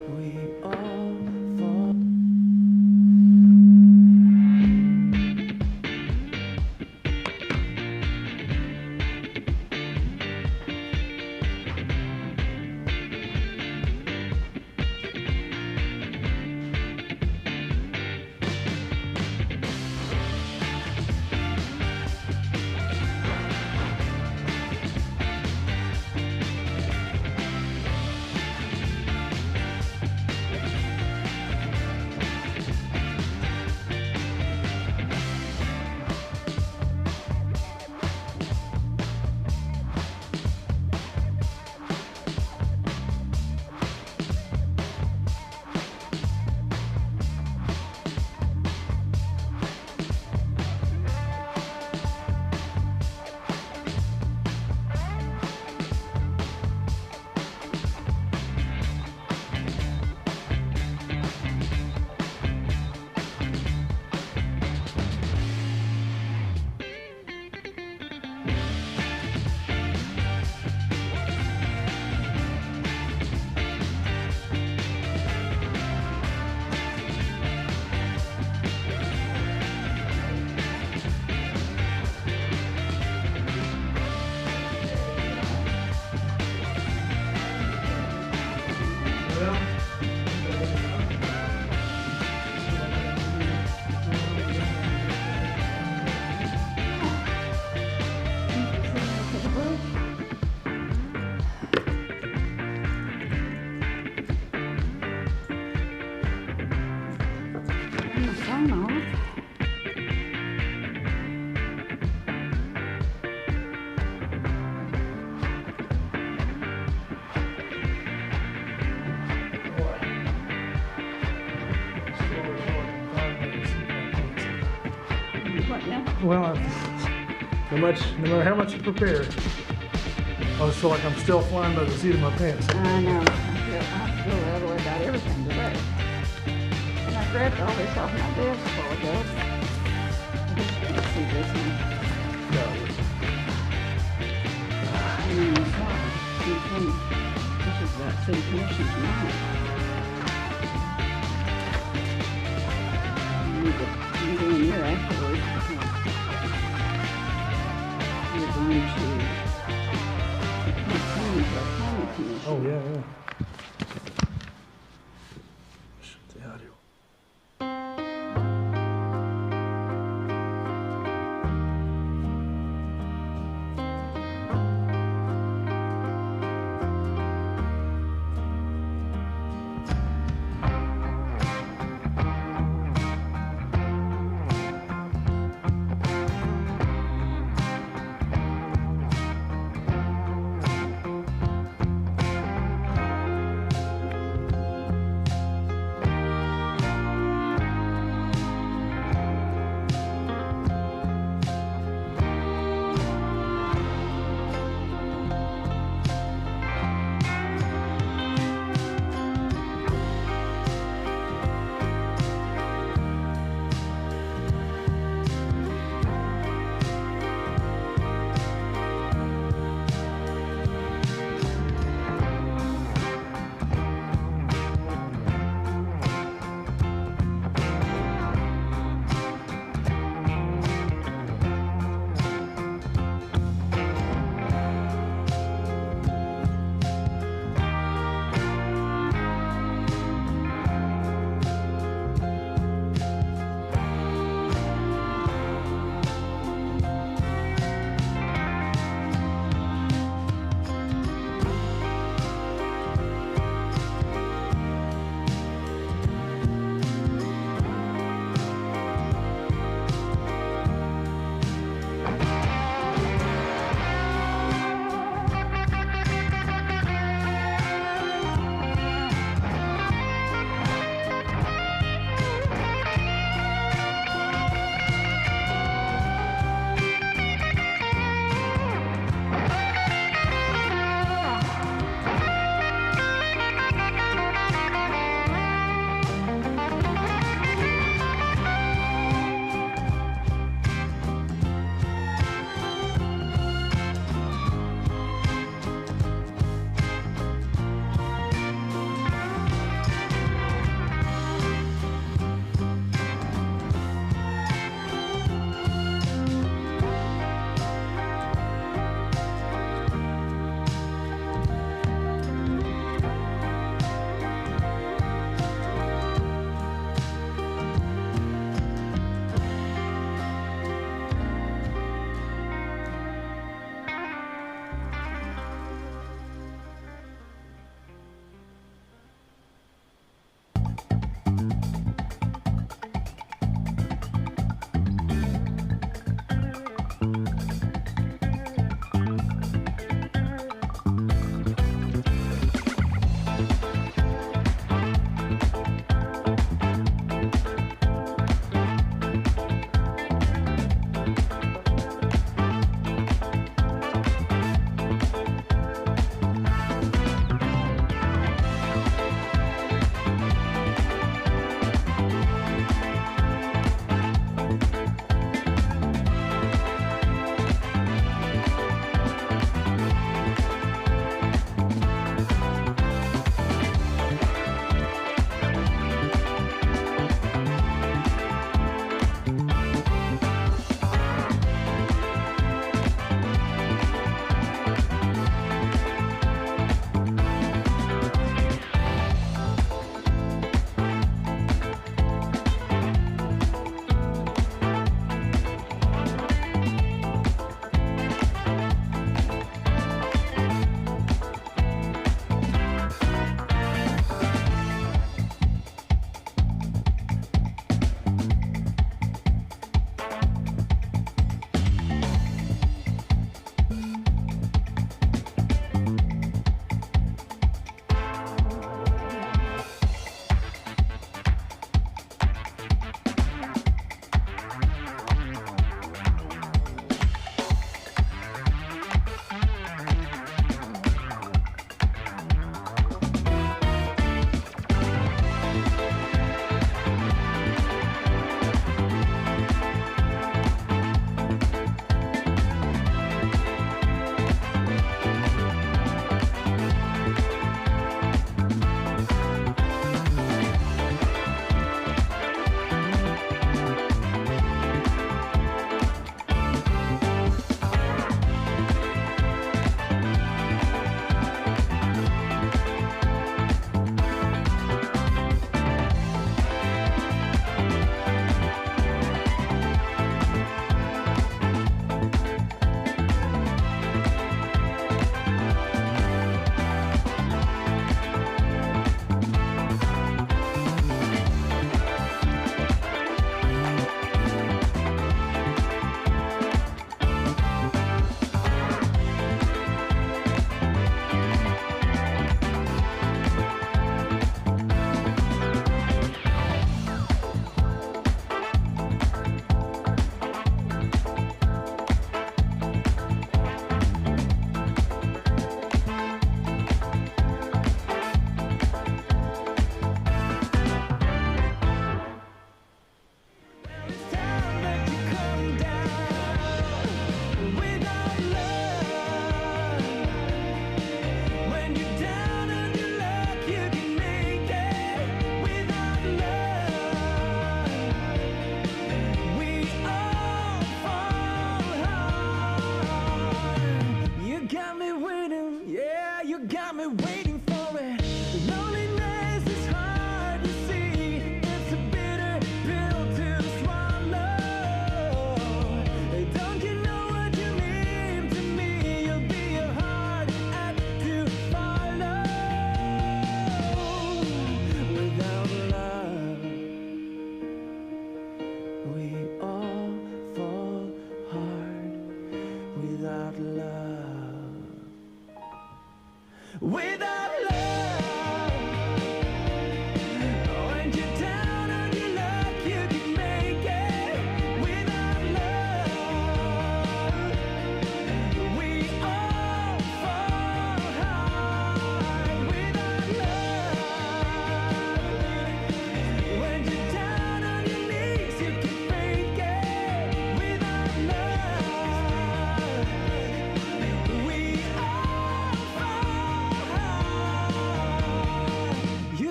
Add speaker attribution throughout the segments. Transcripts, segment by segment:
Speaker 1: We all fall.
Speaker 2: What now?
Speaker 3: Well, no matter how much you prepare, I just feel like I'm still flying by the seat of my pants.
Speaker 2: I know. I feel that way about everything today. And I grabbed all this off my desk a while ago. I just can't see this one.
Speaker 3: No.
Speaker 2: This is about city commission's night. You go in here afterwards. You're going to planning commission.
Speaker 3: Oh yeah. Shut the audio.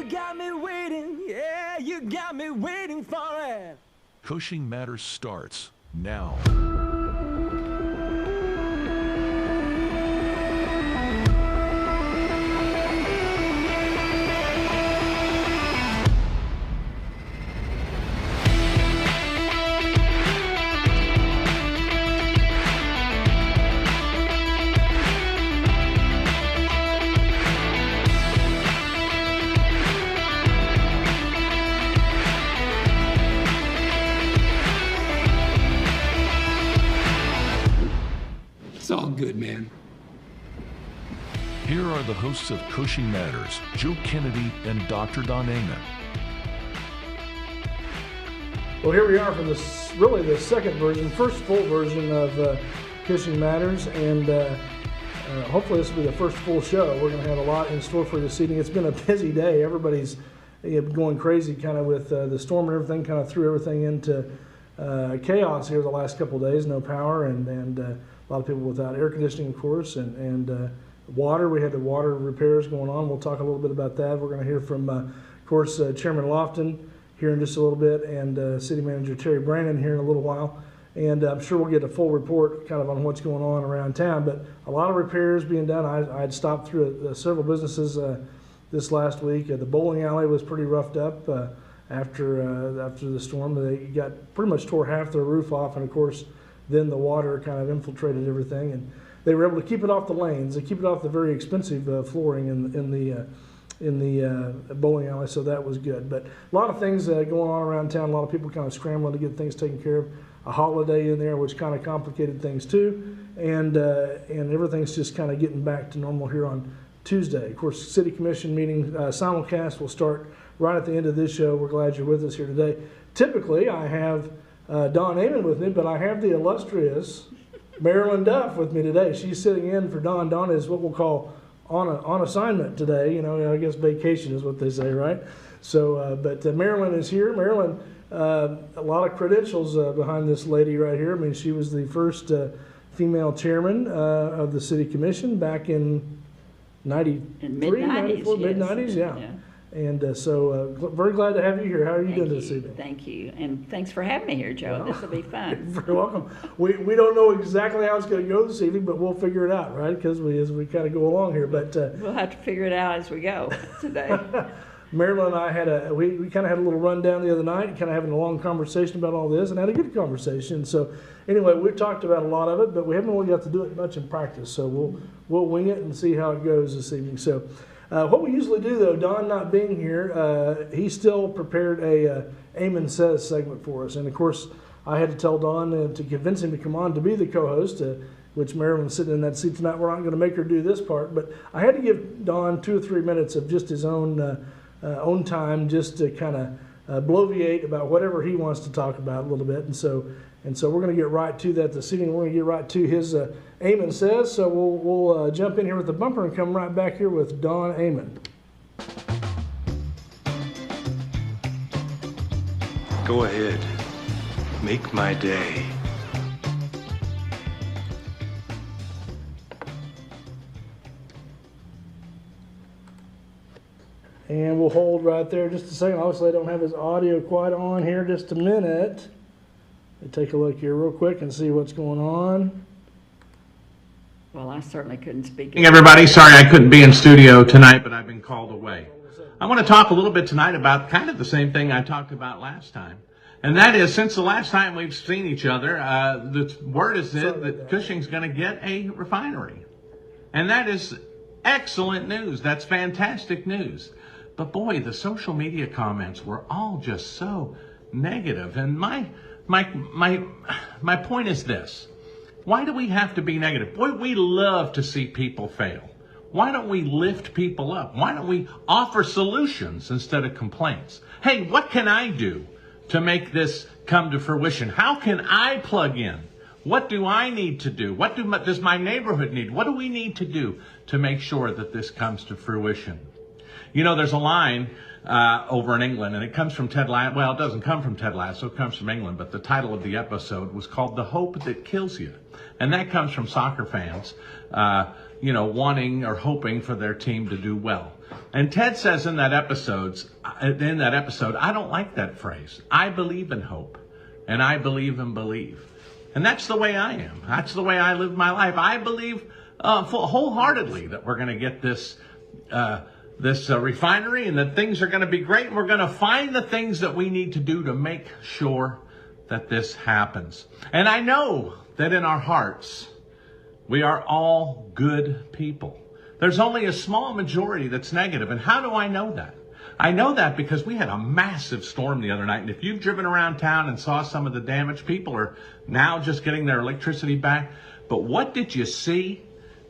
Speaker 1: got me waiting, yeah, you got me waiting for it.
Speaker 4: Cushing Matters starts now.
Speaker 5: It's all good, man.
Speaker 4: Here are the hosts of Cushing Matters, Joe Kennedy and Dr. Don Amen.
Speaker 3: Well, here we are for this, really the second version, first full version of Cushing Matters, and hopefully this will be the first full show. We're going to have a lot in store for you this evening. It's been a busy day. Everybody's going crazy kind of with the storm and everything, kind of threw everything into chaos here the last couple of days. No power and a lot of people without air conditioning, of course, and water. We had the water repairs going on. We'll talk a little bit about that. We're going to hear from, of course, Chairman Lofton here in just a little bit, and City Manager Terry Brandon here in a little while. And I'm sure we'll get a full report kind of on what's going on around town. But a lot of repairs being done. I'd stopped through several businesses this last week. The bowling alley was pretty roughed up after the storm. They got pretty much tore half their roof off, and of course, then the water kind of infiltrated everything, and they were able to keep it off the lanes. They keep it off the very expensive flooring in the bowling alley, so that was good. But a lot of things going on around town. A lot of people kind of scrambling to get things taken care of. A holiday in there, which kind of complicated things too, and everything's just kind of getting back to normal here on Tuesday. Of course, City Commission meeting simulcast will start right at the end of this show. We're glad you're with us here today. Typically, I have Don Amen with me, but I have the illustrious Marilyn Duff with me today. She's sitting in for Don. Don is what we'll call on assignment today. You know, I guess vacation is what they say, right? So, but Marilyn is here. Marilyn, a lot of credentials behind this lady right here. I mean, she was the first female chairman of the City Commission back in 93,
Speaker 2: mid-90s,
Speaker 3: mid-90s, yeah. And so very glad to have you here. How are you doing this evening?
Speaker 2: Thank you. And thanks for having me here, Joe. This will be fun.
Speaker 3: You're very welcome. We don't know exactly how it's going to go this evening, but we'll figure it out, right? Because as we kind of go along here. But
Speaker 2: we'll have to figure it out as we go today.
Speaker 3: Marilyn and I we kind of had a little rundown the other night, kind of having a long conversation about all this, and had a good conversation. So anyway, we've talked about a lot of it, but we haven't really got to do it much in practice. So we'll wing it and see how it goes this evening. So what we usually do, though, Don not being here, he still prepared a Amen Says segment for us. And of course, I had to tell Don to convince him to come on to be the co-host, which Marilyn's sitting in that seat tonight. We're not going to make her do this part, but I had to give Don 2 or 3 minutes of just his own time, just to kind of bloviate about whatever he wants to talk about a little bit. And so we're going to get right to that this evening. We're going to get right to his Amen Says. So we'll jump in here with the bumper and come right back here with Don Amen.
Speaker 5: Go ahead. Make my day.
Speaker 3: And we'll hold right there just a second. Obviously, I don't have his audio quite on here. Just a minute. Let me take a look here real quick and see what's going on.
Speaker 2: Well, I certainly couldn't speak.
Speaker 6: Hey everybody, sorry I couldn't be in studio tonight, but I've been called away. I want to talk a little bit tonight about kind of the same thing I talked about last time. And that is, since the last time we've seen each other, the word is that Cushing's going to get a refinery. And that is excellent news. That's fantastic news. But boy, the social media comments were all just so negative. And my point is this. Why do we have to be negative? Boy, we love to see people fail. Why don't we lift people up? Why don't we offer solutions instead of complaints? Hey, what can I do to make this come to fruition? How can I plug in? What do I need to do? What does my neighborhood need? What do we need to do to make sure that this comes to fruition? You know, there's a line over in England, and it comes from Ted Lasso. Well, it doesn't come from Ted Lasso. It comes from England, but the title of the episode was called The Hope That Kills You. And that comes from soccer fans, wanting or hoping for their team to do well. And Ted says in that episode, I don't like that phrase. I believe in hope, and I believe and believe. And that's the way I am. That's the way I live my life. I believe wholeheartedly that we're going to get this refinery and that things are going to be great. And we're going to find the things that we need to do to make sure that this happens. And I know that in our hearts, we are all good people. There's only a small majority that's negative. And how do I know that? I know that because we had a massive storm the other night. And if you've driven around town and saw some of the damage, people are now just getting their electricity back. But what did you see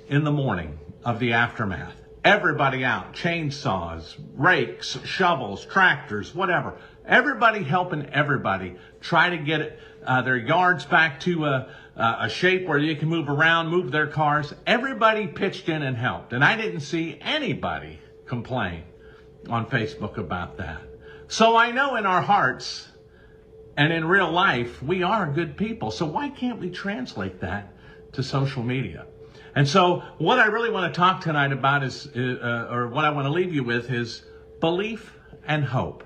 Speaker 6: in the morning of the aftermath? Everybody out, chainsaws, rakes, shovels, tractors, whatever. Everybody helping everybody try to get their yards back to a shape where you can move around, move their cars. Everybody pitched in and helped. And I didn't see anybody complain on Facebook about that. So I know in our hearts and in real life, we are good people. So why can't we translate that to social media? And so what I really want to talk tonight about is, or what I want to leave you with is belief and hope.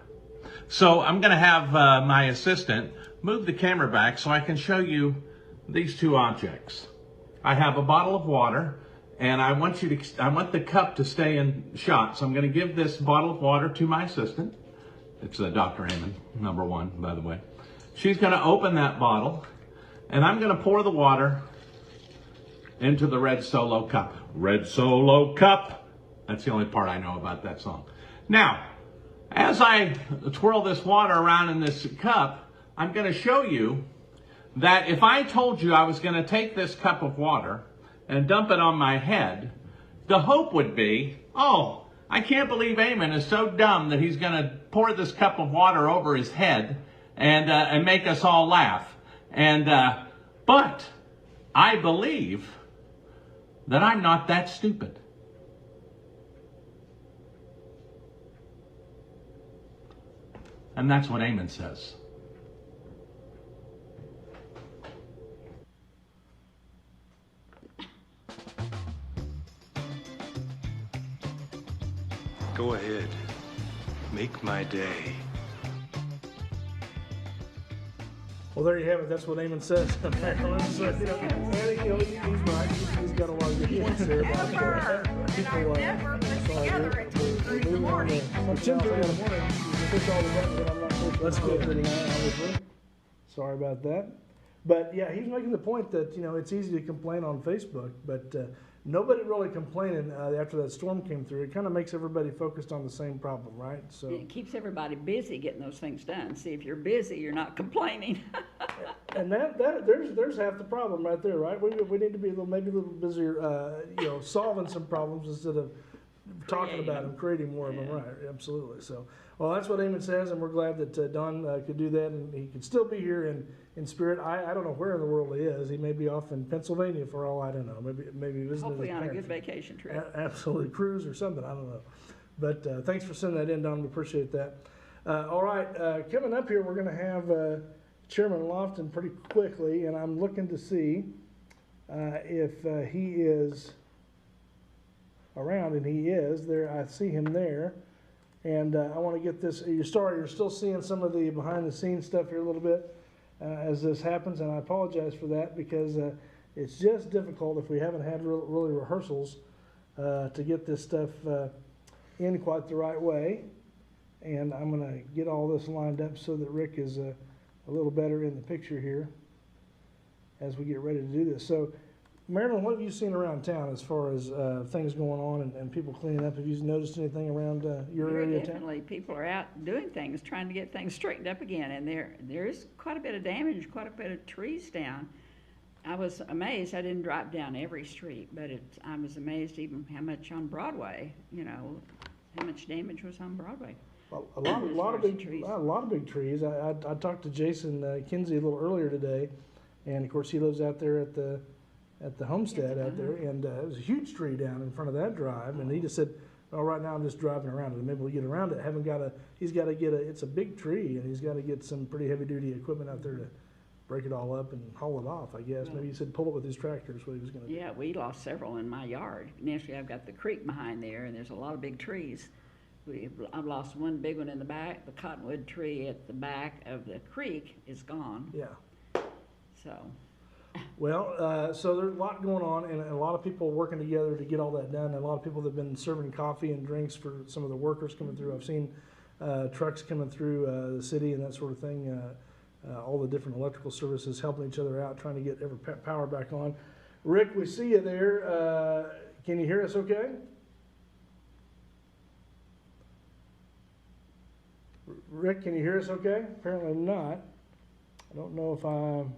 Speaker 6: So I'm going to have my assistant move the camera back so I can show you these two objects. I have a bottle of water, and I want the cup to stay in shot. So I'm going to give this bottle of water to my assistant. It's Dr. Amon, number 1, by the way. She's going to open that bottle, and I'm going to pour the water into the Red Solo cup. Red Solo cup. That's the only part I know about that song. Now, as I twirl this water around in this cup, I'm going to show you that if I told you I was going to take this cup of water and dump it on my head, the hope would be, oh, I can't believe Amon is so dumb that he's going to pour this cup of water over his head and make us all laugh. But I believe that I'm not that stupid. And that's what Amon says.
Speaker 5: Go ahead. Make my day.
Speaker 3: Well, there you have it. That's what Amon says. So, he's right. He's got a lot of good points there about people. We're moving on to something else. I'm not sure. Let's go pretty obviously. Sorry about that. But yeah, he's making the point that it's easy to complain on Facebook, but nobody really complaining after that storm came through. It kind of makes everybody focused on the same problem, right? So
Speaker 2: it keeps everybody busy getting those things done. See, if you're busy, you're not complaining.
Speaker 3: And there's half the problem right there, right? We need to be maybe a little busier, solving some problems instead of talking about them, creating more of them, right? Absolutely. So, well, that's what Amon says, and we're glad that Don could do that, and he could still be here in spirit. I don't know where in the world he is. He may be off in Pennsylvania for all I don't know. Maybe visiting.
Speaker 2: Hopefully on a good vacation trip.
Speaker 3: Absolutely, cruise or something. I don't know. But thanks for sending that in, Don. We appreciate that. All right, coming up here, we're going to have Chairman Lofton pretty quickly, and I'm looking to see if he is around, and he is there. I see him there, and I want to get this. You're still seeing some of the behind-the-scenes stuff here a little bit as this happens, and I apologize for that because it's just difficult if we haven't had really rehearsals to get this stuff in quite the right way. And I'm going to get all this lined up so that Rick is a little better in the picture here as we get ready to do this. So, Marilyn, what have you seen around town as far as things going on and people cleaning up? Have you noticed anything around your area of town?
Speaker 2: Definitely. People are out doing things, trying to get things straightened up again. And there is quite a bit of damage, quite a bit of trees down. I was amazed. I didn't drive down every street, but I was amazed even how much on Broadway, how much damage was on Broadway.
Speaker 3: A lot of big trees. I talked to Jason Kinsey a little earlier today, and of course he lives out there at the homestead out there, and it was a huge tree down in front of that drive, and he just said, "Well, right now I'm just driving around it. Maybe we'll get around it. He's got to get it's a big tree, and he's got to get some pretty heavy duty equipment out there break it all up and haul it off, I guess. Maybe he said pull it with his tractor is what he was gonna do.
Speaker 2: Yeah, we lost several in my yard. Naturally, I've got the creek behind there, and there's a lot of big trees. I've lost one big one in the back. The cottonwood tree at the back of the creek is gone,
Speaker 3: Yeah.
Speaker 2: so.
Speaker 3: Well, so there's a lot going on, and a lot of people working together to get all that done. And a lot of people that have been serving coffee and drinks for some of the workers coming through. I've seen trucks coming through the city and that sort of thing. All the different electrical services helping each other out, trying to get every power back on. Rick, we see you there. Can you hear us okay? Rick, can you hear us okay? Apparently not. I don't know if I'm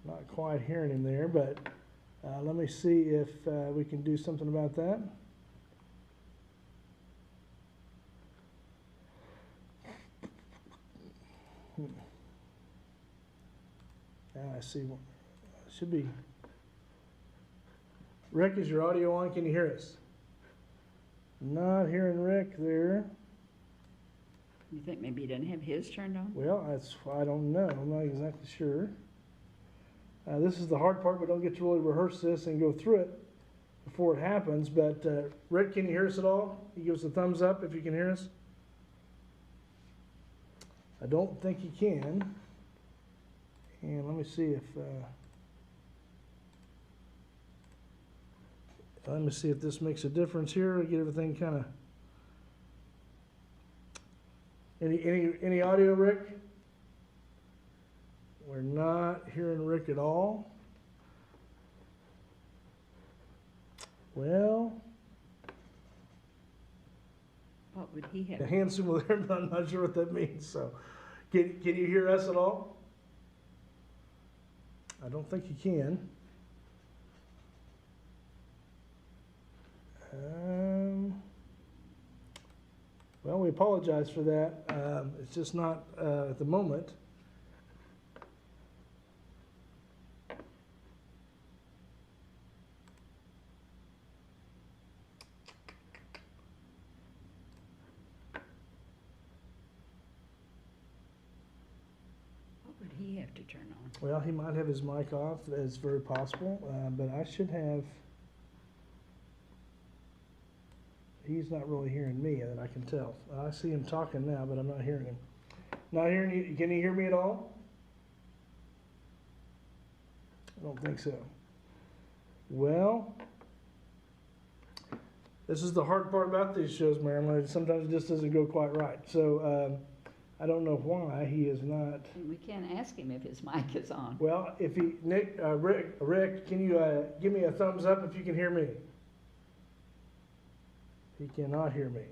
Speaker 3: not quite hearing him there, but let me see if we can do something about that. I see one. Should be. Rick, is your audio on? Can you hear us? Not hearing Rick there.
Speaker 2: You think maybe he doesn't have his turned on?
Speaker 3: Well, I don't know. I'm not exactly sure. This is the hard part. We don't get to really rehearse this and go through it before it happens. But Rick, can you hear us at all? He gives a thumbs up if you can hear us. I don't think he can. And let me see if this makes a difference here. Get everything kind of. Any audio, Rick? We're not hearing Rick at all. Well,
Speaker 2: What would he
Speaker 3: the
Speaker 2: have?
Speaker 3: hand symbol there, but I'm not sure what that means. So, can you hear us at all? I don't think you can. Well, we apologize for that. It's just not at the moment.
Speaker 2: What would he have to turn on?
Speaker 3: Well, he might have his mic off. That's very possible. But I should have. He's not really hearing me, that I can tell. I see him talking now, but I'm not hearing him. Not hearing you. Can you hear me at all? I don't think so. Well, this is the hard part about these shows, Marilyn. Sometimes it just doesn't go quite right. So I don't know why he is not.
Speaker 2: We can't ask him if his mic is on.
Speaker 3: Well, if he, Rick, can you give me a thumbs up if you can hear me? He cannot hear me.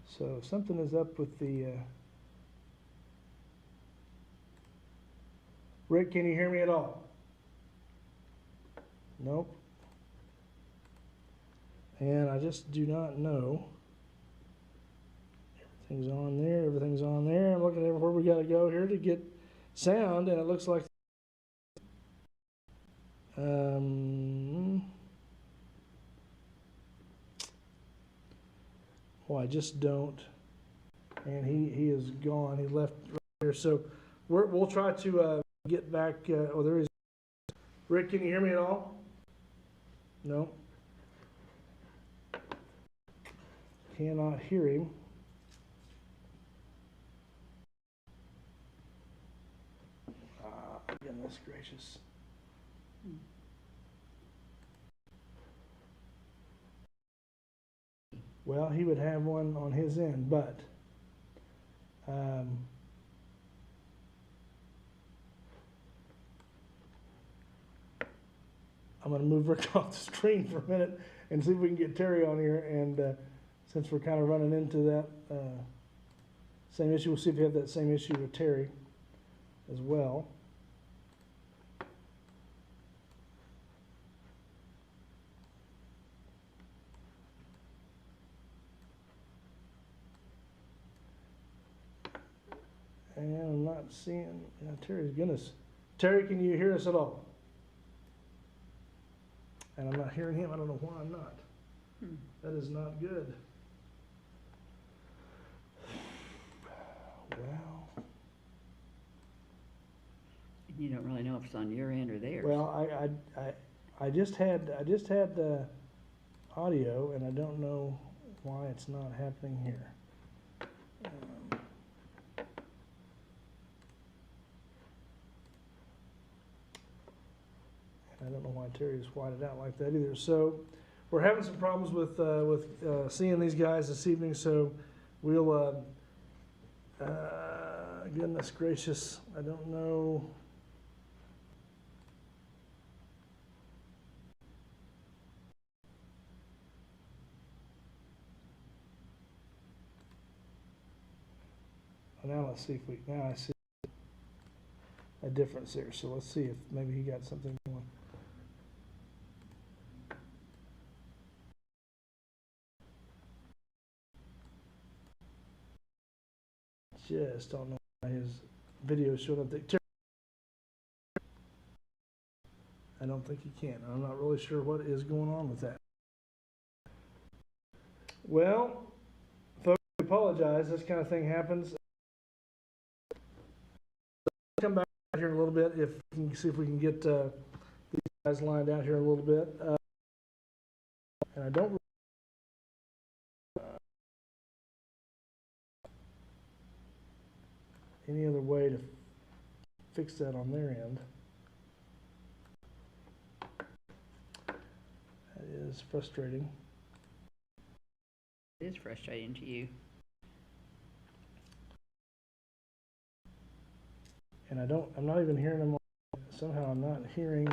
Speaker 3: So something is up with the. Rick, can you hear me at all? Nope. And I just do not know. Everything's on there. Everything's on there. I'm looking at where we got to go here to get sound, and it looks like. Well, I just don't. And he is gone. He left right here. So we'll try to get back. Oh, there is. Rick, can you hear me at all? No. Cannot hear him. Goodness gracious. Well, he would have one on his end, but I'm going to move Rick off the screen for a minute and see if we can get Terry on here. And since we're kind of running into that same issue, we'll see if we have that same issue with Terry as well. And I'm not seeing Terry's goodness. Terry, can you hear us at all? And I'm not hearing him. I don't know why I'm not. That is not good. Well,
Speaker 2: know if it's on your end or theirs.
Speaker 3: Well, I just had audio, and I don't know why it's not happening here. I don't know why Terry's whited out like that either. So we're having some problems with seeing these guys this evening. So we'll goodness gracious, I don't know. Now let's see if we, now I see a difference there. So let's see if maybe he got something going. Just don't know why his video showed up there. I don't think he can. I'm not really sure what is going on with that. Well, folks, we apologize. This kind of thing happens. Come back here in a little bit if we can see if we can get these guys lined out here a little bit. And I don't any other way to fix that on their end. That is frustrating.
Speaker 2: It is frustrating to you.
Speaker 3: And I'm not even hearing them. Somehow I'm not hearing.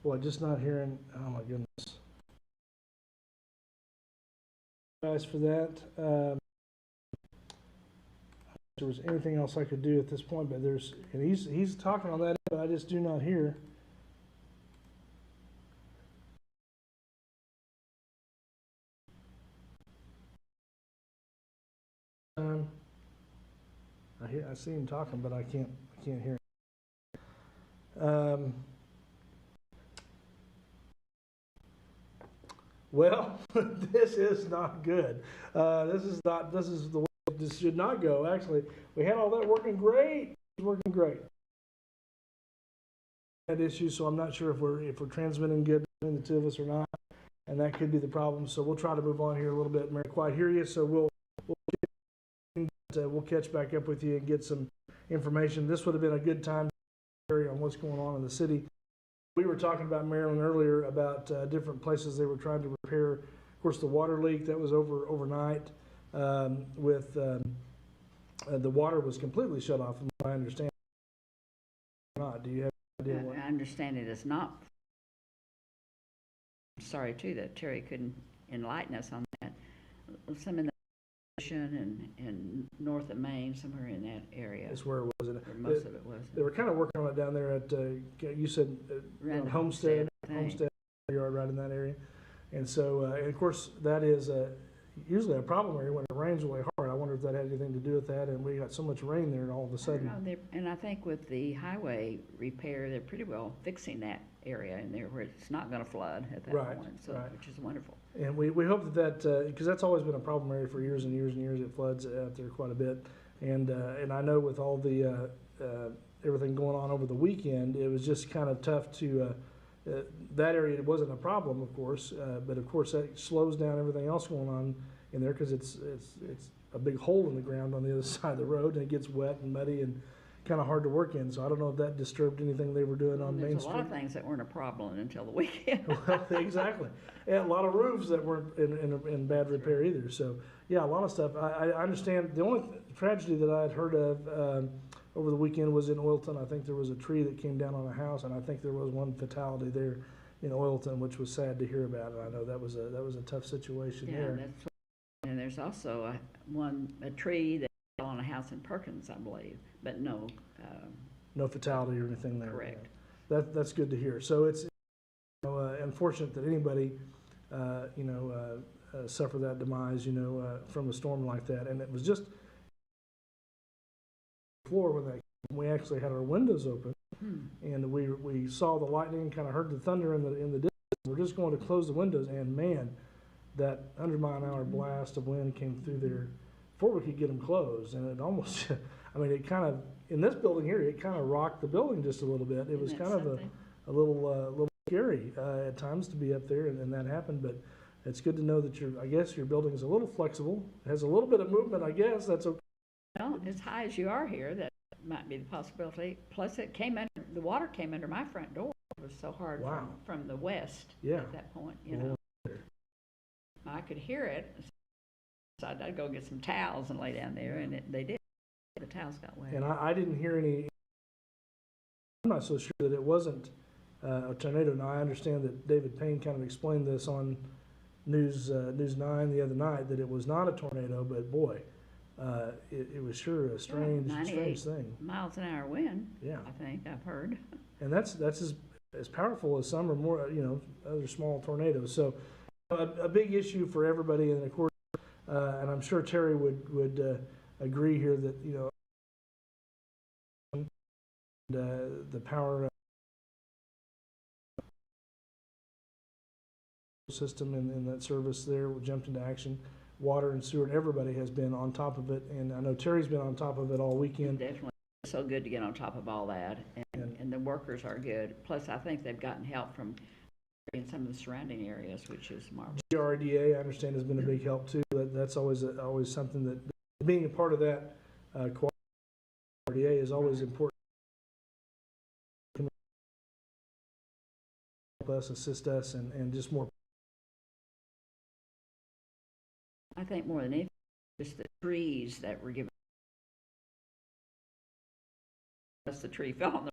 Speaker 3: Well, just not hearing. Oh my goodness. Guys, for that. If there was anything else I could do at this point, but and he's talking on that, but I just do not hear. I see him talking, but I can't hear him. Well, this is not good. This is the way this should not go. Actually, we had all that working great. It was working great. That issue, so I'm not sure if we're transmitting good between the two of us or not, and that could be the problem. So we'll try to move on here a little bit. Mary, quite hear you. So we'll catch back up with you and get some information. This would have been a good time to carry on what's going on in the city. We were talking about Maryland earlier about different places they were trying to repair. Of course, the water leak that was overnight. With the water was completely shut off, from what I understand. Not. Do you have any idea what?
Speaker 2: I understand it is not. I'm sorry too that Terry couldn't enlighten us on that. Some in the ocean and north of Maine, somewhere in that area.
Speaker 3: That's where it was.
Speaker 2: Where most of it was.
Speaker 3: They were kind of working on it down there at you said Homestead yard, right in that area, and so and of course that is usually a problem area when it rains really hard. I wonder if that had anything to do with that, and we got so much rain there, and all of a sudden.
Speaker 2: And I think with the highway repair, they're pretty well fixing that area in there where it's not going to flood at that point, so which is wonderful.
Speaker 3: And we hope that because that's always been a problem area for years and years and years. It floods out there quite a bit, and I know with all the everything going on over the weekend, it was just kind of tough to. That area wasn't a problem, of course, but of course that slows down everything else going on in there because it's a big hole in the ground on the other side of the road, and it gets wet and muddy and kind of hard to work in. So I don't know if that disturbed anything they were doing on Main Street.
Speaker 2: There's a lot of things that weren't a problem until the weekend.
Speaker 3: Well, exactly, and a lot of roofs that weren't in bad repair either. So yeah, a lot of stuff. I understand. The only tragedy that I had heard of over the weekend was in Oilton. I think there was a tree that came down on a house, and I think there was one fatality there in Oilton, which was sad to hear about. And I know that was a tough situation there.
Speaker 2: That's and there's also a tree that fell on a house in Perkins, I believe, but no.
Speaker 3: No fatality or anything there.
Speaker 2: Correct.
Speaker 3: That's good to hear. So it's unfortunate that anybody suffer that demise from a storm like that, and it was just floor when we actually had our windows open and we saw the lightning, kind of heard the thunder in the distance. We're just going to close the windows, and man, that 100-mile-an-hour blast of wind came through there before we could get them closed, and it almost, I mean, it kind of, in this building here, it kind of rocked the building just a little bit. It was kind of a little scary at times to be up there, and that happened, but it's good to know that I guess your building is a little flexible, it has a little bit of movement, I guess, that's okay.
Speaker 2: Well, as high as you are here, that might be the possibility. Plus, the water came under my front door. It was so hard from the west at that point, you know. I could hear it, so I'd go get some towels and lay down there, and they did. The towels got wet.
Speaker 3: And I didn't hear any. I'm not so sure that it wasn't a tornado. Now, I understand that David Payne kind of explained this on News 9 the other night, that it was not a tornado, but boy, it was sure a strange thing.
Speaker 2: Miles an hour wind.
Speaker 3: Yeah,
Speaker 2: I think I've heard.
Speaker 3: And that's as powerful as some or more, other small tornadoes. So a big issue for everybody, and of course, and I'm sure Terry would agree here that the power system in that service there jumped into action. Water and sewer, and everybody has been on top of it, and I know Terry's been on top of it all weekend.
Speaker 2: Definitely. It's so good to get on top of all that, and the workers are good. Plus, I think they've gotten help from in some of the surrounding areas, which is marvelous.
Speaker 3: GRDA, I understand, has been a big help too. That's always something that being a part of that GRDA is always important. Help us, assist us, and just more.
Speaker 2: I think more than anything, just the trees that were given. The tree fell on the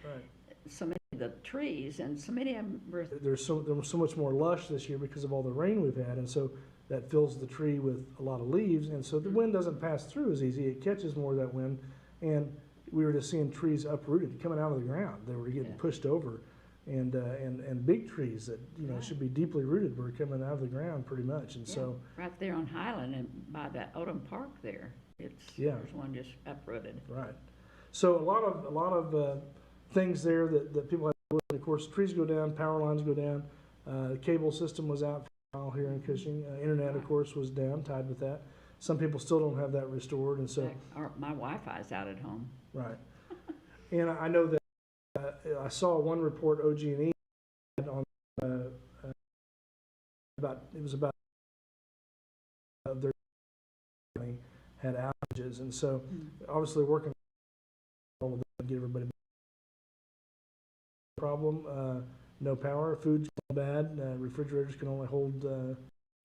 Speaker 3: right.
Speaker 2: So many of the trees, and so many of them were.
Speaker 3: There was so much more lush this year because of all the rain we've had, and so that fills the tree with a lot of leaves, and so the wind doesn't pass through as easy. It catches more of that wind, and we were just seeing trees uprooted, coming out of the ground. They were getting pushed over, and big trees that should be deeply rooted were coming out of the ground pretty much, and so
Speaker 2: right there on Highland and by that Odom Park there, there's one just uprooted.
Speaker 3: Right. So a lot of things there that people have to do. Of course, trees go down, power lines go down. The cable system was out for a while here in Cushing. Internet, of course, was down, tied with that. Some people still don't have that restored, and so
Speaker 2: my Wi-Fi's out at home.
Speaker 3: Right. And I know that I saw one report OG&E had on about their company had outages, and so obviously working all of that to get everybody problem. No power, food's bad. Refrigerators can only hold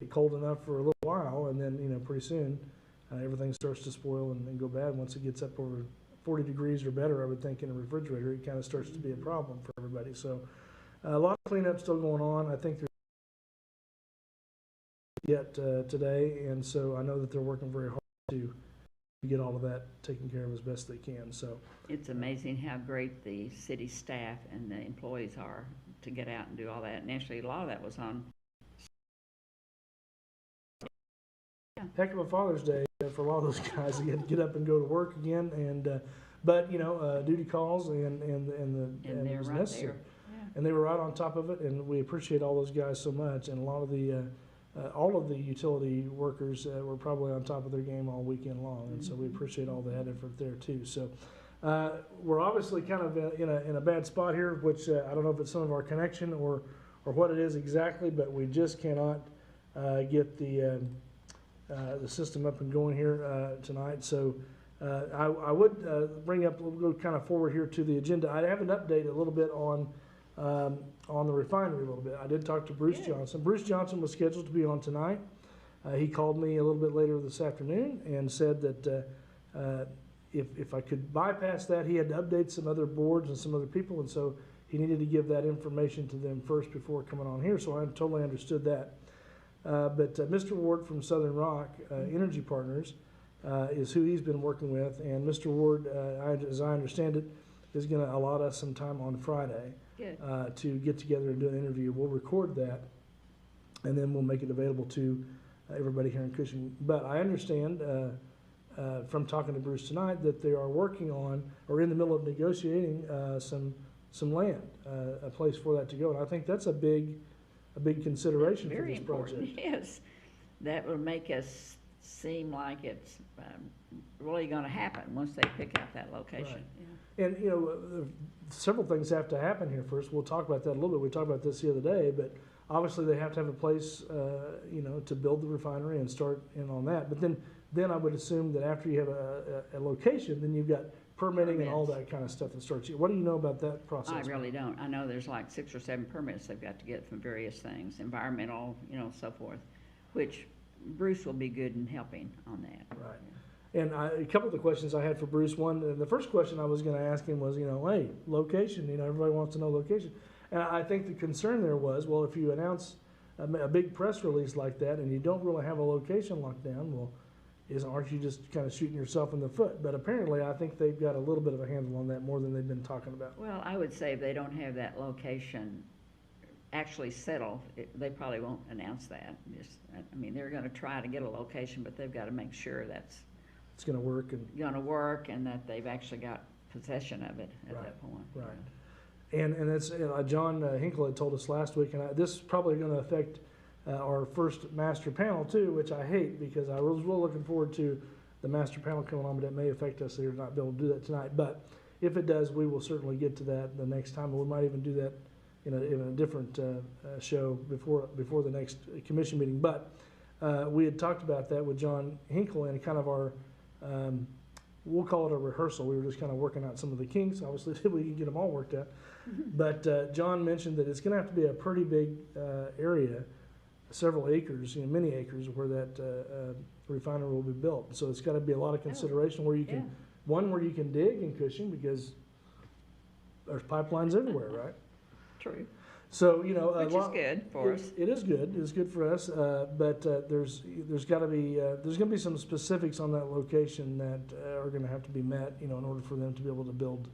Speaker 3: it cold enough for a little while, and then pretty soon everything starts to spoil and go bad. Once it gets up over 40 degrees or better, I would think in a refrigerator, it kind of starts to be a problem for everybody. So a lot of cleanup still going on. I think there's yet today, and so I know that they're working very hard to get all of that taken care of as best they can. So
Speaker 2: it's amazing how great the city staff and the employees are to get out and do all that. And actually, a lot of that was on.
Speaker 3: Heck of a Father's Day for a lot of those guys to get up and go to work again, and but duty calls and it was
Speaker 2: right
Speaker 3: necessary,
Speaker 2: there.
Speaker 3: And they were right on top of it, and we appreciate all those guys so much, and a lot of the all of the utility workers were probably on top of their game all weekend long, and so we appreciate all that effort there too. So we're obviously kind of in a bad spot here, which I don't know if it's some of our connection or what it is exactly, but we just cannot get the system up and going here tonight. So I would bring up, we'll go kind of forward here to the agenda. I have an update a little bit on the refinery a little bit. I did talk to Bruce Johnson. Bruce Johnson was scheduled to be on tonight. He called me a little bit later this afternoon and said that if I could bypass that, he had to update some other boards and some other people, and so he needed to give that information to them first before coming on here, so I totally understood that. But Mr. Ward from Southern Rock Energy Partners is who he's been working with, and Mr. Ward, as I understand it, is going to allot us some time on Friday to get together and do an interview. We'll record that, and then we'll make it available to everybody here in Cushing. But I understand from talking to Bruce tonight, that they are working on, or in the middle of negotiating some land, a place for that to go. And I think that's a big consideration for
Speaker 2: Very
Speaker 3: this project.
Speaker 2: important, yes. That will make us seem like it's really gonna happen once they pick out that location.
Speaker 3: Right.
Speaker 2: Yeah.
Speaker 3: And, you know, several things have to happen here first. We'll talk about that a little bit. We talked about this the other day, but obviously they have to have a place, you know, to build the refinery and start in on that. But then I would assume that after you have a location, then you've got permitting and all that kind of stuff that starts. What do you know about that process?
Speaker 2: I really don't. I know there's like 6 or 7 permits they've got to get from various things, environmental, you know, so forth, which Bruce will be good in helping on that.
Speaker 3: Right. And a couple of the questions I had for Bruce, one, the first question I was going to ask him was, you know, hey, location, you know, everybody wants to know location. And I think the concern there was, well, if you announce a big press release like that and you don't really have a location locked down, well, aren't you just kind of shooting yourself in the foot? But apparently I think they've got a little bit of a handle on that, more than they've been talking about.
Speaker 2: Well, I would say if they don't have that location actually settled, they probably won't announce that. I mean, they're gonna try to get a location, but they've gotta make sure that's
Speaker 3: It's going to work. And
Speaker 2: gonna work and that they've actually got possession of it at
Speaker 3: Right,
Speaker 2: that point.
Speaker 3: right. And that's, John Hinkle had told us last week, and this is probably going to affect our first master panel too, which I hate, because I was real looking forward to the master panel coming on, but it may affect us here to not be able to do that tonight. But if it does, we will certainly get to that the next time. We might even do that in a different show before the next commission meeting. But we had talked about that with John Hinkle and kind of our, we'll call it a rehearsal. We were just kind of working out some of the kinks. Obviously, we can get them all worked out. But John mentioned that it's going to have to be a pretty big area, several acres, you know, many acres, where that refinery will be built. So it's got to be a lot of consideration where you can,
Speaker 2: Yeah.
Speaker 3: one, where you can dig in Cushing, because there's pipelines everywhere, right?
Speaker 2: True,
Speaker 3: So, you know,
Speaker 2: which is good for us.
Speaker 3: It is good. It's good for us. But there's got to be there's going to be some specifics on that location that are going to have to be met, you know, in order for them to be able to build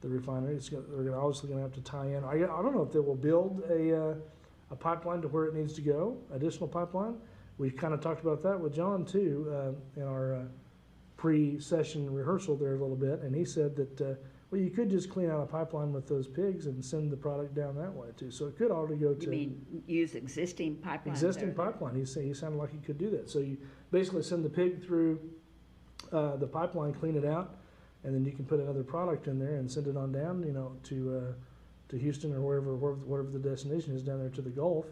Speaker 3: the refinery. They're obviously going to have to tie in. I don't know if they will build a pipeline to where it needs to go, additional pipeline. We kind of talked about that with John too in our pre-session rehearsal there a little bit, and he said that. Well, you could just clean out a pipeline with those pigs and send the product down that way too. So it could already go to
Speaker 2: You mean use existing pipelines?
Speaker 3: existing
Speaker 2: there?
Speaker 3: pipeline. He sounded like he could do that. So you basically send the pig through the pipeline, clean it out, and then you can put another product in there and send it on down, you know, to Houston or wherever the destination is down there to the Gulf,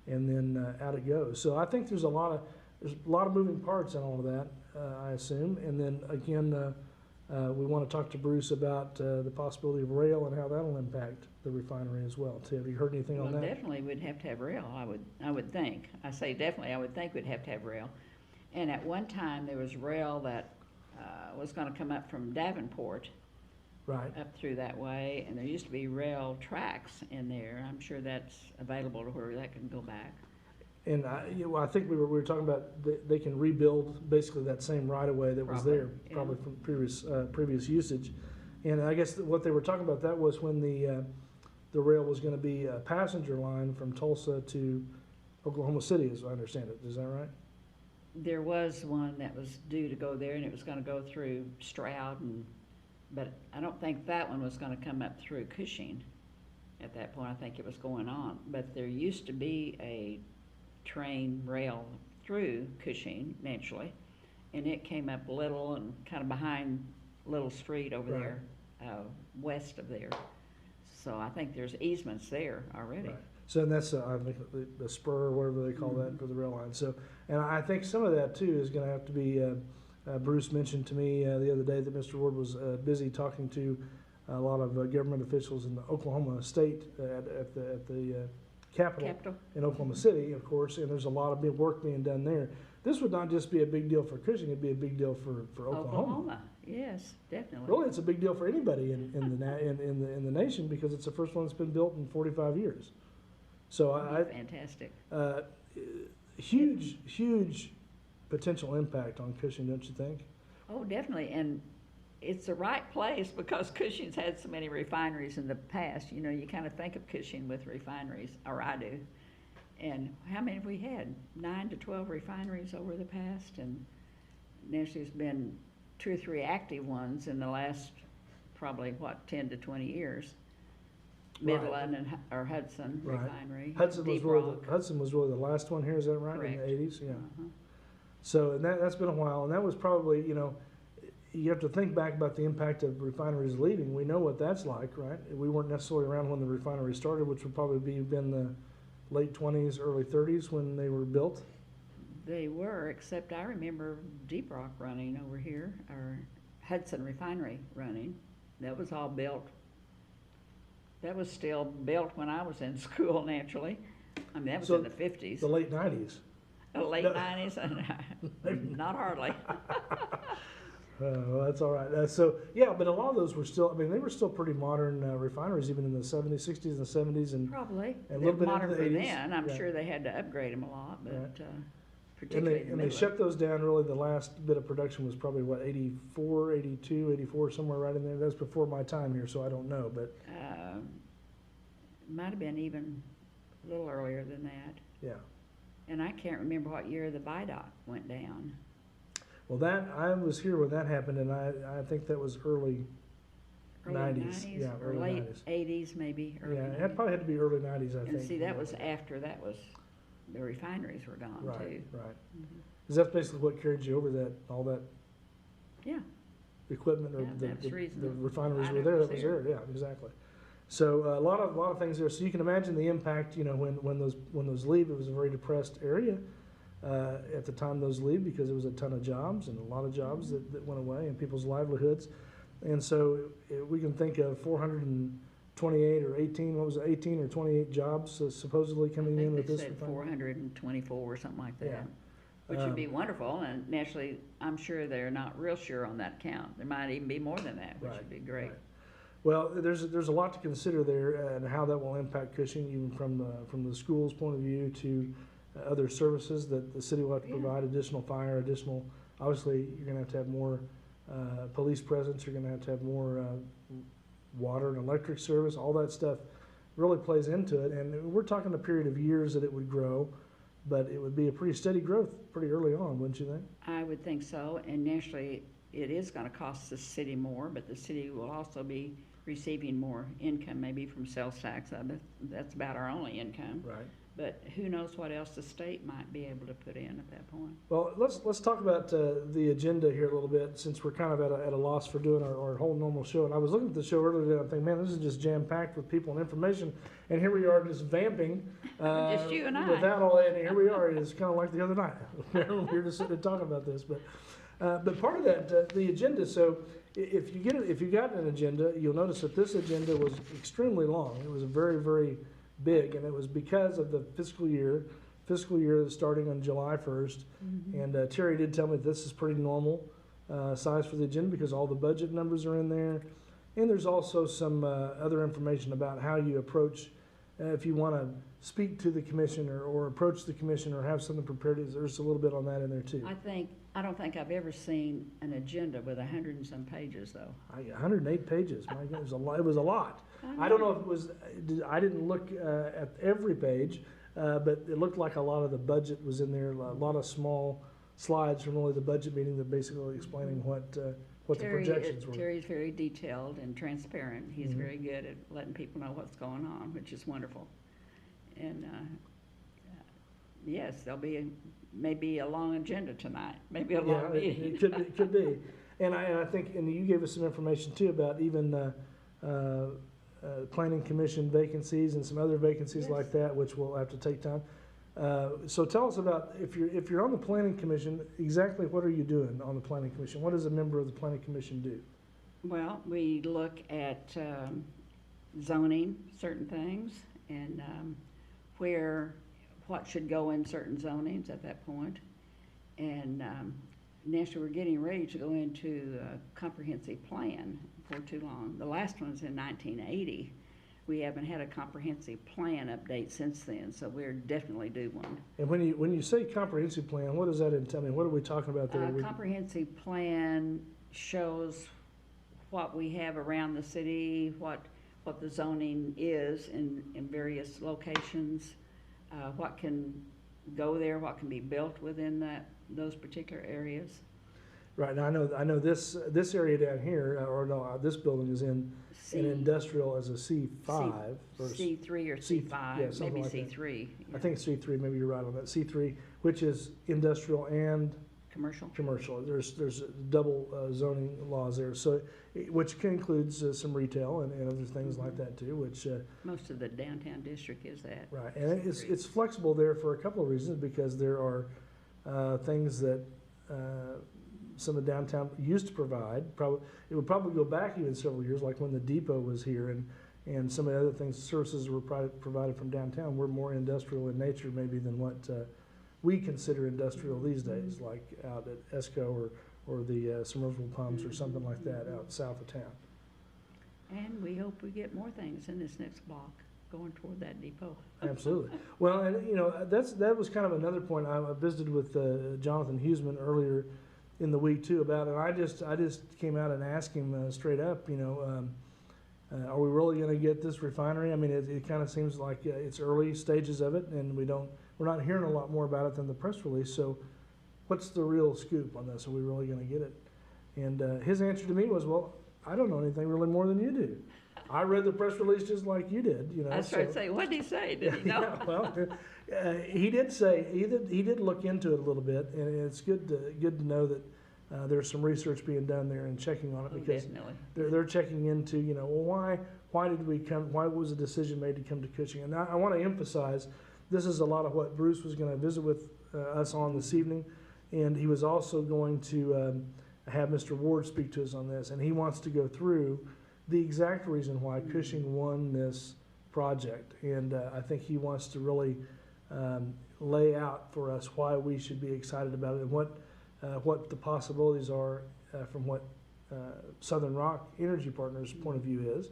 Speaker 3: and then out it goes. So I think there's a lot of moving parts in all of that, I assume. And then again. We want to talk to Bruce about the possibility of rail and how that'll impact the refinery as well. Too. Have you heard anything on
Speaker 2: Well,
Speaker 3: that?
Speaker 2: definitely we'd have to have rail, I would think. I say definitely, I would think we'd have to have rail. And at one time, there was rail that was gonna come up from Davenport
Speaker 3: Right.
Speaker 2: up through that way, and there used to be rail tracks in there. I'm sure that's available to where that can go back.
Speaker 3: And I think we were talking about they can rebuild basically that same right of way that was
Speaker 2: Probably,
Speaker 3: there,
Speaker 2: yeah.
Speaker 3: probably from previous usage. And I guess what they were talking about that was when the rail was going to be a passenger line from Tulsa to Oklahoma City, as I understand it. Is that right?
Speaker 2: There was one that was due to go there, and it was gonna go through Stroud, but I don't think that one was gonna come up through Cushing at that point. I think it was going on. But there used to be a train rail through Cushing, naturally, and it came up Little and kind of behind Little Street over
Speaker 3: Right.
Speaker 2: there, west of there. So I think there's easements there already.
Speaker 3: Right. So that's I think the spur or whatever they call that for the rail line. So, and I think some of that too is going to have to be. Bruce mentioned to me the other day that Mr. Ward was busy talking to a lot of government officials in the Oklahoma State at the Capitol in Oklahoma City, of course. And there's a lot of work being done there. This would not just be a big deal for Cushing; it'd be a big deal for Oklahoma.
Speaker 2: Yes, definitely.
Speaker 3: Really, it's a big deal for anybody in the nation, because it's the first one that's been built in 45 years. So
Speaker 2: Fantastic.
Speaker 3: huge potential impact on Cushing, don't you think?
Speaker 2: Oh, definitely, and it's the right place because Cushing's had so many refineries in the past. You know, you kind of think of Cushing with refineries, or I do. And how many have we had? 9 to 12 refineries over the past, and Nashville's been 2 or 3 active ones in the last probably, 10 to 20 years.
Speaker 3: Right.
Speaker 2: Midland and or Hudson
Speaker 3: Right.
Speaker 2: Refinery.
Speaker 3: Hudson was
Speaker 2: Deep
Speaker 3: really
Speaker 2: Rock.
Speaker 3: Hudson was really the last one here, is that right? In
Speaker 2: Correct.
Speaker 3: the 80s, yeah.
Speaker 2: Uh-huh.
Speaker 3: So, and that's been a while, and that was probably, you know, you have to think back about the impact of refineries leaving. We know what that's like, right? We weren't necessarily around when the refinery started, which would probably been the late 20s, early 30s when they were built.
Speaker 2: They were, except I remember Deep Rock running over here, or Hudson Refinery running. That was all built. That was still built when I was in school, naturally. I mean, that was
Speaker 3: So,
Speaker 2: in the 50s.
Speaker 3: The late 90s.
Speaker 2: The late
Speaker 3: No.
Speaker 2: 90s? Not hardly.
Speaker 3: Well, that's all right. So, yeah, but a lot of those were still, I mean, they were still pretty modern refineries, even in the 70s, 60s, and 70s. And
Speaker 2: Probably.
Speaker 3: And a little bit
Speaker 2: Modern
Speaker 3: into the
Speaker 2: for
Speaker 3: 80s.
Speaker 2: then. I'm
Speaker 3: Yeah.
Speaker 2: sure they had to upgrade them a lot, but
Speaker 3: Right.
Speaker 2: particularly
Speaker 3: and they shut those down. Really, the last bit of production was probably, what, 84, 82, 84, somewhere right in there. That's before my time here, so I don't know. But,
Speaker 2: Might have been even a little earlier than that.
Speaker 3: yeah.
Speaker 2: And I can't remember what year the Vidoc went down.
Speaker 3: Well, I was here when that happened, and I think that was early 90s. Yeah,
Speaker 2: or
Speaker 3: early
Speaker 2: late
Speaker 3: 90s.
Speaker 2: 80s maybe. Early
Speaker 3: Yeah,
Speaker 2: 90s.
Speaker 3: it probably had to be early 90s, I think.
Speaker 2: And see, that was after the refineries were gone
Speaker 3: Right,
Speaker 2: too.
Speaker 3: right. Is that basically what carried you over all that
Speaker 2: Yeah,
Speaker 3: equipment, or
Speaker 2: Yeah, that's the reason
Speaker 3: the refineries
Speaker 2: Vidoc
Speaker 3: were there?
Speaker 2: was
Speaker 3: That was
Speaker 2: there.
Speaker 3: there, yeah, exactly. So a lot of things there. So you can imagine the impact. You know, when those leave, it was a very depressed area at the time those leave, because there was a ton of jobs and a lot of jobs that went away and people's livelihoods. And so we can think of 428 or 18. What was it? 18 or 28 jobs supposedly
Speaker 2: I
Speaker 3: coming in
Speaker 2: think
Speaker 3: with
Speaker 2: they
Speaker 3: this
Speaker 2: said
Speaker 3: refinery.
Speaker 2: 424 or something like that.
Speaker 3: Yeah.
Speaker 2: Which would be wonderful, and naturally, I'm sure they're not real sure on that count. There might even be more than that, which
Speaker 3: Right,
Speaker 2: would be great.
Speaker 3: right. Well, there's a lot to consider there, and how that will impact Cushing, even from the school's point of view to other services that the city will have to
Speaker 2: Yeah.
Speaker 3: provide, additional fire, obviously, you're going to have more police presence, you're going to have more water and electric service, all that stuff really plays into it. And we're talking a period of years that it would grow, but it would be a pretty steady growth pretty early on, wouldn't you think?
Speaker 2: I would think so, and naturally, it is gonna cost the city more, but the city will also be receiving more income, maybe from sales tax. That's about our only income.
Speaker 3: Right.
Speaker 2: But who knows what else the state might be able to put in at that point.
Speaker 3: Well, let's talk about the agenda here a little bit, since we're kind of at a loss for doing our whole normal show. And I was looking at the show earlier today, and I think, man, this is just jam packed with people and information. And here we are, just vamping,
Speaker 2: Just you and I.
Speaker 3: without all that. And here we are. It's kind of like the other night. We're just sitting and talking about this, but part of that, the agenda. So if you got an agenda, you'll notice that this agenda was extremely long. It was very, very big, and it was because of the fiscal year starting on July 1st. And Terry did tell me this is pretty normal size for the agenda, because all the budget numbers are in there, and there's also some other information about how you approach if you want to speak to the commission or approach the commission or have something prepared. There's a little bit on that in there too.
Speaker 2: I don't think I've ever seen an agenda with 100 and some pages, though.
Speaker 3: 108 pages. My goodness, it was a lot. I don't know if it was. I didn't look at every page, but it looked like a lot of the budget was in there. A lot of small slides from only the budget meeting that basically explaining what the projections were.
Speaker 2: Terry's very detailed and transparent. He's very good at letting people know what's going on, which is wonderful. And yes, there'll be maybe a long agenda tonight, maybe a long meeting.
Speaker 3: It could be. And I think, and you gave us some information too about even planning commission vacancies and some other vacancies
Speaker 2: Yes.
Speaker 3: like that, which will have to take time. So tell us about, if you're on the planning commission, exactly what are you doing on the planning commission? What does a member of the planning commission do?
Speaker 2: Well, we look at zoning certain things, and what should go in certain zonings at that point. And next, we're getting ready to go into a comprehensive plan before too long. The last one was in 1980. We haven't had a comprehensive plan update since then, so we're definitely due one.
Speaker 3: And when you say comprehensive plan, what does that entail? I mean, what are we talking about there?
Speaker 2: A comprehensive plan shows what we have around the city, what the zoning is in various locations, what can go there, what can be built within those particular areas.
Speaker 3: Right, now I know this area down here, or no, this building is in an industrial as a C5. or
Speaker 2: C3 or
Speaker 3: C-
Speaker 2: C5,
Speaker 3: yeah, something
Speaker 2: maybe
Speaker 3: like that.
Speaker 2: C3.
Speaker 3: I think it's C3, maybe you're right on that, C3, which is industrial and
Speaker 2: Commercial.
Speaker 3: commercial. There's double zoning laws there, so, which includes some retail and other things like that too, which,
Speaker 2: Most of the downtown district is that.
Speaker 3: right, and
Speaker 2: C3.
Speaker 3: it's flexible there for a couple of reasons, because there are things that some of the downtown used to provide. It would probably go back even several years, like when the depot was here, and some of the other things, services were provided from downtown were more industrial in nature maybe than what we consider industrial these days, like out at ESCO or the submersible pumps or something like that out south of town.
Speaker 2: And we hope we get more things in this next block going toward that depot.
Speaker 3: Absolutely. Well, and you know, that was kind of another point. I visited with Jonathan Huseman earlier in the week too about it. I just came out and asked him straight up, you know, are we really going to get this refinery? I mean, it kind of seems like it's early stages of it, and we're not hearing a lot more about it than the press release. So, what's the real scoop on this? Are we really going to get it? And his answer to me was, well, I don't know anything really more than you do. I read the press release just like you did, you know.
Speaker 2: I started saying, what did he say? Did he know?
Speaker 3: Yeah, well, he did say he did look into it a little bit, and it's good to know that there's some research being done there and checking on it, because
Speaker 2: Definitely.
Speaker 3: they're checking into, you know, well, why did we come? Why was the decision made to come to Cushing? And I want to emphasize, this is a lot of what Bruce was going to visit with us on this evening, and he was also going to have Mr. Ward speak to us on this, and he wants to go through the exact reason why Cushing won this project, and I think he wants to really lay out for us why we should be excited about it and what the possibilities are from what Southern Rock Energy Partners' point of view is,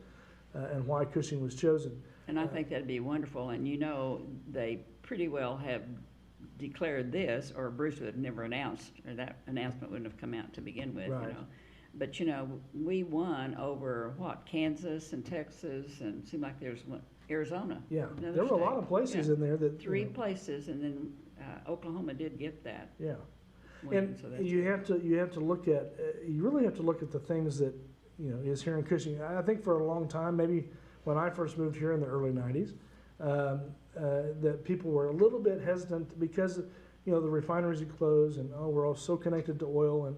Speaker 3: and why Cushing was chosen.
Speaker 2: And I think that'd be wonderful. And you know, they pretty well have declared this, or Bruce would have never announced, or that announcement wouldn't have come out to begin with,
Speaker 3: Right.
Speaker 2: you know. But, you know, we won over, Kansas and Texas, and it seemed like there's one, Arizona.
Speaker 3: Yeah,
Speaker 2: another
Speaker 3: there were a lot
Speaker 2: state.
Speaker 3: of places
Speaker 2: Yeah.
Speaker 3: in there that
Speaker 2: Three
Speaker 3: you know,
Speaker 2: places, and then Oklahoma did get that
Speaker 3: yeah.
Speaker 2: win,
Speaker 3: And
Speaker 2: so that's
Speaker 3: you
Speaker 2: good.
Speaker 3: have to look at you really have to look at the things that, you know, is here in Cushing. I think for a long time, maybe when I first moved here in the early '90s, that people were a little bit hesitant because, you know, the refineries had closed, and we're all so connected to oil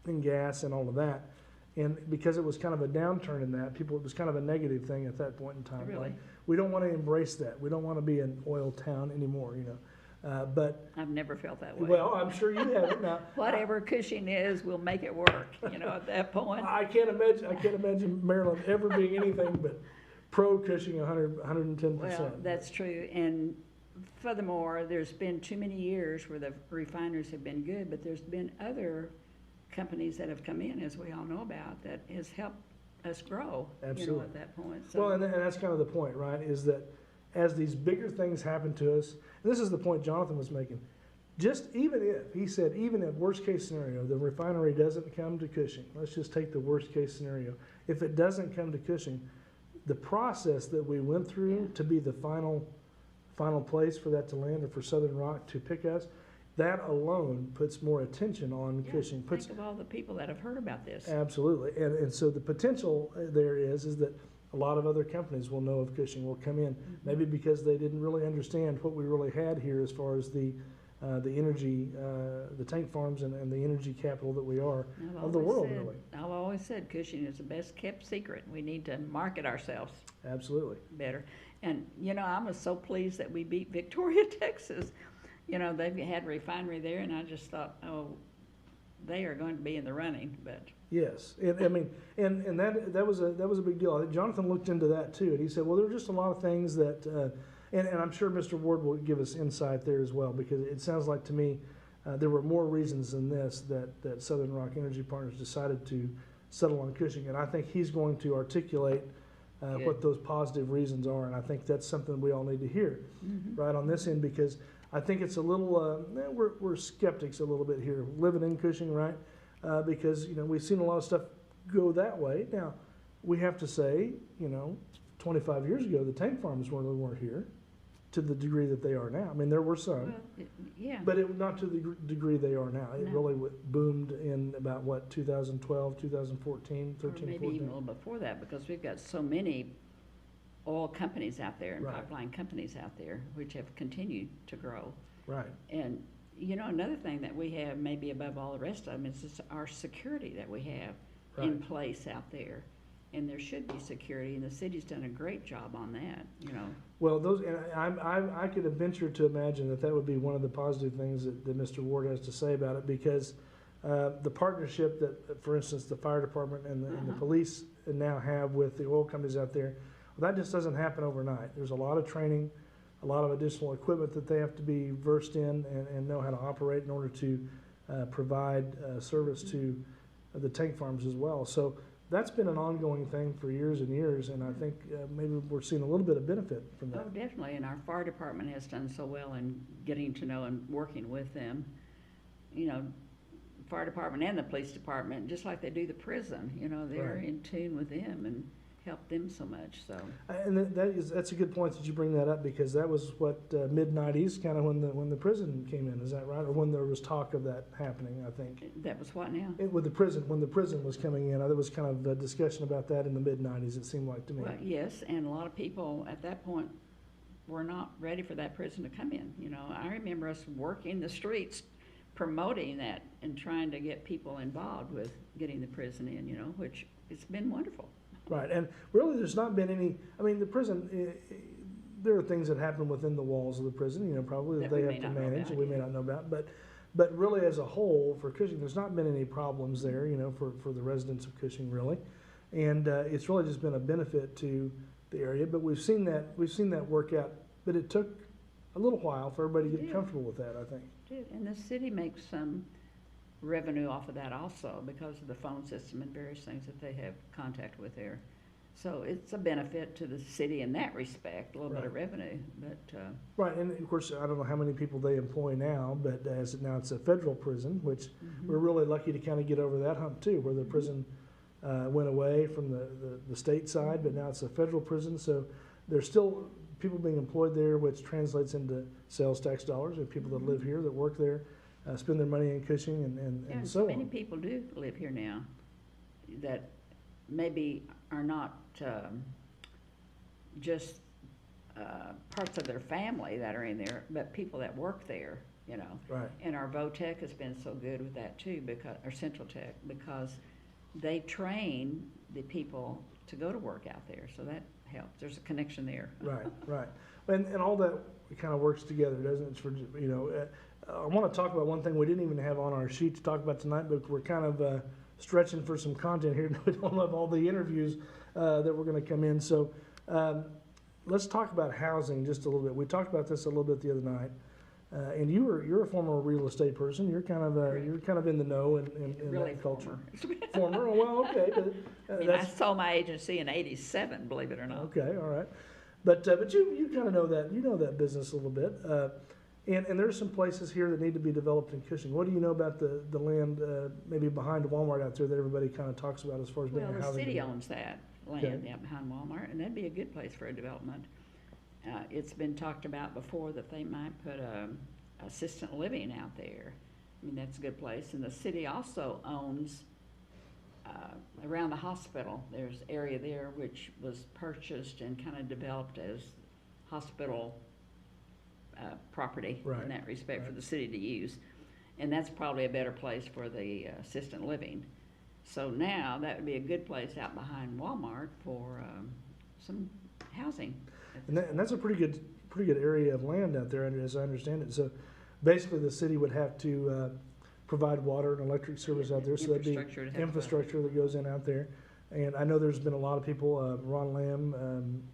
Speaker 3: and gas and all of that, and because it was kind of a downturn in that, it was kind of a negative thing at that point in time.
Speaker 2: Really?
Speaker 3: Like, we don't want to embrace that. We don't want to be an oil town anymore, you know. But
Speaker 2: I've never felt that way.
Speaker 3: well, I'm sure you haven't. Now,
Speaker 2: Whatever Cushing is, we'll make it work, you know, at that point.
Speaker 3: I can't imagine Maryland ever being anything but pro Cushing 110%.
Speaker 2: Well, that's true, and furthermore, there's been too many years where the refiners have been good, but there's been other companies that have come in, as we all know about, that has helped us grow, you know,
Speaker 3: Absolutely.
Speaker 2: at that point. So
Speaker 3: Well, and that's kind of the point, right? Is that as these bigger things happen to us, and this is the point Jonathan was making, just even if, he said, even if worst case scenario, the refinery doesn't come to Cushing, let's just take the worst case scenario. If it doesn't come to Cushing, the process that we went through to be the final place for that to land, or for Southern Rock to pick us, that alone puts more attention on
Speaker 2: yeah,
Speaker 3: Cushing.
Speaker 2: think of all the people that have heard about this.
Speaker 3: Absolutely, and so the potential there is that a lot of other companies will know of Cushing, will come in, maybe because they didn't really understand what we really had here as far as the energy, the tank farms and the energy capital that we are of the world, really.
Speaker 2: I've always said Cushing is the best kept secret. We need to market ourselves
Speaker 3: Absolutely.
Speaker 2: better. And, you know, I was so pleased that we beat Victoria, Texas. You know, they had a refinery there, and I just thought, oh, they are going to be in the running, but
Speaker 3: Yes, and I mean, and that was a big deal. Jonathan looked into that too, and he said, well, there are just a lot of things that, and I'm sure Mr. Ward will give us insight there as well, because it sounds like to me there were more reasons than this that Southern Rock Energy Partners decided to settle on Cushing, and I think he's going to articulate what those positive reasons are, and I think that's something we all need to hear right on this end, because I think it's a little, we're skeptics a little bit here, living in Cushing, right? Because, you know, we've seen a lot of stuff go that way. Now, we have to say, you know, 25 years ago, the tank farms weren't here. to the degree that they are now. I mean, there were some,
Speaker 2: Well, yeah.
Speaker 3: but not to the degree they are now. It
Speaker 2: No.
Speaker 3: really boomed in about, what, 2012, 2014,
Speaker 2: Or
Speaker 3: 13,
Speaker 2: maybe even a
Speaker 3: 14?
Speaker 2: little before that, because we've got so many oil companies out there and
Speaker 3: Right.
Speaker 2: pipeline companies out there, which have continued to grow.
Speaker 3: Right,
Speaker 2: And, you know, another thing that we have, maybe above all the rest of them, is just our security that we have in
Speaker 3: Right.
Speaker 2: place out there. And there should be security, and the city's done a great job on that, you know.
Speaker 3: well, those, and I could venture to imagine that would be one of the positive things that Mr. Ward has to say about it, because the partnership that, for instance, the fire department and the police now have with the oil companies out there, well, that just doesn't happen overnight. There's a lot of training, a lot of additional equipment that they have to be versed in and know how to operate in order to provide service to the tank farms as well. So that's been an ongoing thing for years and years, and I think maybe we're seeing a little bit of benefit from that.
Speaker 2: Oh, definitely, and our fire department has done so well in getting to know and working with them. You know, fire department and the police department, just like they do the prison, you know, they're
Speaker 3: Right.
Speaker 2: in tune with them and help them so much, so.
Speaker 3: And that's a good point that you bring that up, because that was what mid-90s, kind of when the prison came in. Is that right? Or when there was talk of that happening, I think.
Speaker 2: That was what now?
Speaker 3: With the prison, when the prison was coming in, there was kind of a discussion about that in the mid-90s, it seemed like to me.
Speaker 2: Well, yes, and a lot of people at that point were not ready for that prison to come in, you know. I remember us working the streets promoting that and trying to get people involved with getting the prison in, you know, which it's been wonderful.
Speaker 3: Right, and really, there's not been any, I mean, the prison, there are things that happen within the walls of the prison, you know, probably that
Speaker 2: That
Speaker 3: they
Speaker 2: we
Speaker 3: have
Speaker 2: may
Speaker 3: to
Speaker 2: not know
Speaker 3: manage,
Speaker 2: about,
Speaker 3: and we may
Speaker 2: yeah.
Speaker 3: not know about, but really, as a whole, for Cushing, there's not been any problems there, you know, for the residents of Cushing, really. And it's really just been a benefit to the area, but we've seen that work out, but it took a little while for everybody to get
Speaker 2: Yeah.
Speaker 3: comfortable with that, I think.
Speaker 2: And the city makes some revenue off of that also because of the phone system and various things that they have contact with there. So it's a benefit to the city in that respect, a little bit of
Speaker 3: Right.
Speaker 2: revenue, but,
Speaker 3: Right, and of course, I don't know how many people they employ now, but now it's a federal prison, which we're really lucky to kind of get over that hump too, where the prison went away from the state side, but now it's a federal prison, so there's still people being employed there, which translates into sales tax dollars, and people that live here, that work there, spend their money in Cushing
Speaker 2: yeah,
Speaker 3: and so
Speaker 2: many
Speaker 3: on.
Speaker 2: people do live here now that maybe are not, just, parts of their family that are in there, but people that work there, you know.
Speaker 3: Right,
Speaker 2: And our VOTEC has been so good with that too, because, or Central Tech, because they train the people to go to work out there, so that helps. There's a connection there.
Speaker 3: right. And all that kind of works together, doesn't it? For, you know, I want to talk about one thing we didn't even have on our sheet to talk about tonight, but we're kind of stretching for some content here. We don't have all the interviews that were going to come in. So let's talk about housing just a little bit. We talked about this a little bit the other night. And you're a former real estate person. You're kind of
Speaker 2: Correct.
Speaker 3: you're kind of in the know in
Speaker 2: Really
Speaker 3: that culture.
Speaker 2: former.
Speaker 3: Former, oh, well, okay, but
Speaker 2: I mean, I
Speaker 3: that's
Speaker 2: sold my agency in '87, believe it or not.
Speaker 3: okay, all right. But you kind of know that business a little bit. And there's some places here that need to be developed in Cushing. What do you know about the land maybe behind Walmart out there that everybody kind of talks about as far as being
Speaker 2: Well,
Speaker 3: a
Speaker 2: the
Speaker 3: housing?
Speaker 2: city
Speaker 3: development?
Speaker 2: owns that land
Speaker 3: Okay.
Speaker 2: out behind Walmart, and that'd be a good place for a development. It's been talked about before that they might put assistant living out there. I mean, that's a good place. And the city also owns around the hospital. There's area there which was purchased and kind of developed as hospital property
Speaker 3: Right,
Speaker 2: in that respect for
Speaker 3: right.
Speaker 2: the city to use. And that's probably a better place for the assistant living. So now that would be a good place out behind Walmart for some housing.
Speaker 3: And that's a pretty good area of land out there, as I understand it. So basically, the city would have to provide water and electric service out there. So that'd be
Speaker 2: Infrastructure to have
Speaker 3: infrastructure that goes in out there. And I know there's been a lot of people, Ron Lamb,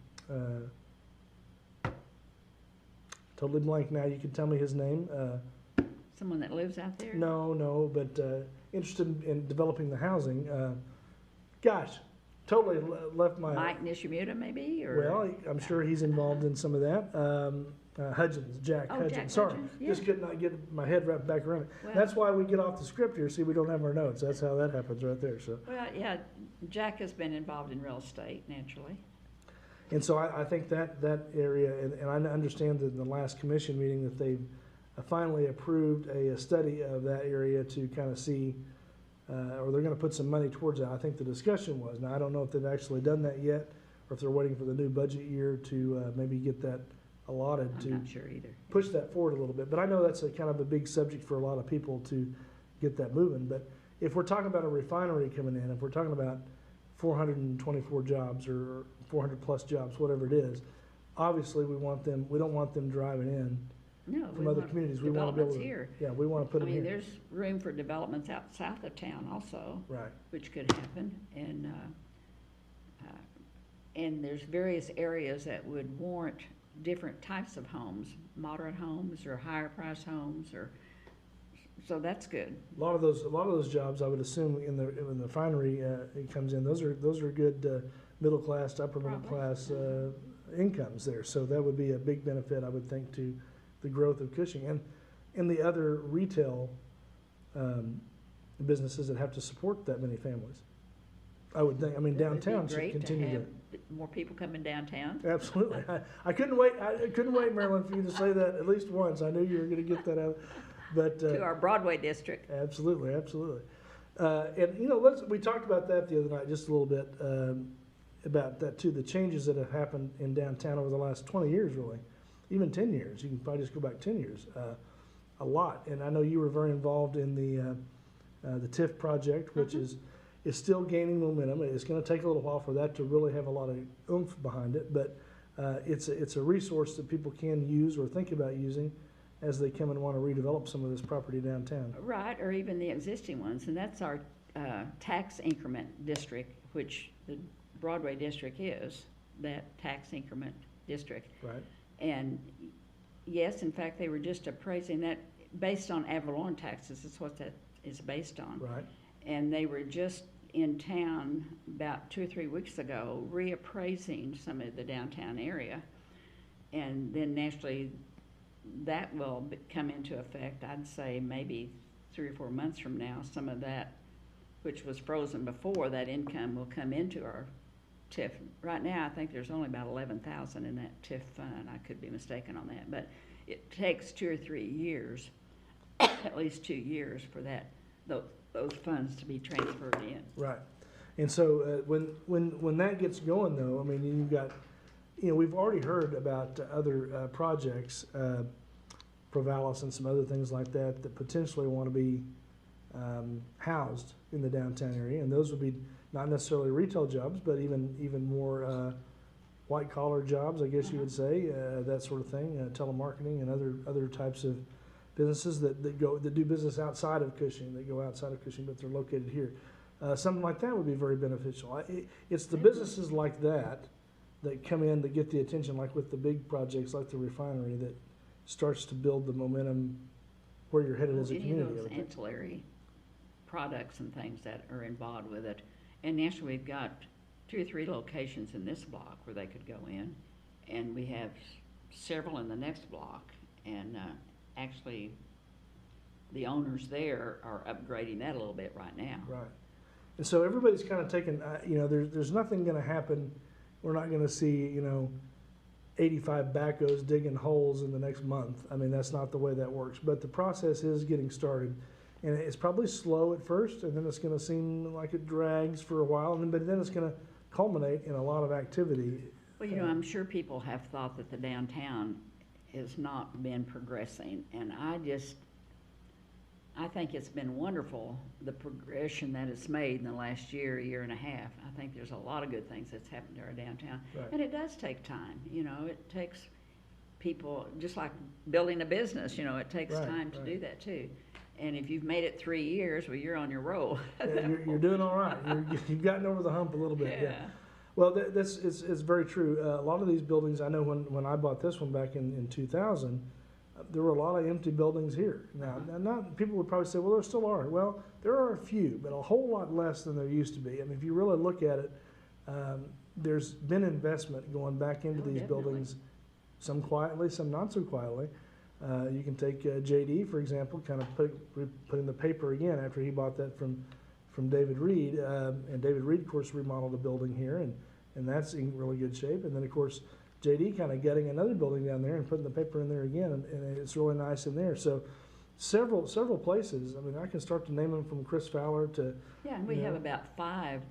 Speaker 3: totally blank now. You can tell me his name.
Speaker 2: Someone that lives out there?
Speaker 3: No, but interested in developing the housing. Gosh, totally left my.
Speaker 2: Mike Nishimuta, maybe, or?
Speaker 3: Well, I'm sure he's involved in some of that. Hudgens, Jack
Speaker 2: Oh,
Speaker 3: Hudgens.
Speaker 2: Jack
Speaker 3: Sorry,
Speaker 2: Hudgens, yeah.
Speaker 3: just could not get my head wrapped back around it.
Speaker 2: Well-
Speaker 3: That's why we get off the script here. See, we don't have our notes. That's how that happens right there. So,
Speaker 2: Well, yeah, Jack has been involved in real estate, naturally.
Speaker 3: And so I think that area, and I understand that in the last commission meeting that they finally approved a study of that area to kind of see, or they're going to put some money towards that. I think the discussion was. Now, I don't know if they've actually done that yet, or if they're waiting for the new budget year to maybe get that allotted
Speaker 2: I'm
Speaker 3: to
Speaker 2: not sure either.
Speaker 3: push that forward a little bit. But I know that's a kind of a big subject for a lot of people to get that moving. But if we're talking about a refinery coming in, if we're talking about 424 jobs or 400 plus jobs, whatever it is, obviously we don't want them driving in
Speaker 2: No, we
Speaker 3: from other
Speaker 2: want
Speaker 3: communities. We want to be able
Speaker 2: developments
Speaker 3: to,
Speaker 2: here.
Speaker 3: yeah, we want to put
Speaker 2: I
Speaker 3: them
Speaker 2: mean,
Speaker 3: here.
Speaker 2: there's room for developments out south of town also,
Speaker 3: Right,
Speaker 2: which could happen, and there's various areas that would warrant different types of homes, moderate homes or higher price homes, or, so that's good.
Speaker 3: a lot of those jobs, I would assume in the refinery it comes in. Those are good middle class to upper middle
Speaker 2: Probably.
Speaker 3: class incomes there. So that would be a big benefit, I would think, to the growth of Cushing and the other retail businesses that have to support that many families. I would think. I mean,
Speaker 2: It would be
Speaker 3: downtown should
Speaker 2: great
Speaker 3: continue
Speaker 2: have more people coming downtown.
Speaker 3: Absolutely. I couldn't wait. I couldn't wait, Marilyn, for you to say that at least once. I knew you were going to get that out. But
Speaker 2: To our Broadway district.
Speaker 3: absolutely, absolutely. And we talked about that the other night just a little bit about that too. The changes that have happened in downtown over the last 20 years, really, even 10 years. You can probably just go back 10 years. A lot. And I know you were very involved in the TIF project, which is still gaining momentum. It's going to take a little while for that to really have a lot of oomph behind it, but it's a resource that people can use or think about using as they come and want to redevelop some of this property downtown.
Speaker 2: Right, or even the existing ones, and that's our tax increment district, which the Broadway district is, that tax increment district.
Speaker 3: Right.
Speaker 2: And yes, in fact, they were just appraising that based on Avalon taxes, is what that is based on.
Speaker 3: Right.
Speaker 2: And they were just in town about 2 or 3 weeks ago reappraising some of the downtown area. And then naturally, that will come into effect, I'd say maybe 3 or 4 months from now. Some of that, which was frozen before, that income will come into our TIF. Right now, I think there's only about 11,000 in that TIF fund. I could be mistaken on that, but it takes 2 or 3 years, at least 2 years, for those funds to be transferred in.
Speaker 3: Right. And so when that gets going, though, I mean, you've got, we've already heard about other projects, Provalis and some other things like that, that potentially want to be housed in the downtown area, and those would be not necessarily retail jobs, but even more white collar jobs, I guess you would say, that sort of thing, telemarketing and other types of businesses that do business outside of Cushing, that go outside of Cushing, but they're located here. Something like that would be very beneficial. It's the businesses like that come in that get the attention, like with the big projects like the refinery, that starts to build the momentum where you're headed as a
Speaker 2: Any
Speaker 3: community.
Speaker 2: of
Speaker 3: I
Speaker 2: those
Speaker 3: would think.
Speaker 2: ancillary products and things that are involved with it. And naturally, we've got 2 or 3 locations in this block where they could go in, and we have several in the next block. And actually, the owners there are upgrading that a little bit right now.
Speaker 3: Right. And so everybody's kind of taking, there's nothing going to happen. We're not going to see, 85 backhoes digging holes in the next month. I mean, that's not the way that works. But the process is getting started. And it's probably slow at first, and then it's going to seem like it drags for a while, but then it's going to culminate in a lot of activity.
Speaker 2: Well, I'm sure people have thought that the downtown has not been progressing, and I think it's been wonderful, the progression that it's made in the last year and a half. I think there's a lot of good things that's happened to our downtown.
Speaker 3: Right.
Speaker 2: And it does take time, it takes people, just like building a business, it takes
Speaker 3: Right,
Speaker 2: time to
Speaker 3: right.
Speaker 2: do that too. And if you've made it 3 years, well, you're on your roll.
Speaker 3: Yeah, you're doing all right. You've gotten over the hump a little bit. Yeah.
Speaker 2: Yeah.
Speaker 3: Well, that's it's very true. A lot of these buildings, I know when I bought this one back in 2000, there were a lot of empty buildings here. Now, not people would probably say, well, there still are. Well, there are a few, but a whole lot less than there used to be. I mean, if you really look at it, there's been investment going back into these
Speaker 2: Definitely.
Speaker 3: buildings, some quietly, some not so quietly. You can take JD, for example, kind of put in the paper again after he bought that from David Reed. And David Reed, of course, remodeled a building here, and and that's in really good shape. And then of course, JD kind of gutting another building down there and putting the paper in there again, and it's really nice in there. So several places. I mean, I can start to name them from Chris Fowler to.
Speaker 2: Yeah, and we
Speaker 3: you
Speaker 2: have
Speaker 3: know.
Speaker 2: about 5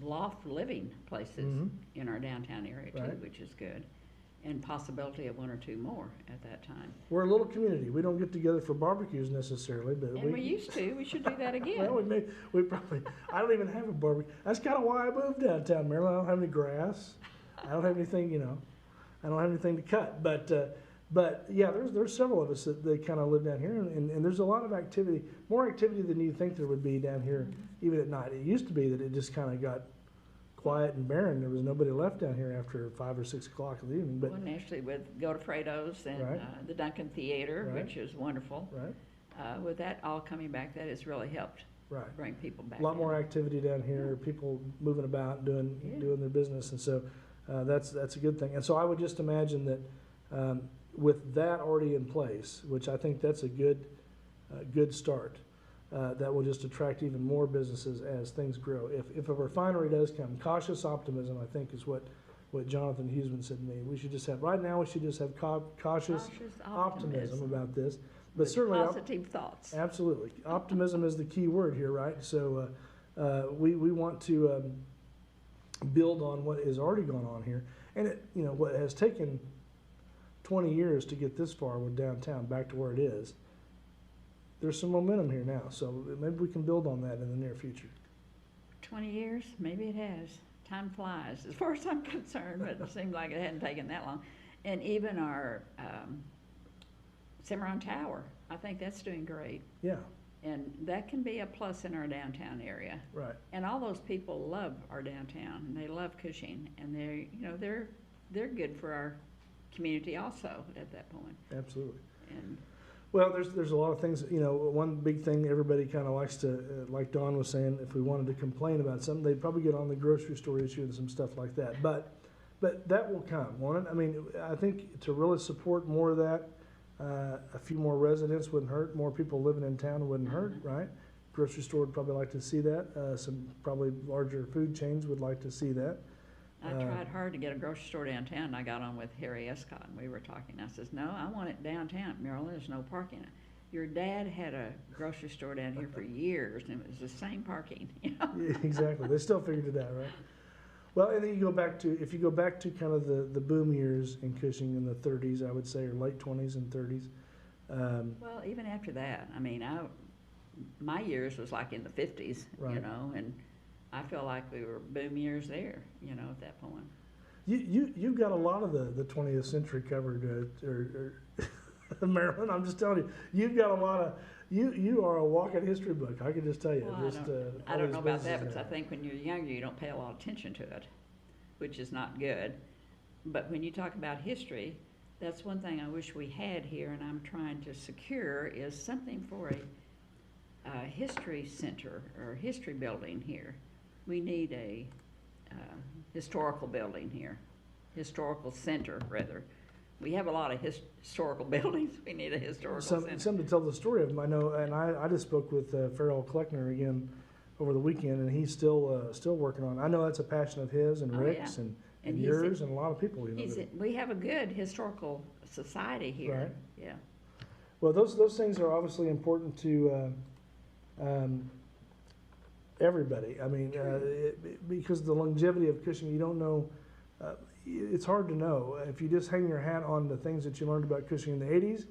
Speaker 2: loft living places in our downtown area too,
Speaker 3: Right.
Speaker 2: which is good. And possibility of 1 or 2 more at that time.
Speaker 3: We're a little community. We don't get together for barbecues necessarily, but
Speaker 2: And we used to, we should do that again.
Speaker 3: Well, we probably. I don't even have a barbecue. That's kind of why I moved downtown Maryland. I don't have any grass. I don't have anything, I don't have anything to cut. But yeah, there's several of us that kind of live down here, and there's a lot of activity, more activity than you think there would be down here, even at night. It used to be that it just kind of got quiet and barren. There was nobody left down here after 5 or 6 o'clock in the evening. But
Speaker 2: Well, and actually with Godofredo's and
Speaker 3: Right.
Speaker 2: the Duncan Theater,
Speaker 3: Right.
Speaker 2: which is wonderful.
Speaker 3: right,
Speaker 2: With that all coming back, that has really helped
Speaker 3: right.
Speaker 2: bring people back.
Speaker 3: A lot more
Speaker 2: down.
Speaker 3: activity down here. People moving about, doing their business, and so that's a good thing. And so I would just imagine that with that already in place, which I think that's a good start. That will just attract even more businesses as things grow. If a refinery does come, cautious optimism, I think, is what Jonathan Huseman said to me. We should just have, right now, we should just have cautious optimism about this. But certainly,
Speaker 2: Positive thoughts.
Speaker 3: absolutely, optimism is the key word here, right? So we want to build on what has already gone on here, and what has taken 20 years to get this far with downtown back to where it is. There's some momentum here now, so maybe we can build on that in the near future.
Speaker 2: 20 years, maybe it has. Time flies, as far as I'm concerned, but it seemed like it hadn't taken that long. And even our Cimarron Tower, I think that's doing great.
Speaker 3: Yeah,
Speaker 2: And that can be a plus in our downtown area.
Speaker 3: right.
Speaker 2: And all those people love our downtown, and they love Cushing, and they're good for our community also at that point.
Speaker 3: Absolutely.
Speaker 2: And
Speaker 3: Well, there's a lot of things. One big thing everybody kind of likes to, like Dawn was saying, if we wanted to complain about something, they'd probably get on the grocery store issue and some stuff like that. But that will come, won't it? I mean, I think to really support more of that, a few more residents wouldn't hurt. More people living in town wouldn't hurt, right? Grocery store would probably like to see that. Some probably larger food chains would like to see that.
Speaker 2: I tried hard to get a grocery store downtown, and I got on with Harry Escott, and we were talking. I says, no, I want it downtown, Maryland, there's no parking. Your dad had a grocery store down here for years, and it was the same parking,
Speaker 3: Yeah, exactly. They still figured it out, right? Well, and then if you go back to kind of the boom years in Cushing in the 30s, I would say, or late 20s and 30s.
Speaker 2: Well, even after that, I mean, my years was like in the 50s,
Speaker 3: Right.
Speaker 2: and I feel like we were boom years there, at that point.
Speaker 3: You've got a lot of the 20th century covered, Maryland. I'm just telling you, you've got a lot of. You are a walking history book. I can just tell you.
Speaker 2: Well, I
Speaker 3: all
Speaker 2: don't
Speaker 3: these
Speaker 2: know about that,
Speaker 3: businesses
Speaker 2: because I
Speaker 3: there.
Speaker 2: think when you're younger, you don't pay a lot of attention to it, which is not good. But when you talk about history, that's one thing I wish we had here, and I'm trying to secure, is something for a history center or history building here. We need a historical building here, historical center, rather. We have a lot of historical buildings. We need a historical center.
Speaker 3: Some to tell the story of them. I know, and I just spoke with Farrell Kleckner again over the weekend, and he's still working on it. I know that's a passion of his and
Speaker 2: Oh,
Speaker 3: Rick's
Speaker 2: yeah.
Speaker 3: and
Speaker 2: And he's
Speaker 3: yours and a lot of people.
Speaker 2: We have a good historical society here.
Speaker 3: Right.
Speaker 2: Yeah.
Speaker 3: Well, those things are obviously important to everybody. I mean, because the longevity of Cushing, you don't know. It's hard to know. If you just hang your hat on the things that you learned about Cushing in the 80s,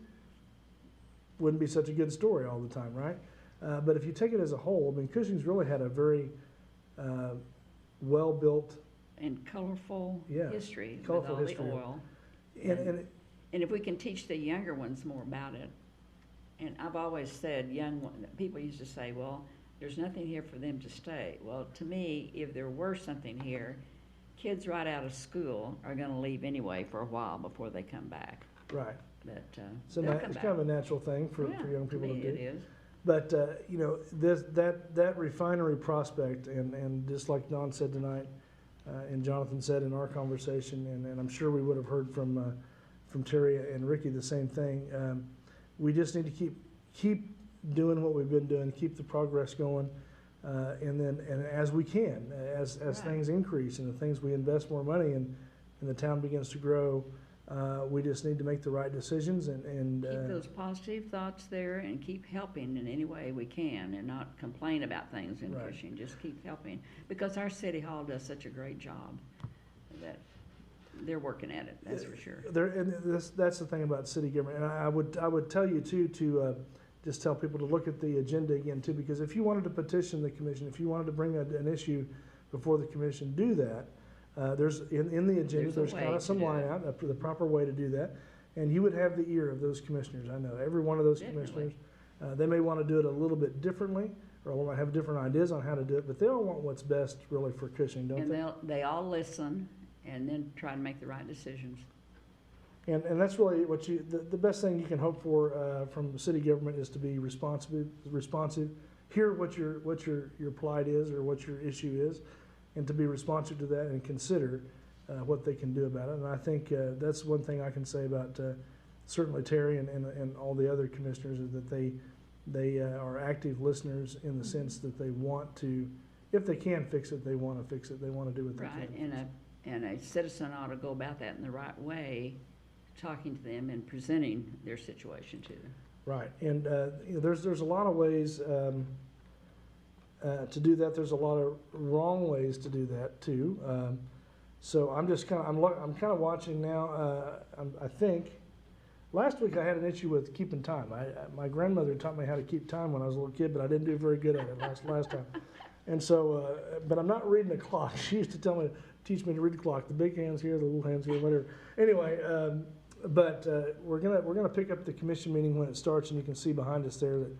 Speaker 3: wouldn't be such a good story all the time, right? But if you take it as a whole, I mean, Cushing's really had a very well-built
Speaker 2: And colorful history
Speaker 3: colorful
Speaker 2: with all
Speaker 3: history.
Speaker 2: the oil.
Speaker 3: and
Speaker 2: And if we can teach the younger ones more about it, and I've always said, people used to say, well, there's nothing here for them to stay. Well, to me, if there were something here, kids right out of school are going to leave anyway for a while before they come back.
Speaker 3: right.
Speaker 2: But
Speaker 3: So
Speaker 2: they'll
Speaker 3: it's
Speaker 2: come
Speaker 3: kind of
Speaker 2: back.
Speaker 3: a natural thing for young people to do.
Speaker 2: It is.
Speaker 3: But that refinery prospect, and just like Don said tonight, and Jonathan said in our conversation, and I'm sure we would have heard from Terry and Ricky the same thing. We just need to keep doing what we've been doing, keep the progress going. and as we can, as
Speaker 2: Right.
Speaker 3: things increase and the things we invest more money in, and the town begins to grow, we just need to make the right decisions and
Speaker 2: Keep those positive thoughts there and keep helping in any way we can and not complain about things in
Speaker 3: Right.
Speaker 2: Cushing. Just keep helping because our city hall does such a great job that they're working at it, that's for sure.
Speaker 3: that's the thing about city government. And I would tell you too to just tell people to look at the agenda again too, because if you wanted to petition the commission, if you wanted to bring an issue before the commission, do that. There's in the agenda,
Speaker 2: There's a
Speaker 3: there's
Speaker 2: way
Speaker 3: kind of
Speaker 2: to
Speaker 3: some
Speaker 2: do
Speaker 3: line
Speaker 2: it.
Speaker 3: out, the proper way to do that. And you would have the ear of those commissioners. I know every one of those
Speaker 2: Definitely.
Speaker 3: commissioners, they may want to do it a little bit differently, or want to have different ideas on how to do it, but they all want what's best really for Cushing, don't
Speaker 2: And
Speaker 3: they?
Speaker 2: they all listen and then try to make the right decisions.
Speaker 3: And that's really what the best thing you can hope for from city government is to be responsive, hear what your plight is or what your issue is, and to be responsive to that and consider what they can do about it. And I think that's one thing I can say about certainly Terry and all the other commissioners is that they are active listeners in the sense that they want to, if they can fix it, they want to fix it. They want to do what they
Speaker 2: Right,
Speaker 3: can.
Speaker 2: and a citizen ought to go about that in the right way, talking to them and presenting their situation to them.
Speaker 3: Right, and there's a lot of ways to do that. There's a lot of wrong ways to do that too. So I'm just kind of watching now. I think last week I had an issue with keeping time. My grandmother taught me how to keep time when I was a little kid, but I didn't do very good at it last time. And so, but I'm not reading the clock. She used to teach me to read the clock. The big hands here, the little hands here, whatever. Anyway, but we're gonna pick up the commission meeting when it starts, and you can see behind us there that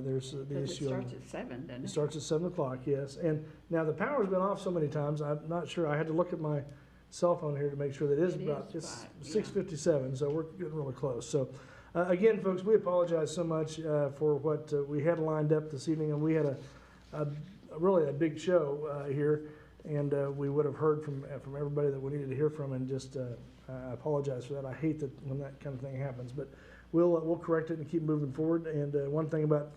Speaker 3: there's the
Speaker 2: Because it
Speaker 3: issue.
Speaker 2: starts at 7, doesn't
Speaker 3: It
Speaker 2: it?
Speaker 3: starts at 7 o'clock, yes. And now the power's been off so many times, I'm not sure, I had to look at my cell phone here to make sure that
Speaker 2: It
Speaker 3: it's
Speaker 2: is 5, yeah.
Speaker 3: 6:57, so we're getting really close. So, again, folks, we apologize so much for what we had lined up this evening, and we had really a big show here, and we would have heard from everybody that we needed to hear from, and just I apologize for that. I hate that when that kind of thing happens, but we'll correct it and keep moving forward. And one thing about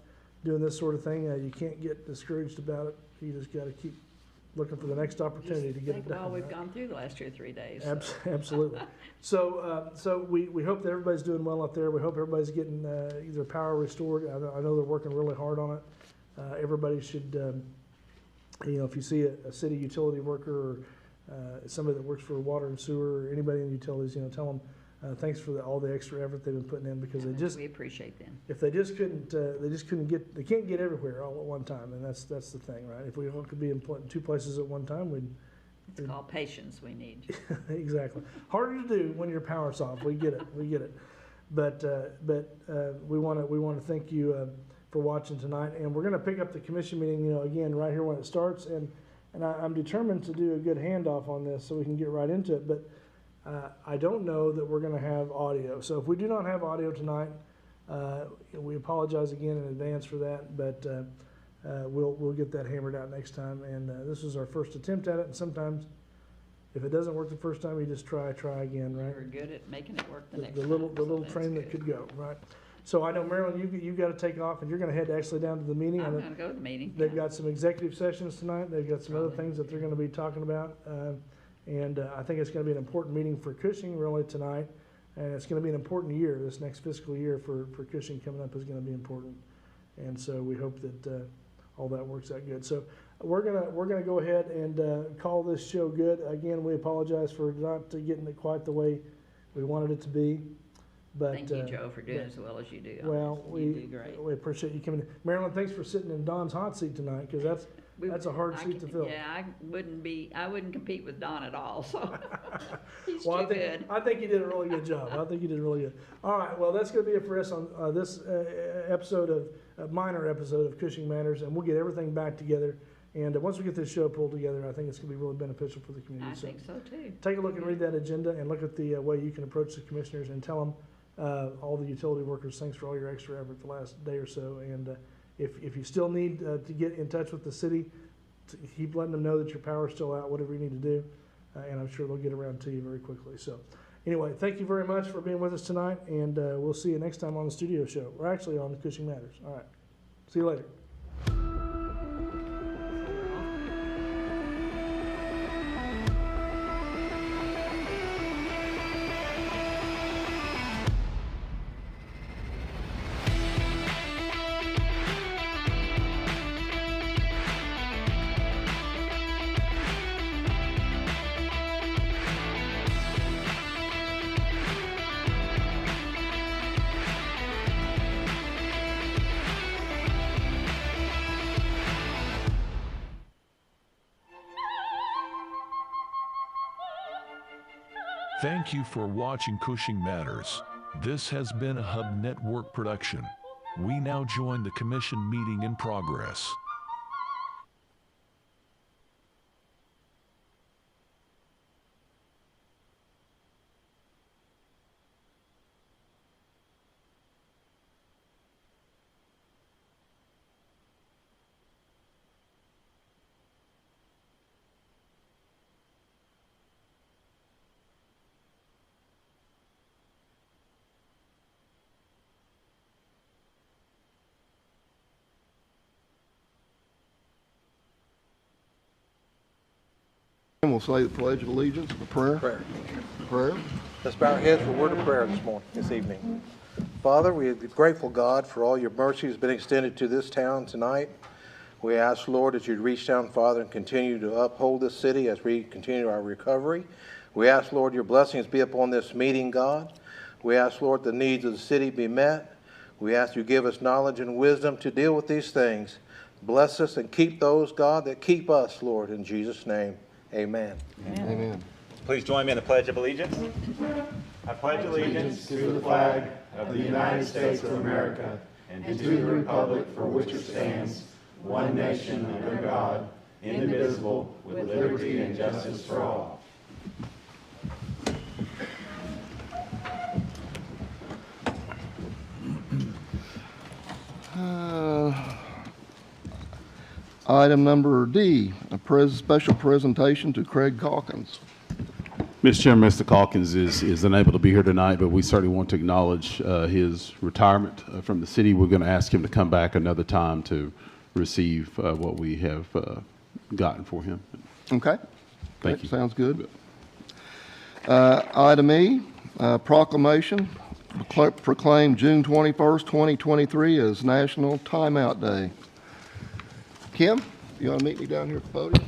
Speaker 3: doing this sort of thing, you can't get discouraged about it. You just got to keep looking for the next opportunity to get it
Speaker 2: Think
Speaker 3: done.
Speaker 2: of all we've
Speaker 3: right?
Speaker 2: gone through the last 2 or 3 days. so.
Speaker 3: Absolutely. So we hope that everybody's doing well up there. We hope everybody's getting either power restored. I know they're working really hard on it. Everybody should, if you see a city utility worker or somebody that works for water and sewer or anybody in the utilities, tell them thanks for all the extra effort they've been putting in, because
Speaker 2: We appreciate them.
Speaker 3: if they can't get everywhere all at one time, and that's the thing, right? If we all could be in 2 places at one time, we'd
Speaker 2: It's called patience we need.
Speaker 3: exactly. Harder to do when your power's off. We get it. But we want to thank you for watching tonight, and we're going to pick up the commission meeting, again right here when it starts, and I'm determined to do a good handoff on this so we can get right into it. But I don't know that we're going to have audio. So if we do not have audio tonight, we apologize again in advance for that. But we'll get that hammered out next time. And this is our first attempt at it, and sometimes, if it doesn't work the first time, you just try again, right?
Speaker 2: We're good at making it work the next
Speaker 3: The
Speaker 2: time.
Speaker 3: little
Speaker 2: so
Speaker 3: little
Speaker 2: that's
Speaker 3: train that
Speaker 2: good.
Speaker 3: could go, right? So I know, Marilyn, you got to take off, and you're going to head actually down to the meeting.
Speaker 2: I'm
Speaker 3: And
Speaker 2: gonna go to the meeting.
Speaker 3: they've
Speaker 2: yeah.
Speaker 3: got some executive sessions tonight. They've got some other
Speaker 2: Probably.
Speaker 3: things that they're going to be talking about. And I think it's going to be an important meeting for Cushing really tonight. And it's going to be an important year. This next fiscal year for Cushing coming up is going to be important. And so we hope that all that works out good. So we're gonna go ahead and call this show good. Again, we apologize for not getting it quite the way we wanted it to be. But
Speaker 2: Thank you, Joe, for doing as well as you do. on
Speaker 3: well,
Speaker 2: this. You do great.
Speaker 3: we appreciate you coming in. Marilyn, thanks for sitting in Don's hot seat tonight, because that's a hard seat to fill.
Speaker 2: Yeah, I wouldn't compete with Don at all, so he's
Speaker 3: Well,
Speaker 2: too good.
Speaker 3: I think you did a really good job. I think you did really good. All right, well, that's going to be it for us on this minor episode of Cushing Matters, and we'll get everything back together. And once we get this show pulled together, I think it's going to be really beneficial for the community.
Speaker 2: I think so too.
Speaker 3: Take a look and read that agenda, and look at the way you can approach the commissioners and tell them, all the utility workers, thanks for all your extra effort the last day or so. And if you still need to get in touch with the city, keep letting them know that your power's still out, whatever you need to do, and I'm sure they'll get around to you very quickly. So anyway, thank you very much for being with us tonight, and we'll see you next time on the studio show, or actually on the Cushing Matters. All right, see you later.
Speaker 4: Thank you for watching Cushing Matters. This has been a Hub Network production. We now join the commission meeting in progress.
Speaker 7: And we'll say the Pledge of Allegiance, the prayer. Prayer.
Speaker 8: Let's bow our heads for a word of prayer this evening. Father, we are grateful, God, for all your mercy has been extended to this town tonight. We ask, Lord, that you'd reach down, Father, and continue to uphold this city as we continue our recovery. We ask, Lord, your blessings be upon this meeting, God. We ask, Lord, the needs of the city be met. We ask you give us knowledge and wisdom to deal with these things. Bless us and keep those, God, that keep us, Lord, in Jesus' name. Amen.
Speaker 7: Amen.
Speaker 9: Please join me in the Pledge of Allegiance. I pledge allegiance to the flag of the United States of America and to the republic for which it stands, one nation under God, indivisible, with liberty and justice for all.
Speaker 7: Item number D, a special presentation to Craig Calkins.
Speaker 10: Mr. Chairman, Mr. Calkins is unable to be here tonight, but we certainly want to acknowledge his retirement from the city. We're going to ask him to come back another time to receive what we have gotten for him.
Speaker 7: Okay.
Speaker 10: Thank you.
Speaker 7: Sounds good. Item E, proclamation, proclaim June 21st, 2023 as National Timeout Day. Kim, you want to meet me down here at the podium?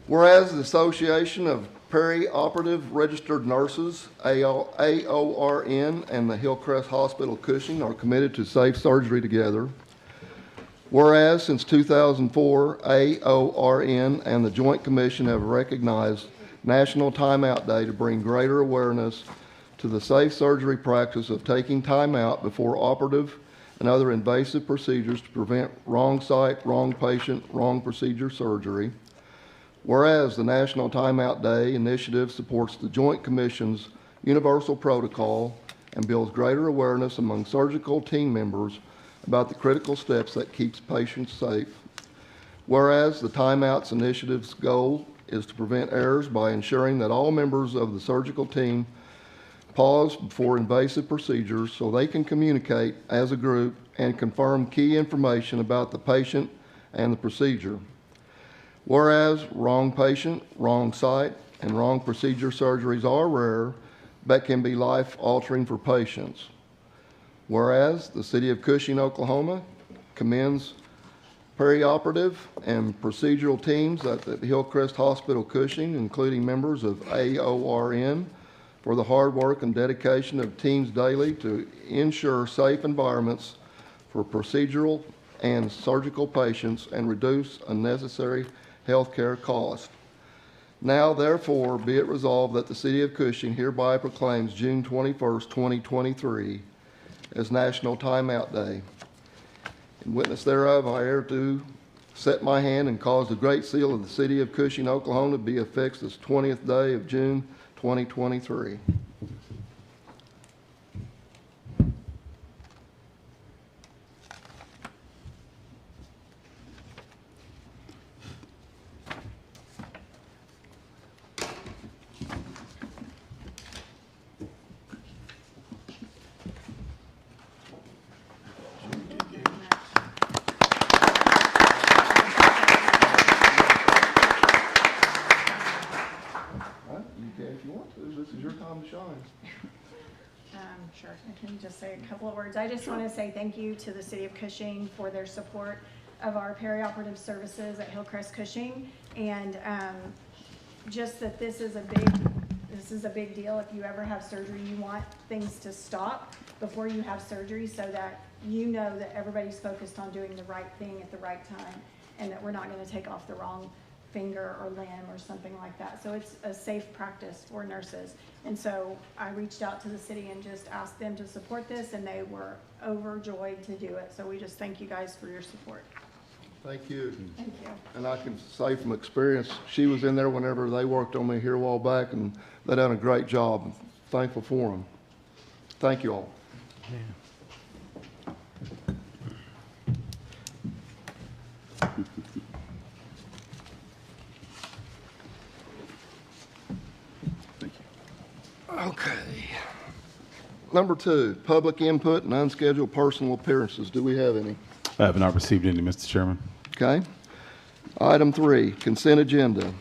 Speaker 7: Whereas the Association of Perioperative Registered Nurses, AORN, and the Hillcrest Hospital Cushing are committed to safe surgery together. Whereas since 2004, AORN and the Joint Commission have recognized National Timeout Day to bring greater awareness to the safe surgery practice of taking time out before operative and other invasive procedures to prevent wrong site, wrong patient, wrong procedure surgery. Whereas the National Timeout Day initiative supports the Joint Commission's universal protocol and builds greater awareness among surgical team members about the critical steps that keeps patients safe. Whereas the Timeouts Initiative's goal is to prevent errors by ensuring that all members of the surgical team pause before invasive procedures so they can communicate as a group and confirm key information about the patient and the procedure. Whereas wrong patient, wrong site, and wrong procedure surgeries are rare, but can be life-altering for patients. Whereas the City of Cushing, Oklahoma commends perioperative and procedural teams at the Hillcrest Hospital Cushing, including members of AORN, for the hard work and dedication of teams daily to ensure safe environments for procedural and surgical patients and reduce unnecessary healthcare costs. Now, therefore, be it resolved that the City of Cushing hereby proclaims June 21st, 2023 as National Timeout Day. In witness thereof, I hereto set my hand and cause the Great Seal of the City of Cushing, Oklahoma to be affixed this 20th day of June, 2023. If you want to, this is your time to shine.
Speaker 11: Sure, I can just say a couple of words. I just want to say thank you to the City of Cushing for their support of our perioperative services at Hillcrest Cushing. And just that this is a big deal. If you ever have surgery, you want things to stop before you have surgery so that you know that everybody's focused on doing the right thing at the right time and that we're not going to take off the wrong finger or limb or something like that. So it's a safe practice for nurses. And so I reached out to the city and just asked them to support this, and they were overjoyed to do it. So we just thank you guys for your support.
Speaker 7: Thank you.
Speaker 11: Thank you.
Speaker 7: And I can say from experience, she was in there whenever they worked on me here a while back, and they done a great job. I'm thankful for them. Thank you all. Okay. Number 2, public input and unscheduled personal appearances. Do we have any?
Speaker 10: I have not received any, Mr. Chairman.
Speaker 7: Okay. Item 3, consent agenda.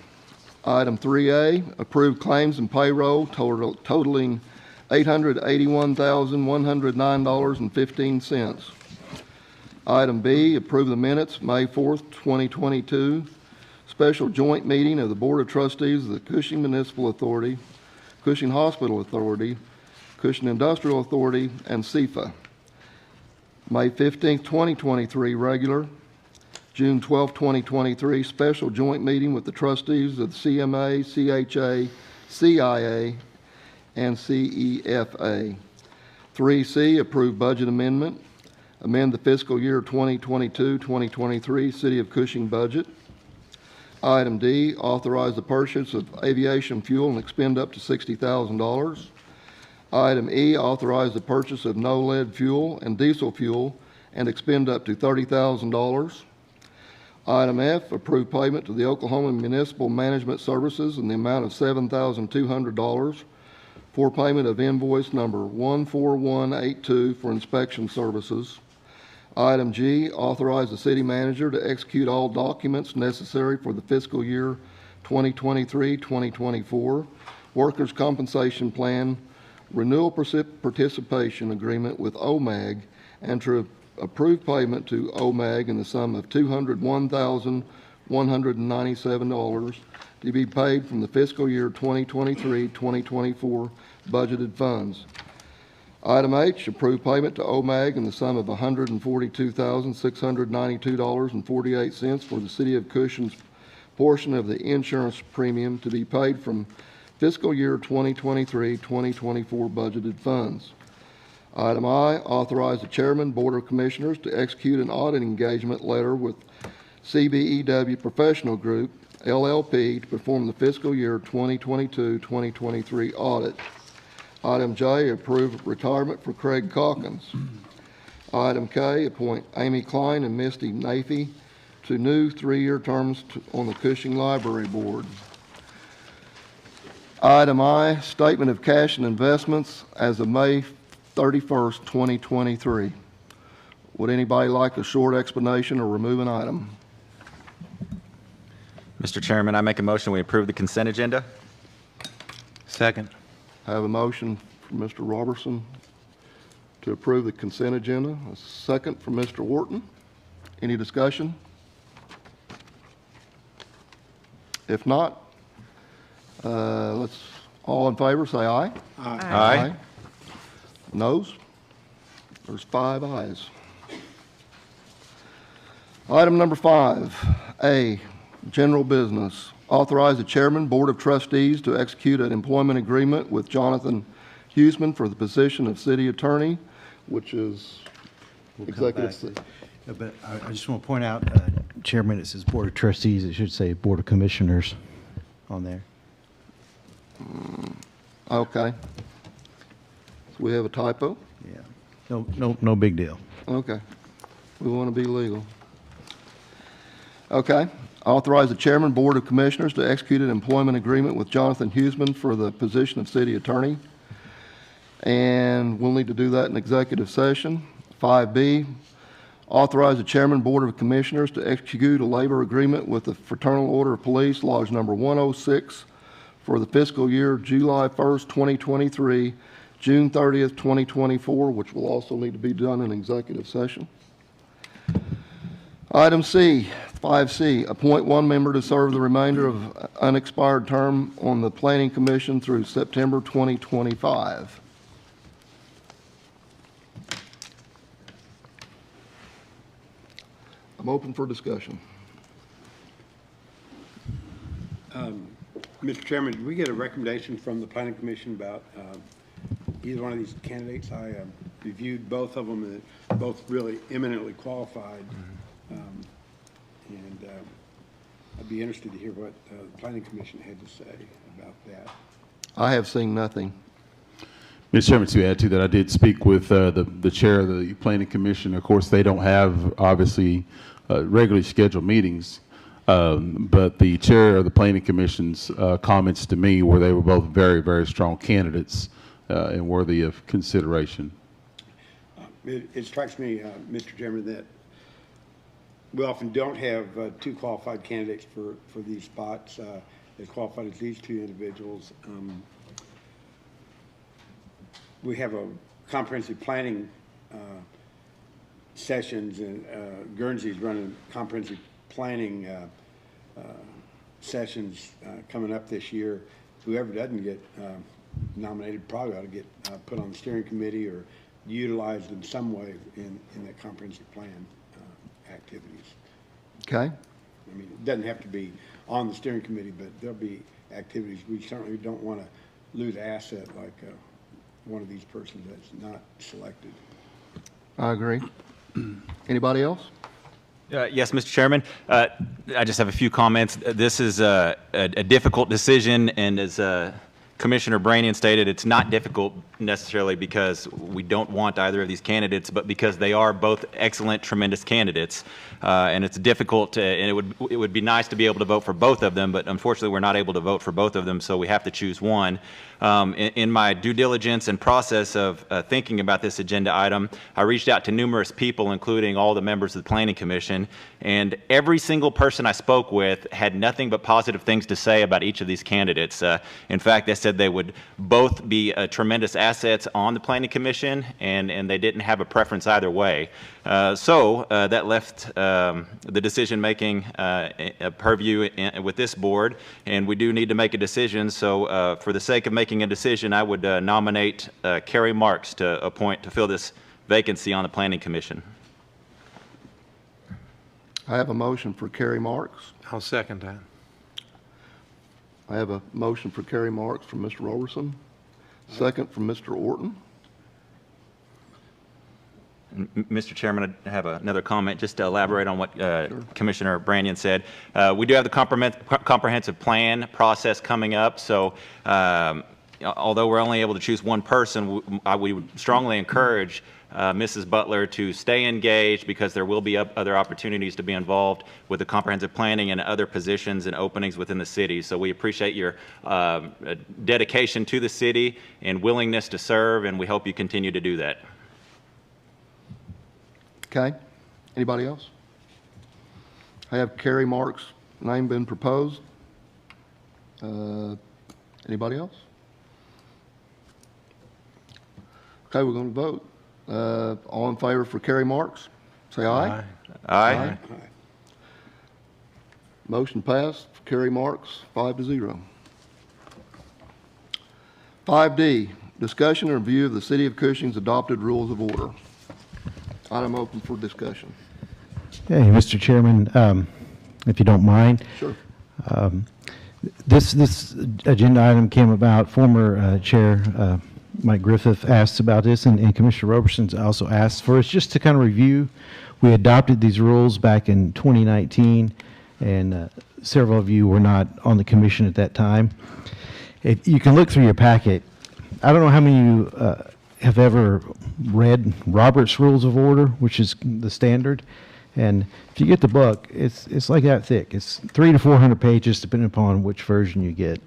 Speaker 7: Item 3A, approved claims and payroll totaling $881,109.15. Item B, approve the minutes, May 4th, 2022, special joint meeting of the Board of Trustees of the Cushing Municipal Authority, Cushing Hospital Authority, Cushing Industrial Authority, and CFA. May 15th, 2023, regular. June 12th, 2023, special joint meeting with the trustees of the CMA, CHA, CIA, and CEFA. 3C, approve budget amendment. Amend the fiscal year 2022-2023 City of Cushing budget. Item D, authorize the purchase of aviation fuel and expend up to $60,000. Item E, authorize the purchase of no-lead fuel and diesel fuel and expend up to $30,000. Item F, approve payment to the Oklahoma Municipal Management Services in the amount of $7,200 for payment of invoice number 14182 for inspection services. Item G, authorize the city manager to execute all documents necessary for the fiscal year 2023-2024 workers' compensation plan renewal participation agreement with OMAG and to approve payment to OMAG in the sum of $201,197 to be paid from the fiscal year 2023-2024 budgeted funds. Item H, approve payment to OMAG in the sum of $142,692.48 for the City of Cushing's portion of the insurance premium to be paid from fiscal year 2023-2024 budgeted funds. Item I, authorize the Chairman, Board of Commissioners to execute an audit engagement letter with CBEW Professional Group, LLP, to perform the fiscal year 2022-2023 audit. Item J, approve retirement for Craig Calkins. Item K, appoint Amy Klein and Misty Nafee to new 3-year terms on the Cushing Library Board. Item I, statement of cash and investments as of May 31st, 2023. Would anybody like a short explanation or remove an item?
Speaker 9: Mr. Chairman, I make a motion we approve the consent agenda.
Speaker 12: Second.
Speaker 7: I have a motion from Mr. Robertson to approve the consent agenda. A second from Mr. Wharton. Any discussion? If not, let's all in favor say aye.
Speaker 9: Aye.
Speaker 7: Aye. Noes? There's 5 ayes. Item number 5A, general business. Authorize the Chairman, Board of Trustees to execute an employment agreement with Jonathan Huseman for the position of City Attorney, which is executive.
Speaker 12: But I just want to point out, Chairman, it says Board of Trustees. It should say Board of Commissioners on there.
Speaker 7: Okay. So we have a typo?
Speaker 12: Yeah. No big deal.
Speaker 7: Okay. We want to be legal. Okay. Authorize the Chairman, Board of Commissioners to execute an employment agreement with Jonathan Huseman for the position of City Attorney. And we'll need to do that in executive session. 5B, authorize the Chairman, Board of Commissioners to execute a labor agreement with the Fraternal Order of Police, Lodge Number 106, for the fiscal year July 1st, 2023, June 30th, 2024, which will also need to be done in executive session. Item C, 5C, appoint one member to serve the remainder of unexpired term on the Planning Commission through September 2025. I'm open for discussion.
Speaker 13: Mr. Chairman, did we get a recommendation from the Planning Commission about either one of these candidates? I reviewed both of them, and they're both really eminently qualified. And I'd be interested to hear what the Planning Commission had to say about that.
Speaker 7: I have seen nothing.
Speaker 10: Mr. Chairman, to add to that, I did speak with the chair of the Planning Commission. Of course, they don't have, obviously, regularly scheduled meetings, but the chair of the Planning Commission's comments to me were they were both very, very strong candidates and worthy of consideration.
Speaker 13: It strikes me, Mr. Chairman, that we often don't have two qualified candidates for these spots as qualified as these two individuals. We have a comprehensive planning sessions, and Guernsey's running comprehensive planning sessions coming up this year. Whoever doesn't get nominated probably ought to get put on the steering committee or utilized in some way in that comprehensive plan activities.
Speaker 7: Okay.
Speaker 13: I mean, it doesn't have to be on the steering committee, but there'll be activities. We certainly don't want to lose asset like one of these persons that's not selected.
Speaker 7: I agree. Anybody else?
Speaker 9: Yes, Mr. Chairman. I just have a few comments. This is a difficult decision, and as Commissioner Branian stated, it's not difficult necessarily because we don't want either of these candidates, but because they are both excellent, tremendous candidates. And it's difficult to, and it would be nice to be able to vote for both of them, but unfortunately we're not able to vote for both of them, so we have to choose one. In my due diligence and process of thinking about this agenda item, I reached out to numerous people, including all the members of the Planning Commission, and every single person I spoke with had nothing but positive things to say about each of these candidates. In fact, they said they would both be tremendous assets on the Planning Commission, and they didn't have a preference either way. So that left the decision-making purview with this board, and we do need to make a decision. So for the sake of making a decision, I would nominate Carrie Marks to fill this vacancy on the Planning Commission.
Speaker 7: I have a motion for Carrie Marks.
Speaker 8: I'll second that.
Speaker 7: I have a motion for Carrie Marks from Mr. Roberson, second from Mr. Orton.
Speaker 9: Mr. Chairman, I have another comment just to elaborate on what Commissioner Branian said. We do have the comprehensive plan process coming up, so although we're only able to choose one person, we would strongly encourage Mrs. Butler to stay engaged, because there will be other opportunities to be involved with the comprehensive planning and other positions and openings within the city. So we appreciate your dedication to the city and willingness to serve, and we hope you continue to do that.
Speaker 7: Okay. Anybody else? I have Carrie Marks' name been proposed. Anybody else? Okay, we're going to vote. All in favor for Carrie Marks, say aye.
Speaker 9: Aye.
Speaker 13: Aye.
Speaker 7: Motion passed for Carrie Marks, 5-0. 5D, discussion and review of the City of Cushing's adopted rules of order. Item open for discussion.
Speaker 12: Hey, Mr. Chairman, if you don't mind.
Speaker 7: Sure.
Speaker 12: This agenda item came about, former Chair Mike Griffith asked about this, and Commissioner Roberson's also asked for us just to kind of review. We adopted these rules back in 2019, and several of you were not on the commission at that time. If you can look through your packet, I don't know how many of you have ever read Robert's Rules of Order, which is the standard. And if you get the book, it's like that thick. It's 300 to 400 pages, depending upon which version you get.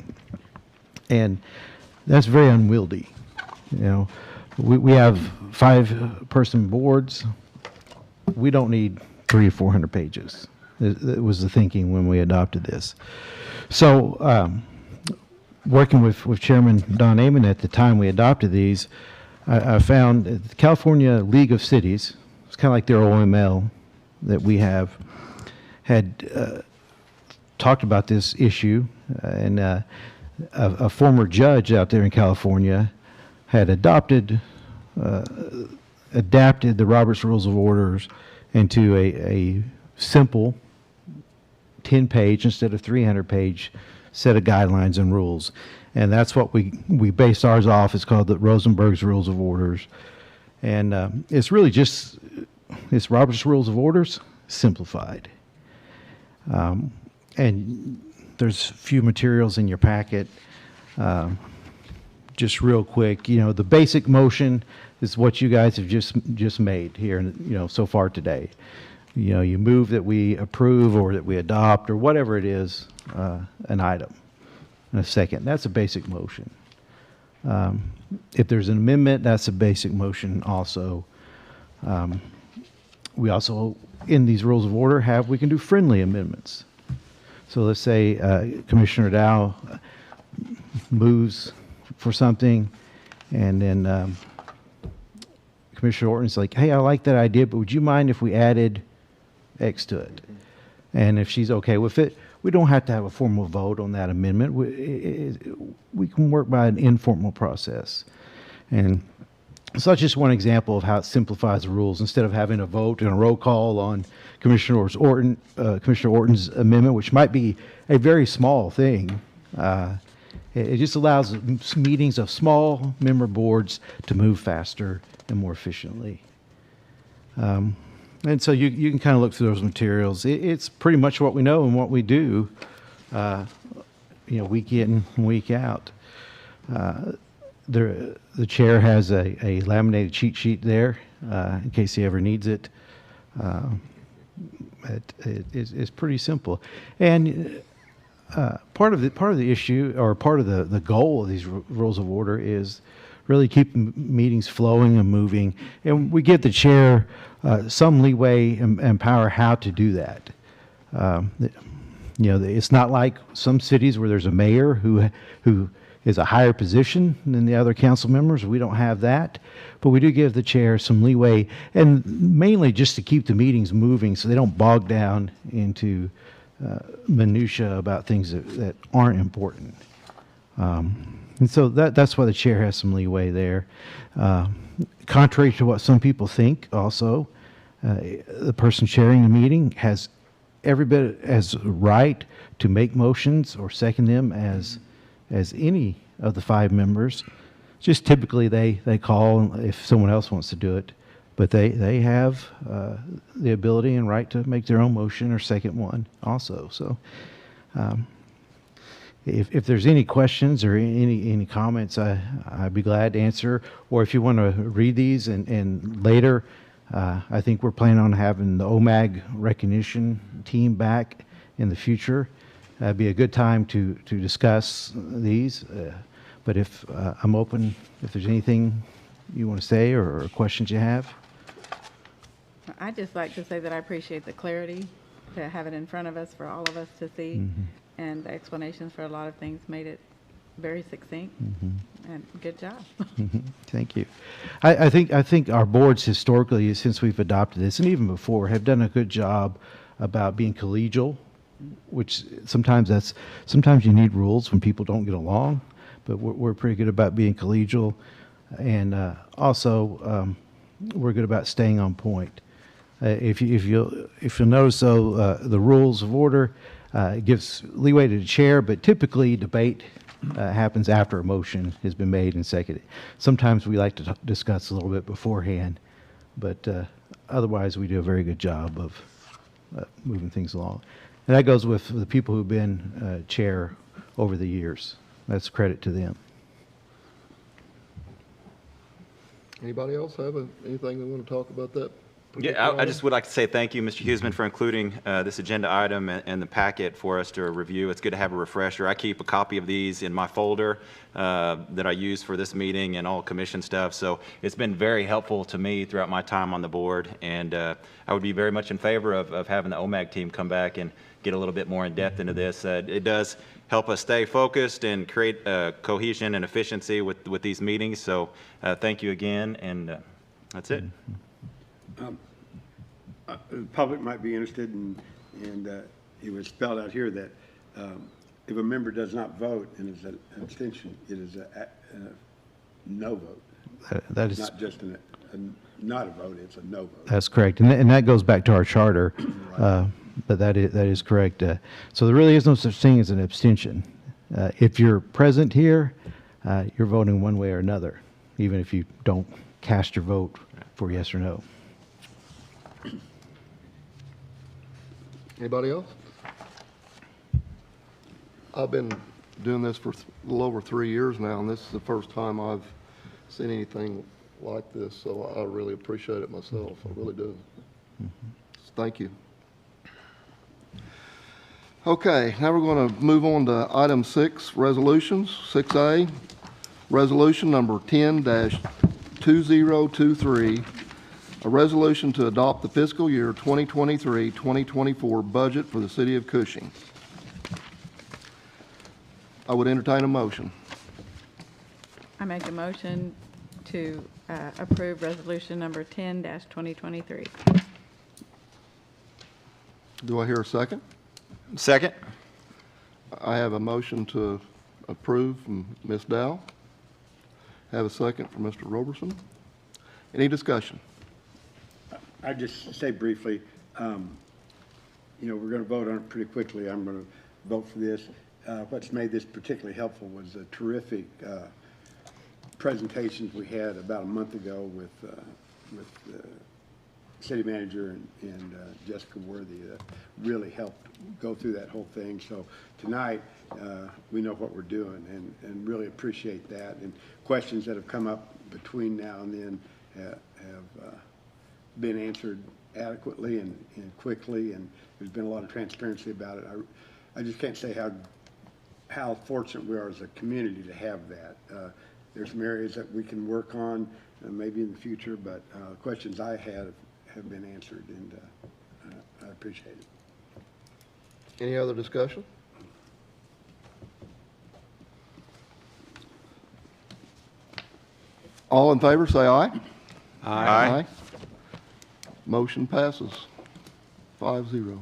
Speaker 12: And that's very unwieldy. You know, we have 5-person boards. We don't need 300 to 400 pages. It was the thinking when we adopted this. So working with Chairman Don Amon at the time we adopted these, I found the California League of Cities, it's kind of like their OML that we have, had talked about this issue, and a former judge out there in California had adapted the Robert's Rules of Orders into a simple 10-page instead of 300-page set of guidelines and rules. And that's what we based ours off. It's called the Rosenberg's Rules of Orders. And it's really just, it's Robert's Rules of Orders simplified. And there's a few materials in your packet. Just real quick, the basic motion is what you guys have just made here, so far today. You move that we approve or that we adopt or whatever it is, an item. And a second, that's a basic motion. If there's an amendment, that's a basic motion also. We also, in these rules of order, we can do friendly amendments. So let's say Commissioner Dow moves for something, and then Commissioner Orton's like, hey, I like that idea, but would you mind if we added X to it? And if she's okay with it, we don't have to have a formal vote on that amendment. We can work by an informal process. And so that's just one example of how it simplifies the rules. Instead of having a vote and a roll call on Commissioner Orton's amendment, which might be a very small thing, it just allows meetings of small member boards to move faster and more efficiently. And so you can kind of look through those materials. It's pretty much what we know and what we do, week in and week out. The chair has a laminated cheat sheet there in case he ever needs it. It's pretty simple. And part of the issue, or part of the goal of these rules of order, is really keep meetings flowing and moving. And we give the chair some leeway and power how to do that. It's not like some cities where there's a mayor who is a higher position than the other council members. We don't have that, but we do give the chair some leeway, and mainly just to keep the meetings moving so they don't bog down into minutia about things that aren't important. And so that's why the chair has some leeway there. Contrary to what some people think also, the person chairing the meeting has every bit as right to make motions or second them as any of the 5 members. Just typically they call if someone else wants to do it, but they have the ability and right to make their own motion or second one also. So if there's any questions or any comments, I'd be glad to answer. Or if you want to read these and later, I think we're planning on having the OMAG recognition team back in the future. That'd be a good time to discuss these. But if I'm open, if there's anything you want to say or questions you have.
Speaker 14: I'd just like to say that I appreciate the clarity to have it in front of us for all of us to see.
Speaker 12: Mm-hmm.
Speaker 14: And the explanations for a lot of things made it very succinct.
Speaker 12: Mm-hmm.
Speaker 14: And good job.
Speaker 12: Thank you. I think our boards historically, since we've adopted this, and even before, have done a good job about being collegial, which sometimes you need rules when people don't get along, but we're pretty good about being collegial, and also we're good about staying on point. If you'll notice, though, the rules of order gives leeway to the chair, but typically debate happens after a motion has been made and seconded. Sometimes we like to discuss a little bit beforehand, but otherwise we do a very good job of moving things along. And that goes with the people who've been chair over the years. That's credit to them.
Speaker 7: Anybody else have anything they want to talk about that?
Speaker 9: Yeah, I just would like to say thank you, Mr. Huseman, for including this agenda item and the packet for us to review. It's good to have a refresher. I keep a copy of these in my folder that I use for this meeting and all commission stuff. So it's been very helpful to me throughout my time on the board. And I would be very much in favor of having the OMAG team come back and get a little bit more in depth into this. It does help us stay focused and create cohesion and efficiency with these meetings. So thank you again, and that's it.
Speaker 13: The public might be interested in And it was spelled out here that if a member does not vote and is an abstention, it is a no vote.
Speaker 12: That is
Speaker 13: Not just not a vote, it's a no vote.
Speaker 12: That's correct, and that goes back to our charter. But that is correct. So there really is no such thing as an abstention. If you're present here, you're voting one way or another, even if you don't cast your vote for yes or no.
Speaker 7: Anybody else? I've been doing this for a little over 3 years now, and this is the first time I've seen anything like this, so I really appreciate it myself. I really do. Thank you. Okay, now we're going to move on to item 6, resolutions. 6A, resolution number 10-2023, a resolution to adopt the fiscal year 2023-2024 budget for the city of Cushing. I would entertain a motion.
Speaker 14: I make a motion to approve resolution number 10-2023.
Speaker 7: Do I hear a second?
Speaker 9: Second.
Speaker 7: I have a motion to approve from Ms. Dow. Have a second from Mr. Roberson. Any discussion?
Speaker 13: I just say briefly, we're going to vote on it pretty quickly. I'm going to vote for this. What's made this particularly helpful was the terrific presentations we had about a month ago with the city manager and Jessica Worthy that really helped go through that whole thing. So tonight, we know what we're doing and really appreciate that. And questions that have come up between now and then have been answered adequately and quickly, and there's been a lot of transparency about it. I just can't say how fortunate we are as a community to have that. There's some areas that we can work on maybe in the future, but questions I had have been answered, and I appreciate it.
Speaker 7: Any other discussion? All in favor, say aye.
Speaker 9: Aye.
Speaker 7: Motion passes 5-0.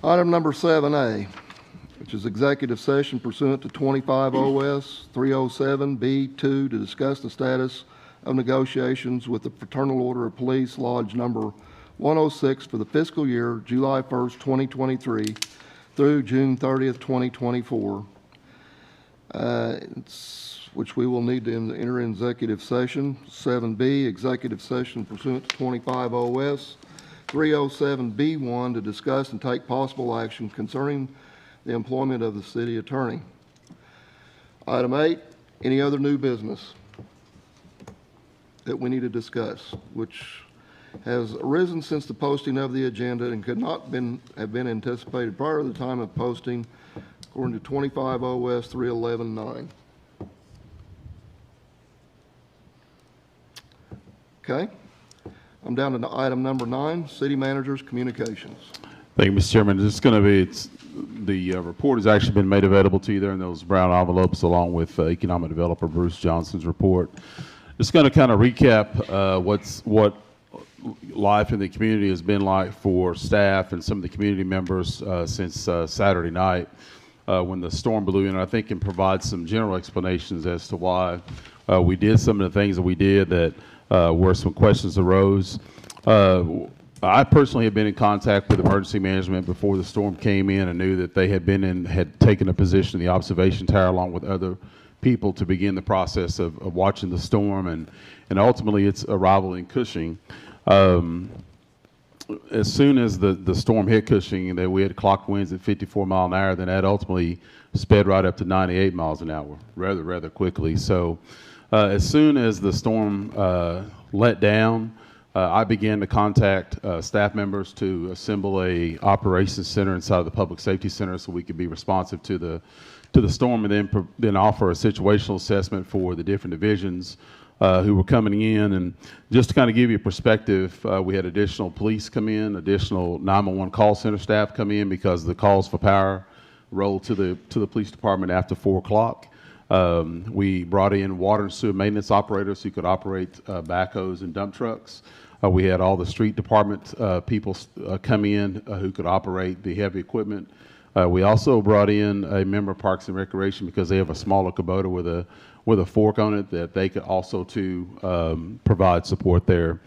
Speaker 7: Item number 7A, which is executive session pursuant to 25 OS 307B2 to discuss the status of negotiations with the Fraternal Order of Police Lodge number 106 for the fiscal year July 1st, 2023 through June 30th, 2024, which we will need to enter in executive session. 7B, executive session pursuant to 25 OS 307B1 to discuss and take possible action concerning the employment of the city attorney. Item 8, any other new business that we need to discuss, which has arisen since the posting of the agenda and could not have been anticipated prior to the time of posting, according to 25 OS 311-9. Okay. I'm down to item number 9, city manager's communications.
Speaker 10: Thank you, Mr. Chairman. This is going to be, the report has actually been made available to you there in those brown envelopes, along with economic developer Bruce Johnson's report. Just going to kind of recap what life in the community has been like for staff and some of the community members since Saturday night when the storm blew in. I think can provide some general explanations as to why we did some of the things that we did that where some questions arose. I personally have been in contact with emergency management before the storm came in and knew that they had taken a position in the observation tower along with other people to begin the process of watching the storm and ultimately its arrival in Cushing. As soon as the storm hit Cushing, that we had clock winds at 54 miles an hour, then that ultimately sped right up to 98 miles an hour rather quickly. So as soon as the storm let down, I began to contact staff members to assemble a operations center inside of the public safety center so we could be responsive to the storm, and then offer a situational assessment for the different divisions who were coming in. And just to kind of give you a perspective, we had additional police come in, additional 911 call center staff come in because the calls for power rolled to the police department after 4 o'clock. We brought in water and sewer maintenance operators who could operate backhoes and dump trucks. We had all the street department people come in who could operate the heavy equipment. We also brought in a member of Parks and Recreation because they have a smaller Kubota with a fork on it that they could also provide support there.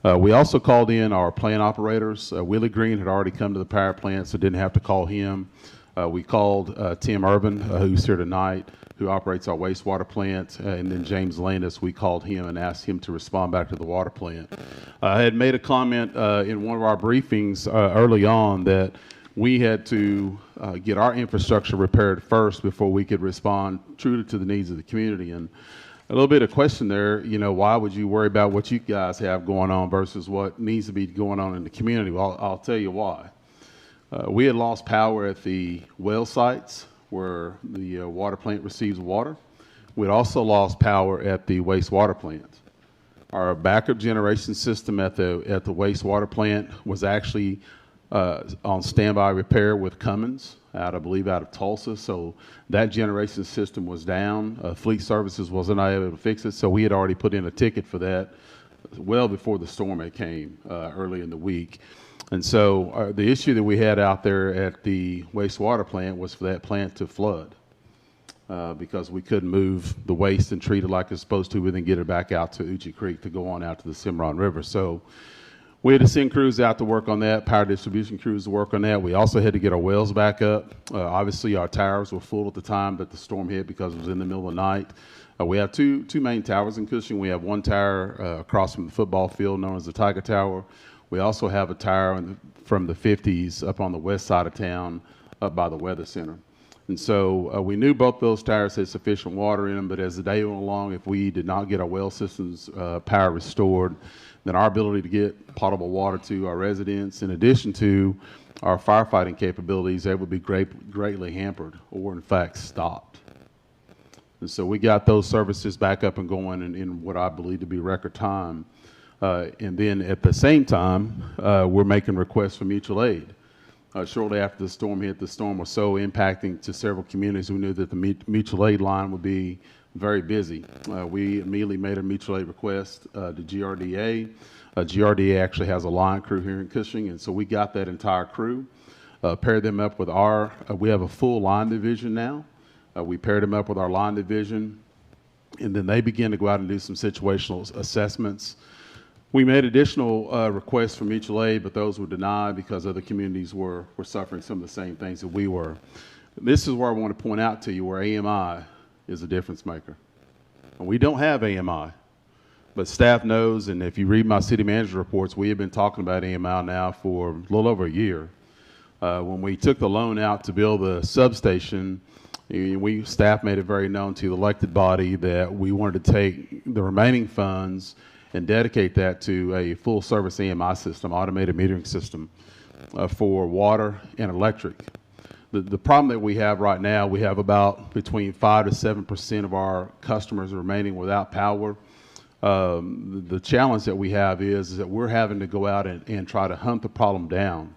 Speaker 10: We also called in our plant operators. Willie Green had already come to the power plant, so didn't have to call him. We called Tim Urban, who's here tonight, who operates our wastewater plant, and then James Landis, we called him and asked him to respond back to the water plant. I had made a comment in one of our briefings early on that we had to get our infrastructure repaired first before we could respond truly to the needs of the community. And a little bit of question there, you know, why would you worry about what you guys have going on versus what needs to be going on in the community? Well, I'll tell you why. We had lost power at the well sites where the water plant receives water. We had also lost power at the wastewater plant. Our backup generation system at the wastewater plant was actually on standby repair with Cummins, I believe out of Tulsa. So that generation system was down. Fleet Services wasn't able to fix it. So we had already put in a ticket for that well before the storm had came early in the week. And so the issue that we had out there at the wastewater plant was for that plant to flood because we couldn't move the waste and treat it like it's supposed to, and then get it back out to Uchi Creek to go on out to the Cimarron River. So we had to send crews out to work on that, power distribution crews to work on that. We also had to get our wells back up. Obviously, our towers were full at the time that the storm hit because it was in the middle of the night. We have two main towers in Cushing. We have one tower across from the football field known as the Tiger Tower. We also have a tower from the 50s up on the west side of town up by the Weather Center. And so we knew both those towers had sufficient water in them, but as the day went along, if we did not get our well systems power restored, then our ability to get potable water to our residents, in addition to our firefighting capabilities, they would be greatly hampered or in fact stopped. And so we got those services back up and going in what I believe to be record time. And then at the same time, we're making requests for mutual aid. Shortly after the storm hit, the storm was so impacting to several communities, we knew that the mutual aid line would be very busy. We immediately made a mutual aid request to GRDA. GRDA actually has a line crew here in Cushing, and so we got that entire crew, paired them up with we have a full line division now. We paired them up with our line division, and then they began to go out and do some situational assessments. We made additional requests for mutual aid, but those were denied because other communities were suffering some of the same things that we were. This is where I want to point out to you where AMI is a difference maker. And we don't have AMI, but staff knows, and if you read my city manager reports, we have been talking about AMI now for a little over a year. When we took the loan out to build the substation, staff made it very known to the elected body that we wanted to take the remaining funds and dedicate that to a full service AMI system, automated metering system for water and electric. The problem that we have right now, we have about between 5 to 7% of our customers remaining without power. The challenge that we have is that we're having to go out and try to hunt the problem down.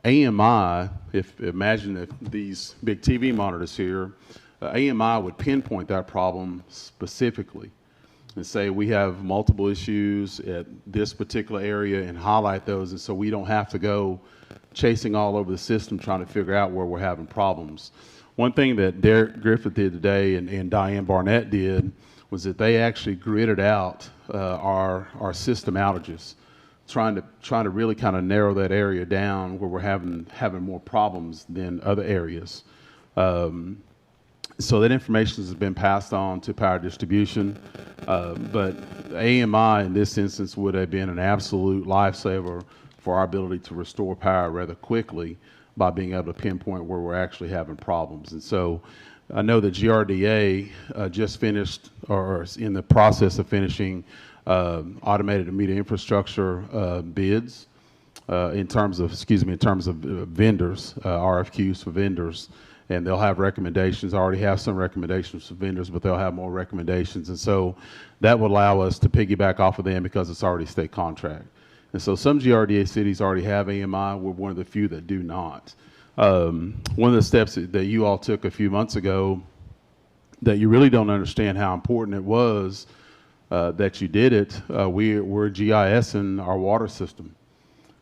Speaker 10: AMI, imagine if these big TV monitors here, AMI would pinpoint that problem specifically and say we have multiple issues at this particular area and highlight those, and so we don't have to go chasing all over the system trying to figure out where we're having problems. One thing that Derek Griffith did today and Diane Barnett did was that they actually gridded out our system outages, trying to really kind of narrow that area down where we're having more problems than other areas. So that information has been passed on to power distribution, but AMI in this instance would have been an absolute lifesaver for our ability to restore power rather quickly by being able to pinpoint where we're actually having problems. And so I know that GRDA just finished or is in the process of finishing automated meter infrastructure bids in terms of vendors, RFQs for vendors. And they'll have recommendations. I already have some recommendations for vendors, but they'll have more recommendations. And so that would allow us to piggyback off of them because it's already state contract. And so some GRDA cities already have AMI. We're one of the few that do not. One of the steps that you all took a few months ago that you really don't understand how important it was that you did it. We're GIS-ing our water system.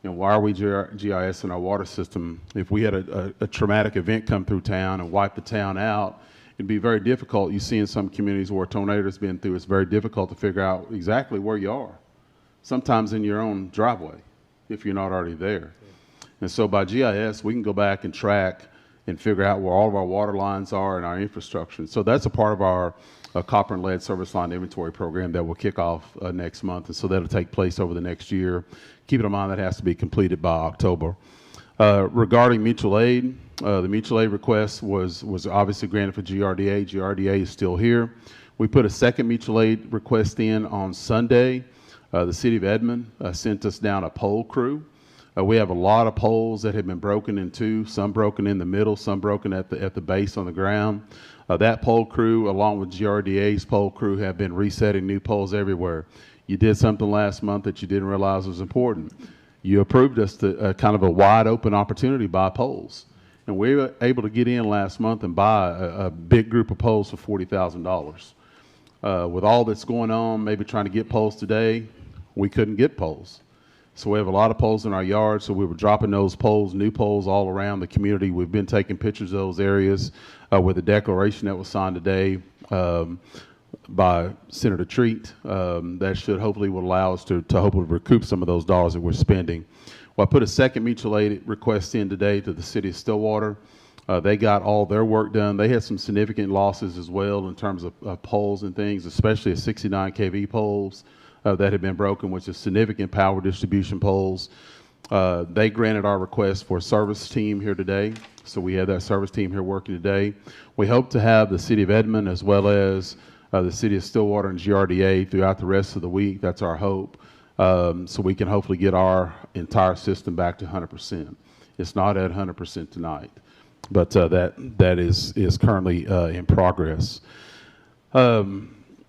Speaker 10: And why are we GIS-ing our water system? If we had a traumatic event come through town and wipe the town out, it'd be very difficult. You see in some communities where a tornado's been through, it's very difficult to figure out exactly where you are. Sometimes in your own driveway, if you're not already there. And so by GIS, we can go back and track and figure out where all of our water lines are and our infrastructure. And so that's a part of our copper and lead service line inventory program that will kick off next month. And so that'll take place over the next year. Keep in mind that has to be completed by October. Regarding mutual aid, the mutual aid request was obviously granted for GRDA. GRDA is still here. We put a second mutual aid request in on Sunday. The city of Edmond sent us down a pole crew. We have a lot of poles that have been broken in two, some broken in the middle, some broken at the base on the ground. That pole crew, along with GRDA's pole crew, have been resetting new poles everywhere. You did something last month that you didn't realize was important. You approved us to kind of a wide open opportunity to buy poles. And we were able to get in last month and buy a big group of poles for $40,000. With all that's going on, maybe trying to get poles today, we couldn't get poles. So we have a lot of poles in our yard, so we were dropping those poles, new poles all around the community. We've been taking pictures of those areas with a declaration that was signed today by Senator Treat. That should hopefully will allow us to hopefully recoup some of those dollars that we're spending. Well, I put a second mutual aid request in today to the city of Stillwater. They got all their work done. They had some significant losses as well in terms of poles and things, especially a 69 kV poles that had been broken, which is significant power distribution poles. They granted our request for a service team here today. So we have that service team here working today. We hope to have the city of Edmond as well as the city of Stillwater and GRDA throughout the rest of the week. That's our hope. So we can hopefully get our entire system back to 100%. It's not at 100% tonight, but that is currently in progress.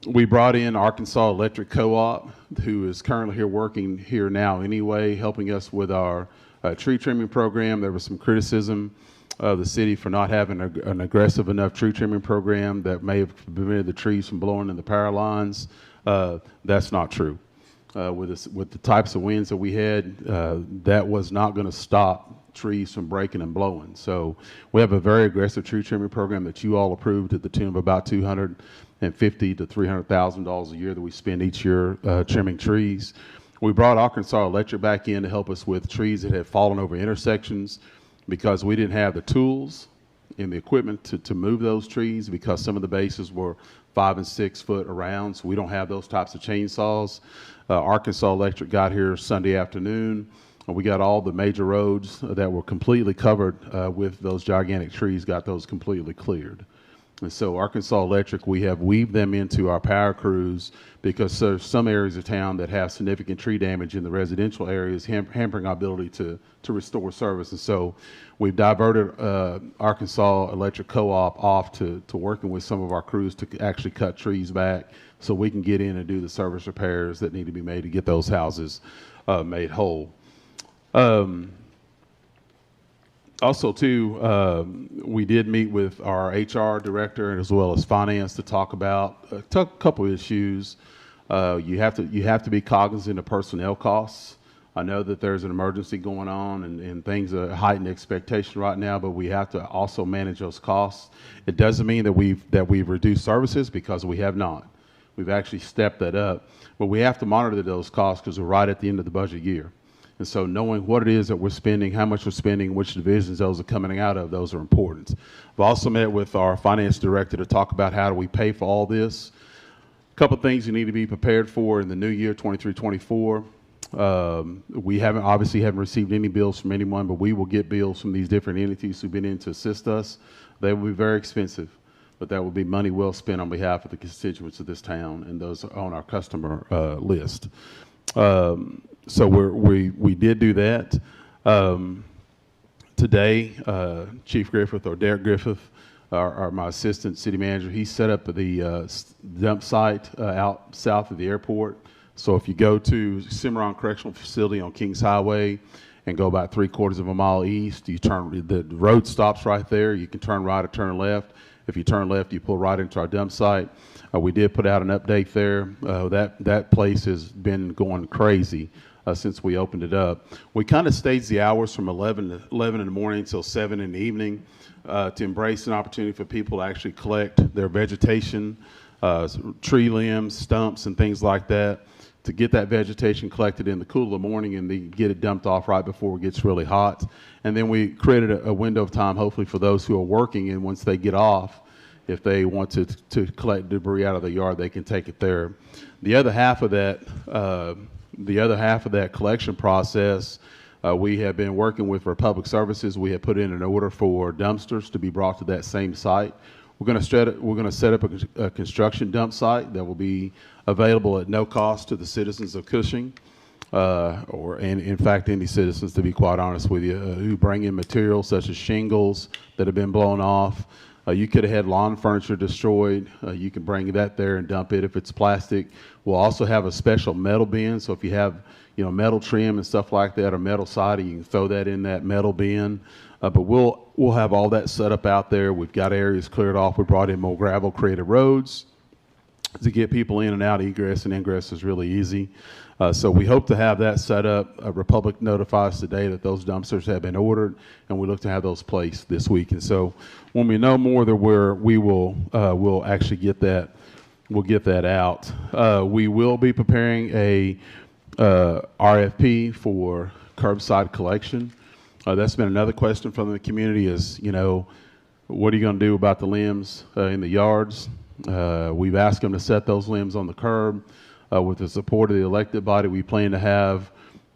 Speaker 10: We brought in Arkansas Electric Co-op, who is currently here working here now anyway, helping us with our tree trimming program. There was some criticism of the city for not having an aggressive enough tree trimming program that may have prevented the trees from blowing in the power lines. That's not true. With the types of winds that we had, that was not going to stop trees from breaking and blowing. So we have a very aggressive tree trimming program that you all approved at the tune of about $250,000 to $300,000 a year that we spend each year trimming trees. We brought Arkansas Electric back in to help us with trees that had fallen over intersections because we didn't have the tools and the equipment to move those trees because some of the bases were 5 and 6 foot around, so we don't have those types of chainsaws. Arkansas Electric got here Sunday afternoon. We got all the major roads that were completely covered with those gigantic trees, got those completely cleared. And so Arkansas Electric, we have weaved them into our power crews because there's some areas of town that have significant tree damage in the residential areas, hampering our ability to restore service. And so we've diverted Arkansas Electric Co-op off to working with some of our crews to actually cut trees back so we can get in and do the service repairs that need to be made to get those houses made whole. Also, too, we did meet with our HR director as well as finance to talk about a couple of issues. You have to be cognizant of personnel costs. I know that there's an emergency going on and things are heightened expectation right now, but we have to also manage those costs. It doesn't mean that we've reduced services because we have not. We've actually stepped that up, but we have to monitor those costs because we're right at the end of the budget year. And so knowing what it is that we're spending, how much we're spending, which divisions those are coming out of, those are important. I've also met with our finance director to talk about how do we pay for all this. A couple of things you need to be prepared for in the new year, 23-24. We obviously haven't received any bills from anyone, but we will get bills from these different entities who've been in to assist us. They will be very expensive, but that will be money well spent on behalf of the constituents of this town and those on our customer list. So we did do that. Today, Chief Griffith, or Derek Griffith, my assistant city manager, he set up the dump site out south of the airport. So if you go to Cimarron Correctional Facility on Kings Highway and go about 3/4 of a mile east, you turn, the road stops right there. You can turn right or turn left, If you turn left, you pull right into our dump site. We did put out an update there. That place has been going crazy since we opened it up. We kind of staged the hours from 11 in the morning till 7 in the evening to embrace an opportunity for people to actually collect their vegetation, tree limbs, stumps, and things like that, to get that vegetation collected in the cool of the morning and then get it dumped off right before it gets really hot. And then we created a window of time, hopefully for those who are working, and once they get off, if they want to collect debris out of the yard, they can take it there. The other half of that collection process, we have been working with Republic Services. We have put in an order for dumpsters to be brought to that same site. We're going to set up a construction dump site that will be available at no cost to the citizens of Cushing, and in fact any citizens, to be quite honest with you, who bring in materials such as shingles that have been blown off. You could have had lawn furniture destroyed. You can bring that there and dump it. If it's plastic, we'll also have a special metal bin. So if you have, metal trim and stuff like that, or metal siding, you can throw that in that metal bin. But we'll have all that set up out there. We've got areas cleared off. We brought in more gravel, created roads to get people in and out. Egress and ingress is really easy. So we hope to have that set up. Republic notifies today that those dumpsters have been ordered, and we look to have those placed this week. And so when we know more that we'll actually get that, we'll get that out. We will be preparing a RFP for curbside collection. That's been another question from the community is, what are you going to do about the limbs in the yards? We've asked them to set those limbs on the curb. With the support of the elected body, we plan to have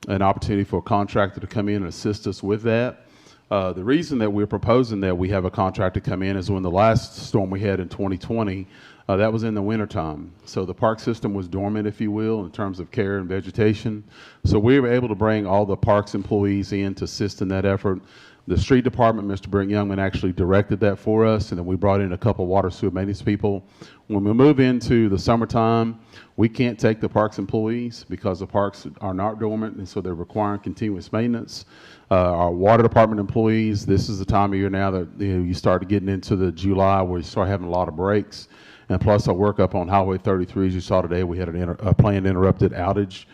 Speaker 10: an opportunity for a contractor to come in and assist us with that. The reason that we're proposing that we have a contractor come in is when the last storm we had in 2020, that was in the wintertime. So the park system was dormant, if you will, in terms of care and vegetation. So we were able to bring all the parks employees in to assist in that effort. The street department, Mr. Brent Youngman, actually directed that for us, and then we brought in a couple water sewer maintenance people. When we move into the summertime, we can't take the parks employees because the parks are not dormant, and so they're requiring continuous maintenance. Our water department employees, this is the time of year now that you start getting into the July where you start having a lot of breaks. And plus our work up on Highway 33, as you saw today, we had a planned interrupted outage.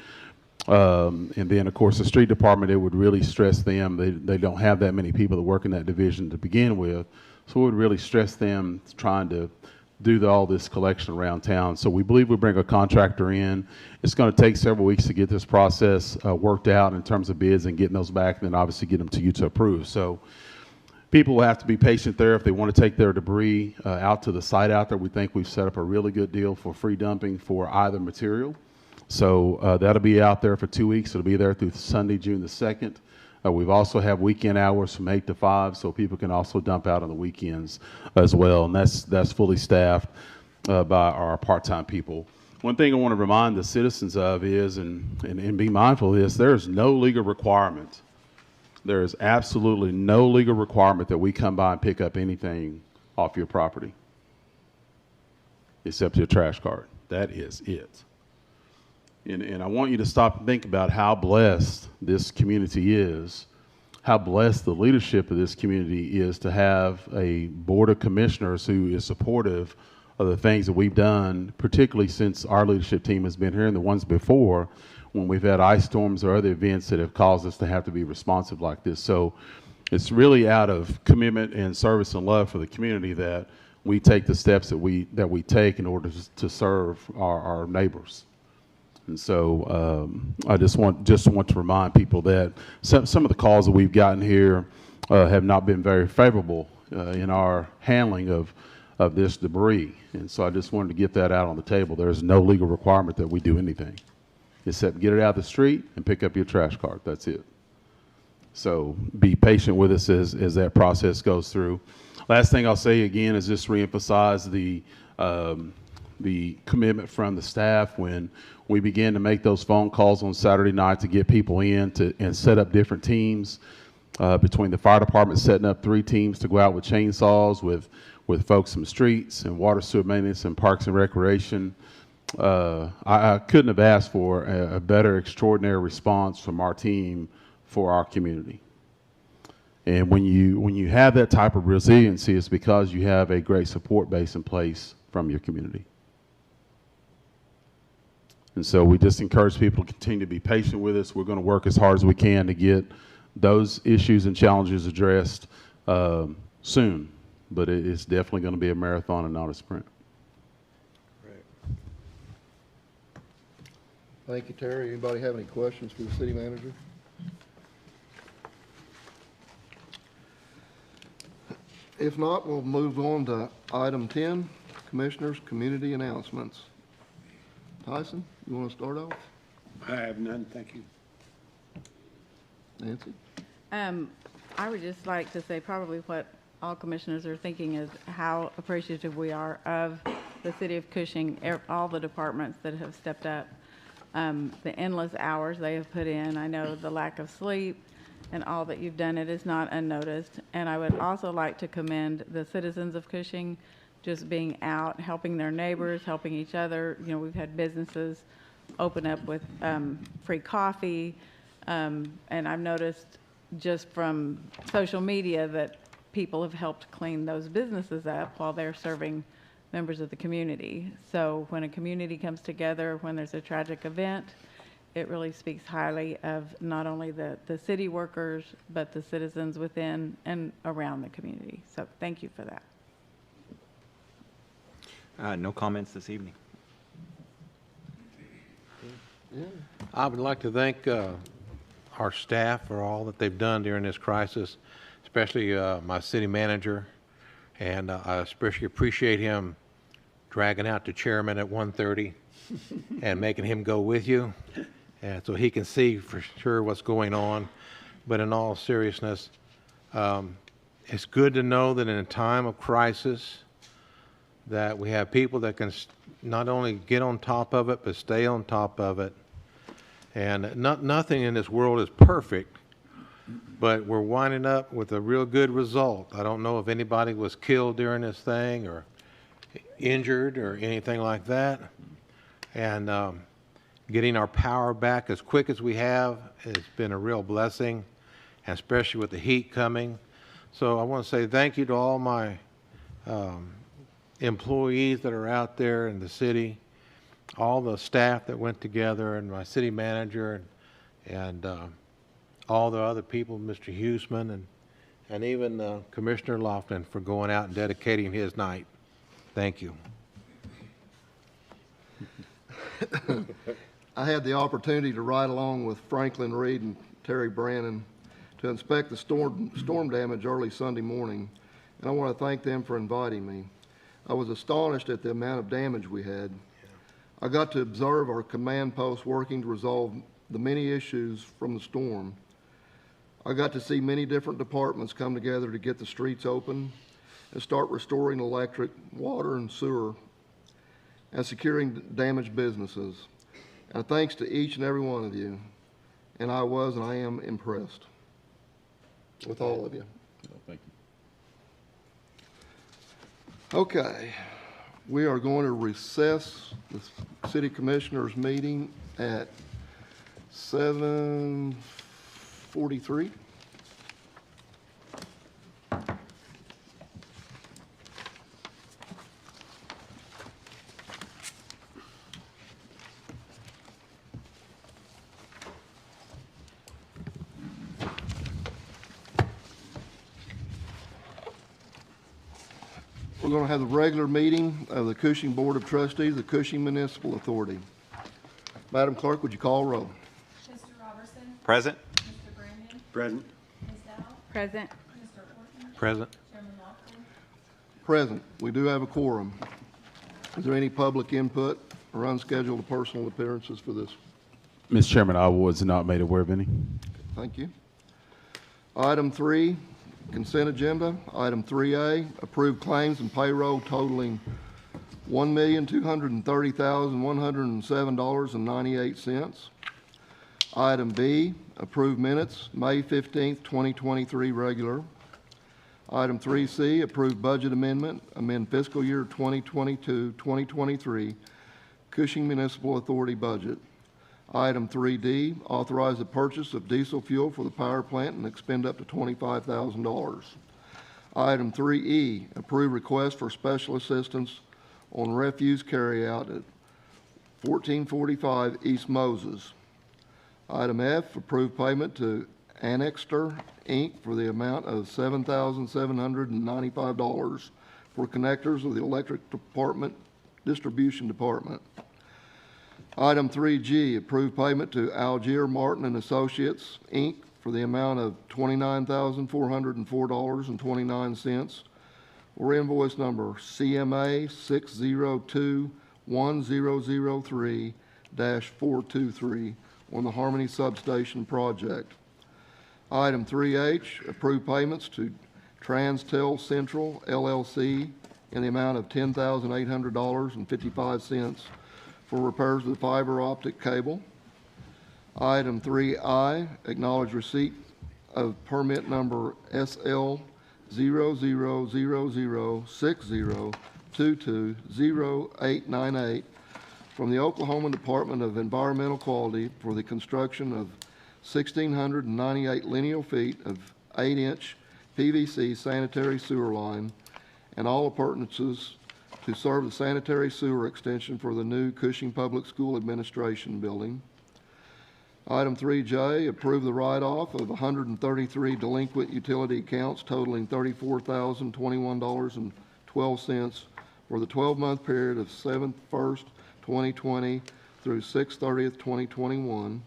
Speaker 10: And then, of course, the street department, it would really stress them. They don't have that many people that work in that division to begin with. So it would really stress them trying to do all this collection around town. So we believe we bring a contractor in. It's going to take several weeks to get this process worked out in terms of bids and getting those back, and then obviously get them to you to approve. So people will have to be patient there if they want to take their debris out to the site out there. We think we've set up a really good deal for free dumping for either material. So that'll be out there for 2 weeks. It'll be there through Sunday, June the 2nd. We've also have weekend hours from 8 to 5, so people can also dump out on the weekends as well. And that's fully staffed by our part-time people. One thing I want to remind the citizens of is, and be mindful of this, there is no legal requirement. There is absolutely no legal requirement that we come by and pick up anything off your property except your trash cart. That is it. And I want you to stop and think about how blessed this community is, how blessed the leadership of this community is to have a board of commissioners who is supportive of the things that we've done, particularly since our leadership team has been here and the ones before when we've had ice storms or other events that have caused us to have to be responsive like this. So it's really out of commitment and service and love for the community that we take the steps that we take in order to serve our neighbors. And so I just want to remind people that some of the calls that we've gotten here have not been very favorable in our handling of this debris. And so I just wanted to get that out on the table. There's no legal requirement that we do anything except get it out of the street and pick up your trash cart. That's it. So be patient with us as that process goes through. Last thing I'll say again is just reemphasize the commitment from the staff when we began to make those phone calls on Saturday night to get people in and set up different teams between the fire department setting up 3 teams to go out with chainsaws with folks from streets and water sewer maintenance and parks and recreation. I couldn't have asked for a better extraordinary response from our team for our community. And when you have that type of resiliency, it's because you have a great support base in place from your community. And so we just encourage people to continue to be patient with us. We're going to work as hard as we can to get those issues and challenges addressed soon. But it's definitely going to be a marathon and not a sprint.
Speaker 7: Thank you, Terry. Anybody have any questions for the city manager? If not, we'll move on to item 10, Commissioners' Community Announcements. Tyson, you want to start off?
Speaker 13: I have none, thank you.
Speaker 7: Nancy?
Speaker 14: I would just like to say probably what all commissioners are thinking is how appreciative we are of the city of Cushing, all the departments that have stepped up, the endless hours they have put in. I know the lack of sleep and all that you've done, it is not unnoticed. And I would also like to commend the citizens of Cushing just being out, helping their neighbors, helping each other. You know, we've had businesses open up with free coffee. And I've noticed just from social media that people have helped clean those businesses up while they're serving members of the community. So when a community comes together, when there's a tragic event, it really speaks highly of not only the city workers, but the citizens within and around the community. So thank you for that.
Speaker 9: No comments this evening.
Speaker 8: I would like to thank our staff for all that they've done during this crisis, especially my city manager. And I especially appreciate him dragging out the chairman at 1:30 and making him go with you, and so he can see for sure what's going on. But in all seriousness, it's good to know that in a time of crisis that we have people that can not only get on top of it, but stay on top of it. And nothing in this world is perfect, but we're winding up with a real good result. I don't know if anybody was killed during this thing or injured or anything like that. And getting our power back as quick as we have has been a real blessing, and especially with the heat coming. So I want to say thank you to all my employees that are out there in the city, all the staff that went together, and my city manager, and all the other people, Mr. Huseman, and even Commissioner Lofton for going out and dedicating his night. Thank you.
Speaker 7: I had the opportunity to ride along with Franklin Reed and Terry Brannon to inspect the storm damage early Sunday morning, and I want to thank them for inviting me. I was astonished at the amount of damage we had. I got to observe our command post working to resolve the many issues from the storm. I got to see many different departments come together to get the streets open and start restoring electric, water, and sewer, and securing damaged businesses. And thanks to each and every one of you, and I was and I am impressed with all of you.
Speaker 10: Thank you.
Speaker 7: Okay, we are going to recess the City Commissioners meeting at 7:43. We're going to have the regular meeting of the Cushing Board of Trustees, the Cushing Municipal Authority. Madam Clerk, would you call roll?
Speaker 11: Mr. Robertson?
Speaker 9: Present.
Speaker 11: Mr. Brandon?
Speaker 13: Present.
Speaker 11: Ms. Dow?
Speaker 14: Present.
Speaker 11: Mr. Orton?
Speaker 8: Present.
Speaker 11: Chairman Lofton?
Speaker 7: Present. We do have a quorum. Is there any public input or unscheduled personal appearances for this?
Speaker 10: Mr. Chairman, I was not made aware of any.
Speaker 7: Thank you. Item 3, consent agenda. Item 3A, approved claims and payroll totaling $1,230,107.98. Item B, approved minutes, May 15th, 2023 regular. Item 3C, approved budget amendment, amend fiscal year 2022-2023 Cushing Municipal Authority budget. Item 3D, authorize the purchase of diesel fuel for the power plant and expend up to $25,000. Item 3E, approve request for special assistance on refuse carryout at 1445 East Moses. Item F, approve payment to Annexter, Inc. for the amount of $7,795 for connectors of the electric distribution department. Item 3G, approve payment to Algier Martin and Associates, Inc. for the amount of $29,404.29 or invoice number CMA 6021003-423 on the Harmony Substation project. Item 3H, approve payments to TransTel Central LLC in the amount of $10,800.55 for repairs of the fiber optic cable. Item 3I, acknowledge receipt of permit number SL 000060220898 from the Oklahoma Department of Environmental Quality for the construction of 1,698 lineal feet of 8-inch PVC sanitary sewer line and all appurtenances to serve the sanitary sewer extension for the new Cushing Public School Administration Building. Item 3J, approve the write-off of 133 delinquent utility accounts totaling $34,021.12 for the 12-month period of 7/1, 2020 through 6/30, 2021.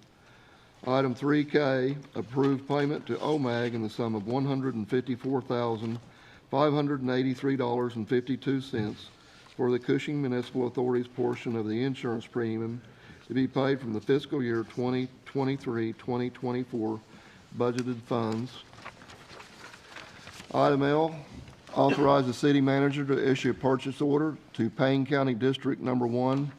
Speaker 7: Item 3K, approve payment to OMAG in the sum of $154,583.52 for the Cushing Municipal Authority's portion of the insurance premium to be paid from the fiscal year 2023-2024 budgeted funds. Item L, authorize the city manager to issue a purchase order to Payne County District Number 1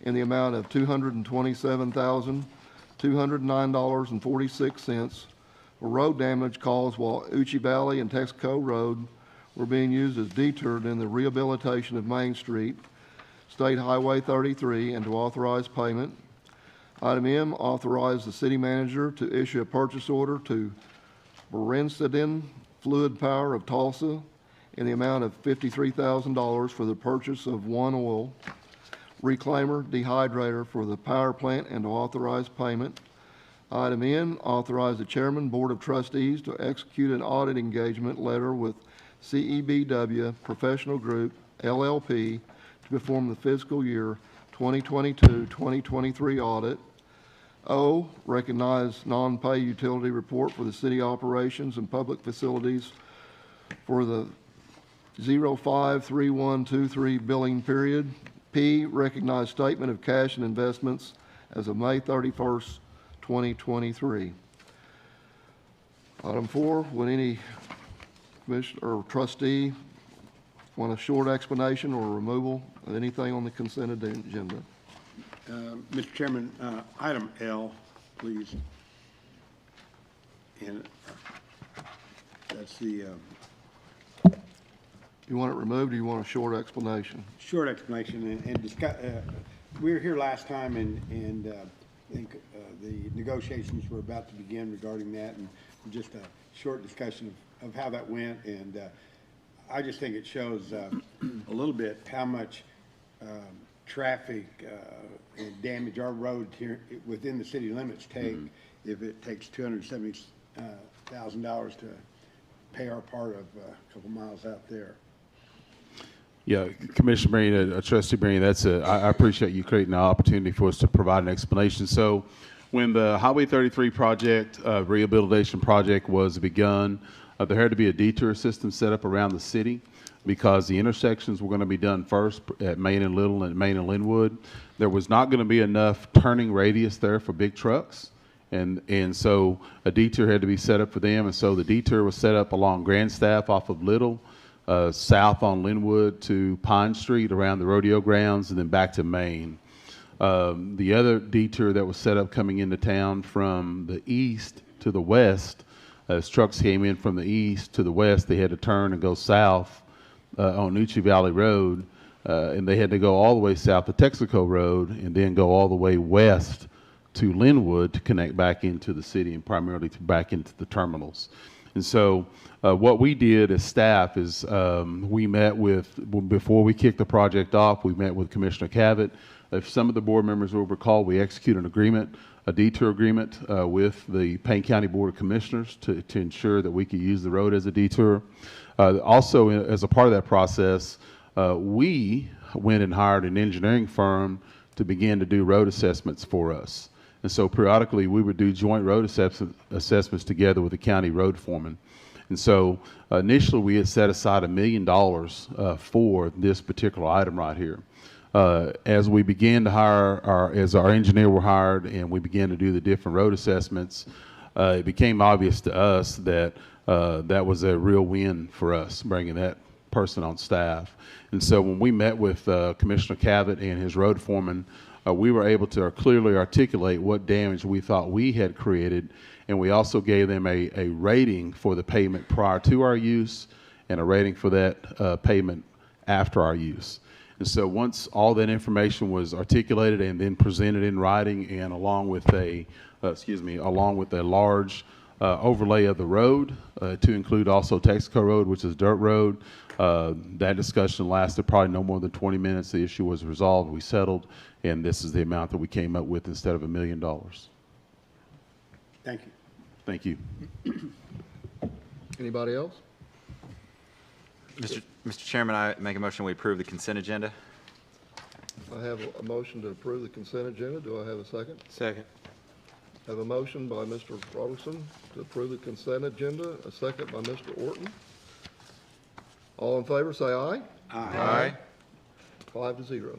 Speaker 7: in the amount of $227,209.46 for road damage caused while Uchi Valley and Texaco Road were being used as detoured in the rehabilitation of Main Street, State Highway 33, and to authorize payment. Item M, authorize the city manager to issue a purchase order to Berenstein Fluid Power of Tulsa in the amount of $53,000 for the purchase of one oil reclaimer dehydrator for the power plant and to authorize payment. Item N, authorize the chairman, board of trustees to execute an audit engagement letter with CEBW Professional Group, LLP, to perform the fiscal year 2022-2023 audit. O, recognize non-pay utility report for the city operations and public facilities for the 05/31/23 billing period. P, recognize statement of cash and investments as of May 31st, 2023. Item 4, would any commissioner or trustee want a short explanation or removal of anything on the consent agenda?
Speaker 13: Mr. Chairman, item L, please. And that's the...
Speaker 7: You want it removed, or you want a short explanation?
Speaker 13: Short explanation, and discuss, we were here last time, and I think the negotiations were about to begin regarding that, and just a short discussion of how that went, and I just think it shows a little bit how much traffic and damage our roads here within the city limits take if it takes $270,000 to pay our part of a couple miles out there.
Speaker 10: Yeah, Commissioner Breen, Trustee Breen, I appreciate you creating the opportunity for us to provide an explanation. So when the Highway 33 project, rehabilitation project was begun, there had to be a detour system set up around the city because the intersections were going to be done first at Main and Little and Main and Linwood. There was not going to be enough turning radius there for big trucks. And so a detour had to be set up for them. And so the detour was set up along Grandstaff off of Little, south on Linwood to Pine Street around the rodeo grounds, and then back to Main. The other detour that was set up coming into town from the east to the west, as trucks came in from the east to the west, they had to turn and go south on Uchi Valley Road, and they had to go all the way south to Texaco Road and then go all the way west to Linwood to connect back into the city and primarily back into the terminals. And so what we did as staff is we met with, before we kicked the project off, we met with Commissioner Cavett. If some of the board members will recall, we executed an agreement, a detour agreement with the Payne County Board of Commissioners to ensure that we could use the road as a detour. Also, as a part of that process, we went and hired an engineering firm to begin to do road assessments for us. And so periodically we would do joint road assessments together with the county road foreman. And so initially we had set aside $1 million for this particular item right here. As we began to hire, as our engineer were hired and we began to do the different road assessments, it became obvious to us that that was a real win for us, bringing that person on staff. And so when we met with Commissioner Cavett and his road foreman, we were able to clearly articulate what damage we thought we had created, and we also gave them a rating for the pavement prior to our use and a rating for that pavement after our use. And so once all that information was articulated and then presented in writing, and along with a large overlay of the road to include also Texaco Road, which is dirt road, that discussion lasted probably no more than 20 minutes. The issue was resolved, we settled, and this is the amount that we came up with instead of $1 million.
Speaker 13: Thank you.
Speaker 10: Thank you.
Speaker 7: Anybody else?
Speaker 9: Mr. Chairman, I make a motion we approve the consent agenda.
Speaker 7: I have a motion to approve the consent agenda. Do I have a second?
Speaker 8: Second.
Speaker 7: I have a motion by Mr. Robertson to approve the consent agenda, a second by Mr. Orton. All in favor, say aye.
Speaker 9: Aye.
Speaker 7: 5-0.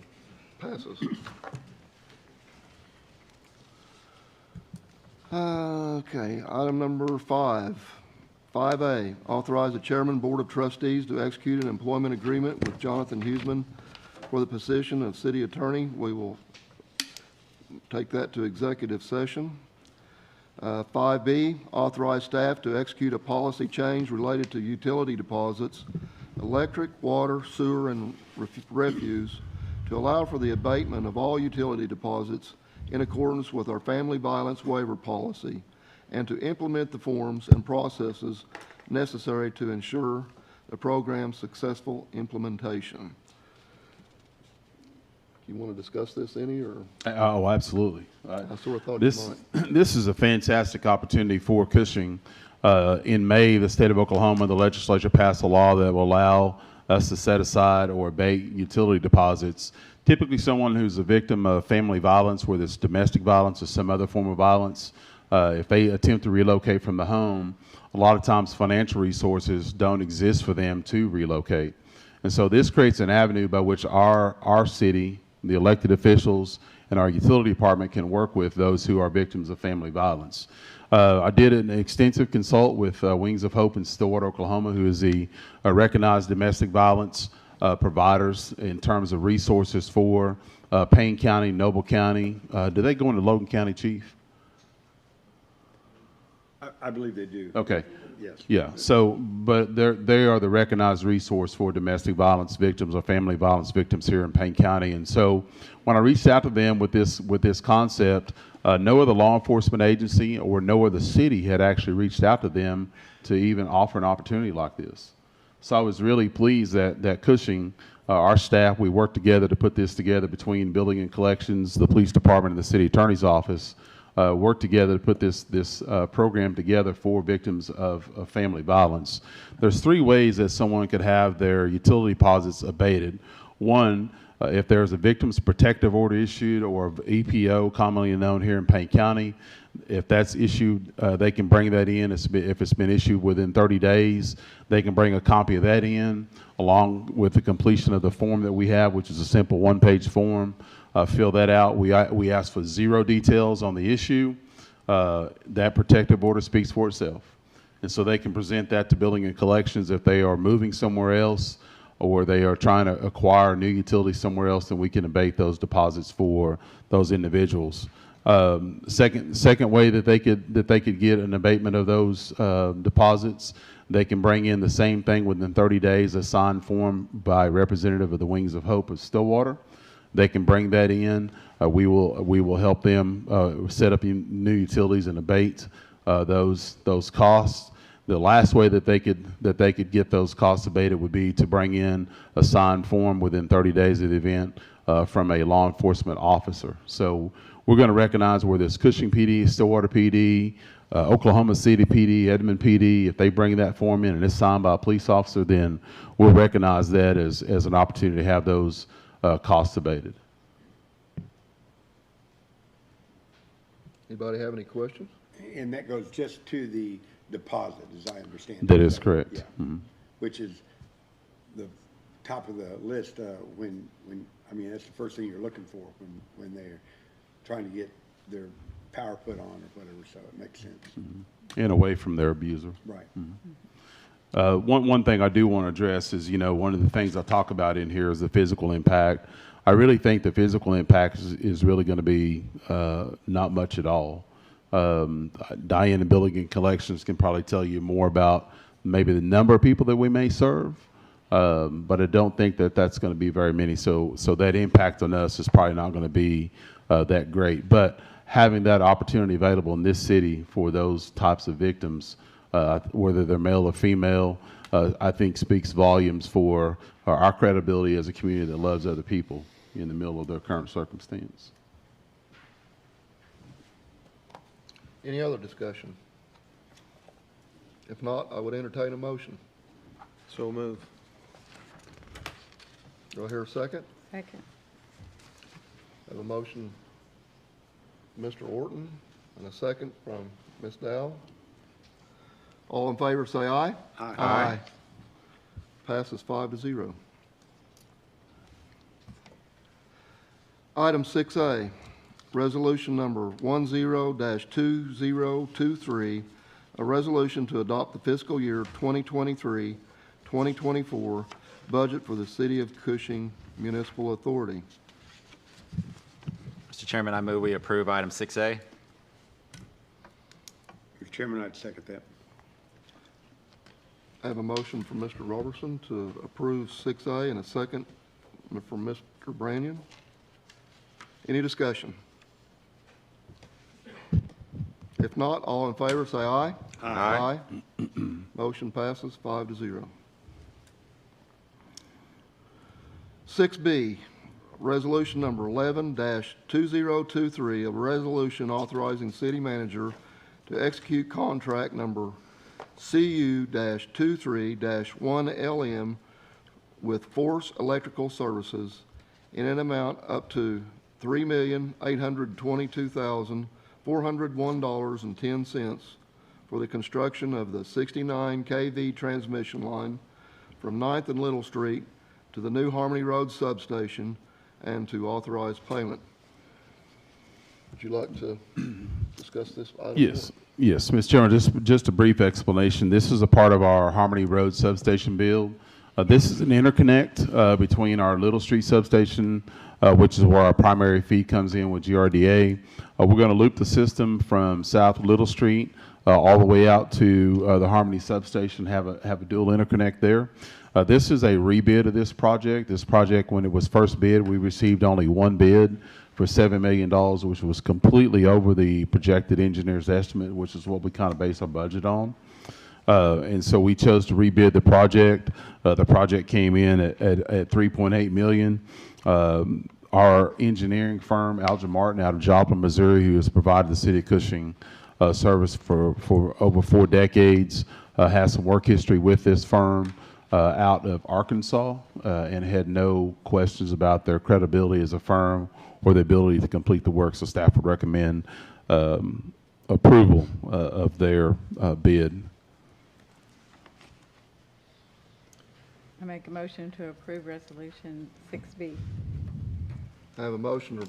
Speaker 7: Passes. Okay, item number 5A, authorize the Chairman Board of Trustees to execute an employment agreement with Jonathan Huseman for the position of City Attorney. We will take that to executive session. 5B, authorize staff to execute a policy change related to utility deposits, electric, water, sewer, and refuse to allow for the abatement of all utility deposits in accordance with our family violence waiver policy, and to implement the forms and processes necessary to ensure the program's successful implementation. You want to discuss this any, or?
Speaker 10: Oh, absolutely.
Speaker 7: I sort of thought
Speaker 10: this,
Speaker 7: you might.
Speaker 10: This is a fantastic opportunity for Cushing. In May, the state of Oklahoma, the legislature passed a law that will allow us to set aside or abate utility deposits. Typically someone who's a victim of family violence, whether it's domestic violence or some other form of violence, if they attempt to relocate from the home, a lot of times financial resources don't exist for them to relocate. And so this creates an avenue by which our city, the elected officials, and our utility department can work with those who are victims of family violence. I did an extensive consult with Wings of Hope in Stillwater, Oklahoma, who is the recognized domestic violence providers in terms of resources for Payne County, Noble County. Do they go into Logan County, Chief?
Speaker 13: I believe they do.
Speaker 10: Okay.
Speaker 13: Yes.
Speaker 10: Yeah. So, but they are the recognized resource for domestic violence victims or family violence victims here in Payne County. And so, when I reached out to them with this concept, no other law enforcement agency or no other city had actually reached out to them to even offer an opportunity like this. So I was really pleased that Cushing, our staff, we worked together to put this together between Building and Collections, the Police Department, and the City Attorney's Office. Work together to put this program together for victims of family violence. There's 3 ways that someone could have their utility deposits abated. One, if there's a victim's protective order issued or EPO, commonly known here in Payne County, if that's issued, they can bring that in. If it's been issued within 30 days, they can bring a copy of that in along with the completion of the form that we have, which is a simple 1-page form. Fill that out. We ask for 0 details on the issue. That protective order speaks for itself. And so they can present that to Building and Collections if they are moving somewhere else or they are trying to acquire new utilities somewhere else, then we can abate those deposits for those individuals. Second way that they could get an abatement of those deposits, they can bring in the same thing within 30 days, a signed form by a representative of the Wings of Hope of Stillwater. They can bring that in. We will help them set up new utilities and abate those costs. The last way that they could get those costs abated would be to bring in a signed form within 30 days of the event from a law enforcement officer. So we're going to recognize whether it's Cushing PD, Stillwater PD, Oklahoma City PD, Edmond PD. If they bring that form in and it's signed by a police officer, then we'll recognize that as an opportunity to have those costs abated.
Speaker 7: Anybody have any questions?
Speaker 13: And that goes just to the deposit, as I understand it.
Speaker 10: That is correct.
Speaker 13: Yeah.
Speaker 10: Mm-hmm.
Speaker 13: Which is the top of the list when I mean, that's the first thing you're looking for when they're trying to get their power put on or whatever, so it makes sense.
Speaker 10: Mm-hmm. And away from their abuser.
Speaker 13: Right.
Speaker 10: Mm-hmm. One thing I do want to address is, one of the things I talk about in here is the physical impact. I really think the physical impact is really going to be not much at all. Diane in Billigan Collections can probably tell you more about maybe the number of people that we may serve, but I don't think that that's going to be very many. So that impact on us is probably not going to be that great. But having that opportunity available in this city for those types of victims, whether they're male or female, I think speaks volumes for our credibility as a community that loves other people in the middle of their current circumstance.
Speaker 7: Any other discussion? If not, I would entertain a motion.
Speaker 8: So move.
Speaker 7: Do I hear a second?
Speaker 14: Second.
Speaker 7: I have a motion, Mr. Orton, and a second from Ms. Dow. All in favor, say aye.
Speaker 13: Aye.
Speaker 7: Aye. Passes 5-0. Item 6A, resolution number 10-2023, a resolution to adopt the fiscal year 2023-2024 budget for the City of Cushing Municipal Authority.
Speaker 9: Mr. Chairman, I move we approve item 6A.
Speaker 13: Mr. Chairman, I'd second that.
Speaker 7: I have a motion from Mr. Robertson to approve 6A and a second from Mr. Branyan. Any discussion? If not, all in favor say aye.
Speaker 9: Aye.
Speaker 7: Motion passes 5-0. 6B, resolution number 11-2023, a resolution authorizing city manager to execute contract number CU-23-1LM with Force Electrical Services in an amount up to $3,822,401.10 for the construction of the 69 kV transmission line from 9th and Little Street to the new Harmony Road substation and to authorize payment. Would you like to discuss this item?
Speaker 10: Yes. Yes, Mr. Chairman, just a brief explanation. This is a part of our Harmony Road substation build. This is an interconnect between our Little Street substation, which is where our primary feed comes in with GRDA. We're going to loop the system from South Little Street all the way out to the Harmony substation, have a dual interconnect there. This is a rebid of this project. This project, when it was first bid, we received only one bid for $7 million, which was completely over the projected engineer's estimate, which is what we kind of base our budget on. And so we chose to rebid the project. The project came in at $3.8 million. Our engineering firm, Alger Martin, out of Joplin, Missouri, who has provided the city of Cushing service for over 4 decades, has some work history with this firm out of Arkansas, and had no questions about their credibility as a firm or the ability to complete the work. So staff would recommend approval of their bid.
Speaker 14: I make a motion to approve resolution 6B.
Speaker 7: I have a motion to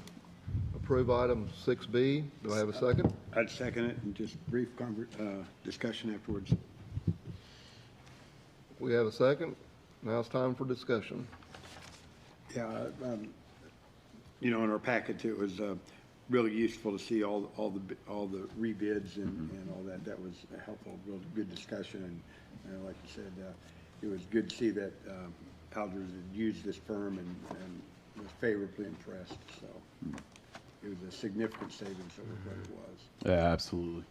Speaker 7: approve item 6B. Do I have a second?
Speaker 13: I'd second it, and just brief discussion afterwards.
Speaker 7: We have a second. Now it's time for discussion.
Speaker 13: Yeah, you know, in our packet, it was really useful to see all the rebids and all that. That was a helpful, real good discussion, and like you said, it was good to see that Alger's had used this firm and was favorably impressed. So, it was a significant savings over what it was.
Speaker 10: Yeah, absolutely.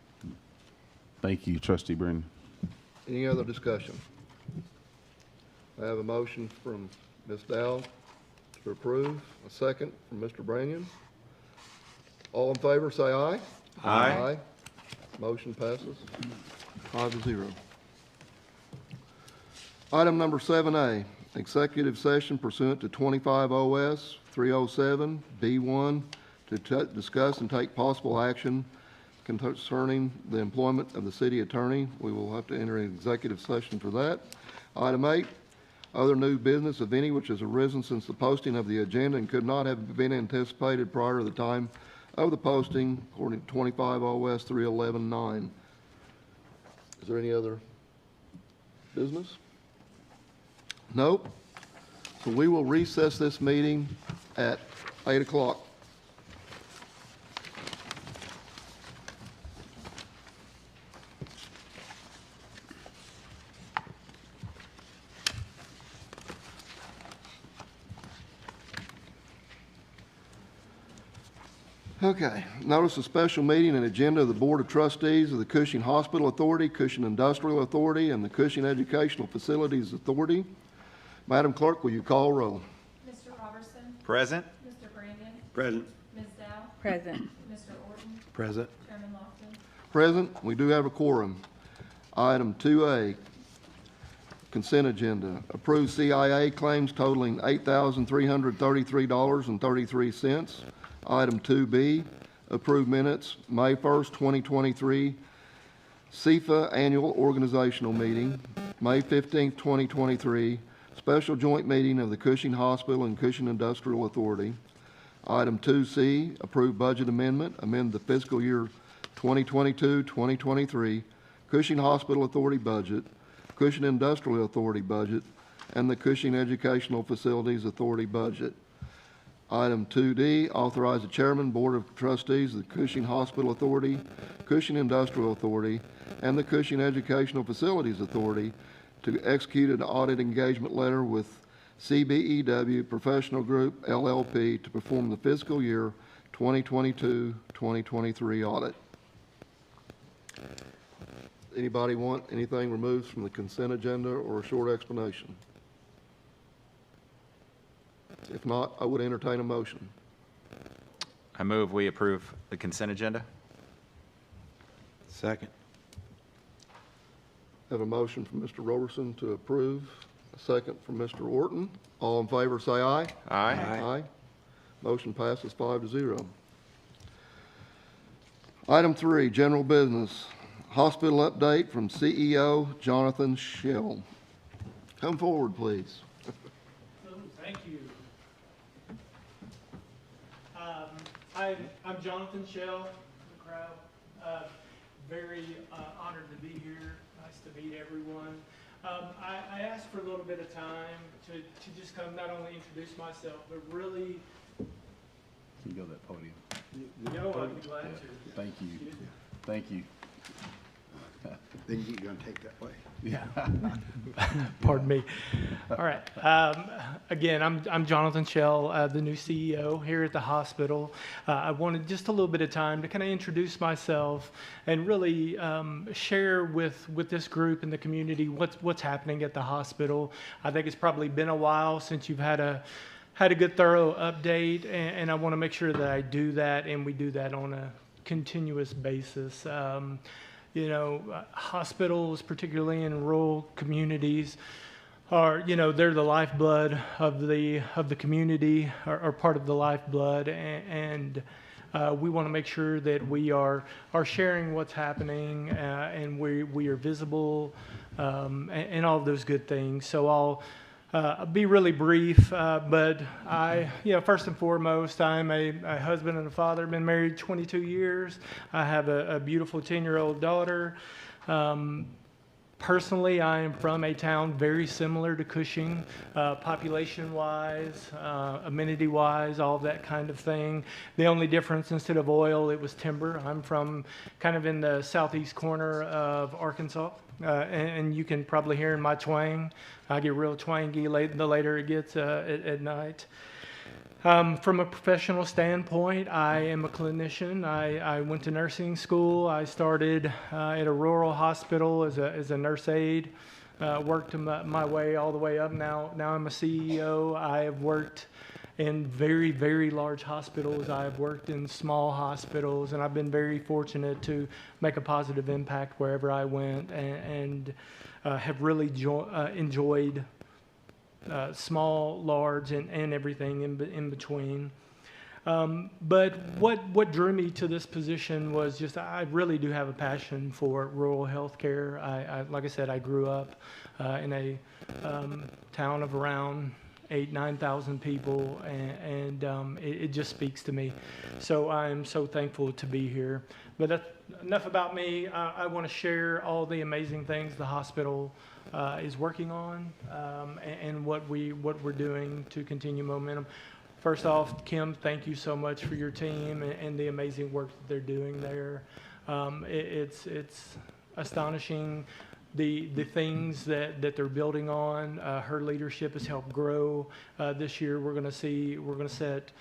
Speaker 10: Thank you, Trustee Brennan.
Speaker 7: Any other discussion? I have a motion from Ms. Dow to approve, a second from Mr. Branyan. All in favor, say aye.
Speaker 9: Aye.
Speaker 7: Motion passes 5-0. Item number 7A, executive session pursuant to 25 OS 307 B1 to discuss and take possible action concerning the employment of the city attorney. We will have to enter an executive session for that. Item 8, other new business of any which has arisen since the posting of the agenda and could not have been anticipated prior to the time of the posting, according to 25 OS 311-9. Is there any other business? Nope. So we will recess this meeting at 8 o'clock. Okay, notice a special meeting and agenda of the Board of Trustees of the Cushing Hospital Authority, Cushing Industrial Authority, and the Cushing Educational Facilities Authority. Madam Clerk, will you call roll?
Speaker 11: Mr. Robertson?
Speaker 9: Present.
Speaker 11: Mr. Branyan?
Speaker 13: Present.
Speaker 11: Ms. Dow?
Speaker 14: Present.
Speaker 11: Mr. Orton?
Speaker 13: Present.
Speaker 11: Chairman Lofton?
Speaker 7: Present. We do have a quorum. Item 2A, consent agenda. Approved CIA claims totaling $8,333.33. Item 2B, approved minutes, May 1st, 2023, CFA Annual Organizational Meeting, May 15th, 2023, Special Joint Meeting of the Cushing Hospital and Cushing Industrial Authority. Item 2C, approved budget amendment, amend the fiscal year 2022-2023 Cushing Hospital Authority budget, Cushing Industrial Authority budget, and the Cushing Educational Facilities Authority budget. Item 2D, authorize the Chairman, Board of Trustees of the Cushing Hospital Authority, Cushing Industrial Authority, and the Cushing Educational Facilities Authority to execute an audit engagement letter with CBEW Professional Group, LLP, to perform the fiscal year 2022-2023 audit. Anybody want anything removed from the consent agenda or a short explanation? If not, I would entertain a motion.
Speaker 9: I move we approve the consent agenda.
Speaker 13: Second.
Speaker 7: Have a motion from Mr. Roberson to approve, a second from Mr. Orton. All in favor, say aye.
Speaker 9: Aye.
Speaker 7: Aye. Motion passes 5-0. Item 3, general business. Hospital update from CEO Jonathan Schell. Come forward, please.
Speaker 15: Thank you. I'm Jonathan Schell, the crowd. Very honored to be here. Nice to meet everyone. I asked for a little bit of time to just come not only introduce myself, but really.
Speaker 10: Can you go to that podium?
Speaker 15: I'd be glad to.
Speaker 10: Thank you. Thank you.
Speaker 13: Then you're going to take that way.
Speaker 10: Yeah.
Speaker 15: Pardon me. All right. Again, I'm Jonathan Schell, the new CEO here at the hospital. I wanted just a little bit of time to kind of introduce myself and really share with this group and the community what's happening at the hospital. I think it's probably been a while since you've had a good thorough update, and I want to make sure that I do that, and we do that on a continuous basis. Hospitals, particularly in rural communities, are, they're the lifeblood of the community, are part of the lifeblood, and we want to make sure that we are sharing what's happening, and we are visible, and all of those good things. So I'll be really brief, but first and foremost, I'm a husband and a father. Been married 22 years. I have a beautiful 10-year-old daughter. Personally, I am from a town very similar to Cushing, population-wise, amenity-wise, all of that kind of thing. The only difference, instead of oil, it was timber. I'm from kind of in the southeast corner of Arkansas, and you can probably hear in my twang. I get real twangy the later it gets at night. From a professional standpoint, I am a clinician. I went to nursing school. I started at a rural hospital as a nurse aide. Worked my way all the way up. Now I'm a CEO. I have worked in very, very large hospitals. I have worked in small hospitals, and I've been very fortunate to make a positive impact wherever I went, and have really enjoyed small, large, and everything in between. But what drew me to this position was just I really do have a passion for rural healthcare. Like I said, I grew up in a town of around 8,000-9,000 people, and it just speaks to me. So I'm so thankful to be here. But that's enough about me. I want to share all the amazing things the hospital is working on, and what we're doing to continue momentum. First off, Kim, thank you so much for your team and the amazing work that they're doing there. It's astonishing the things that they're building on. Her leadership has helped grow. This year we're going to set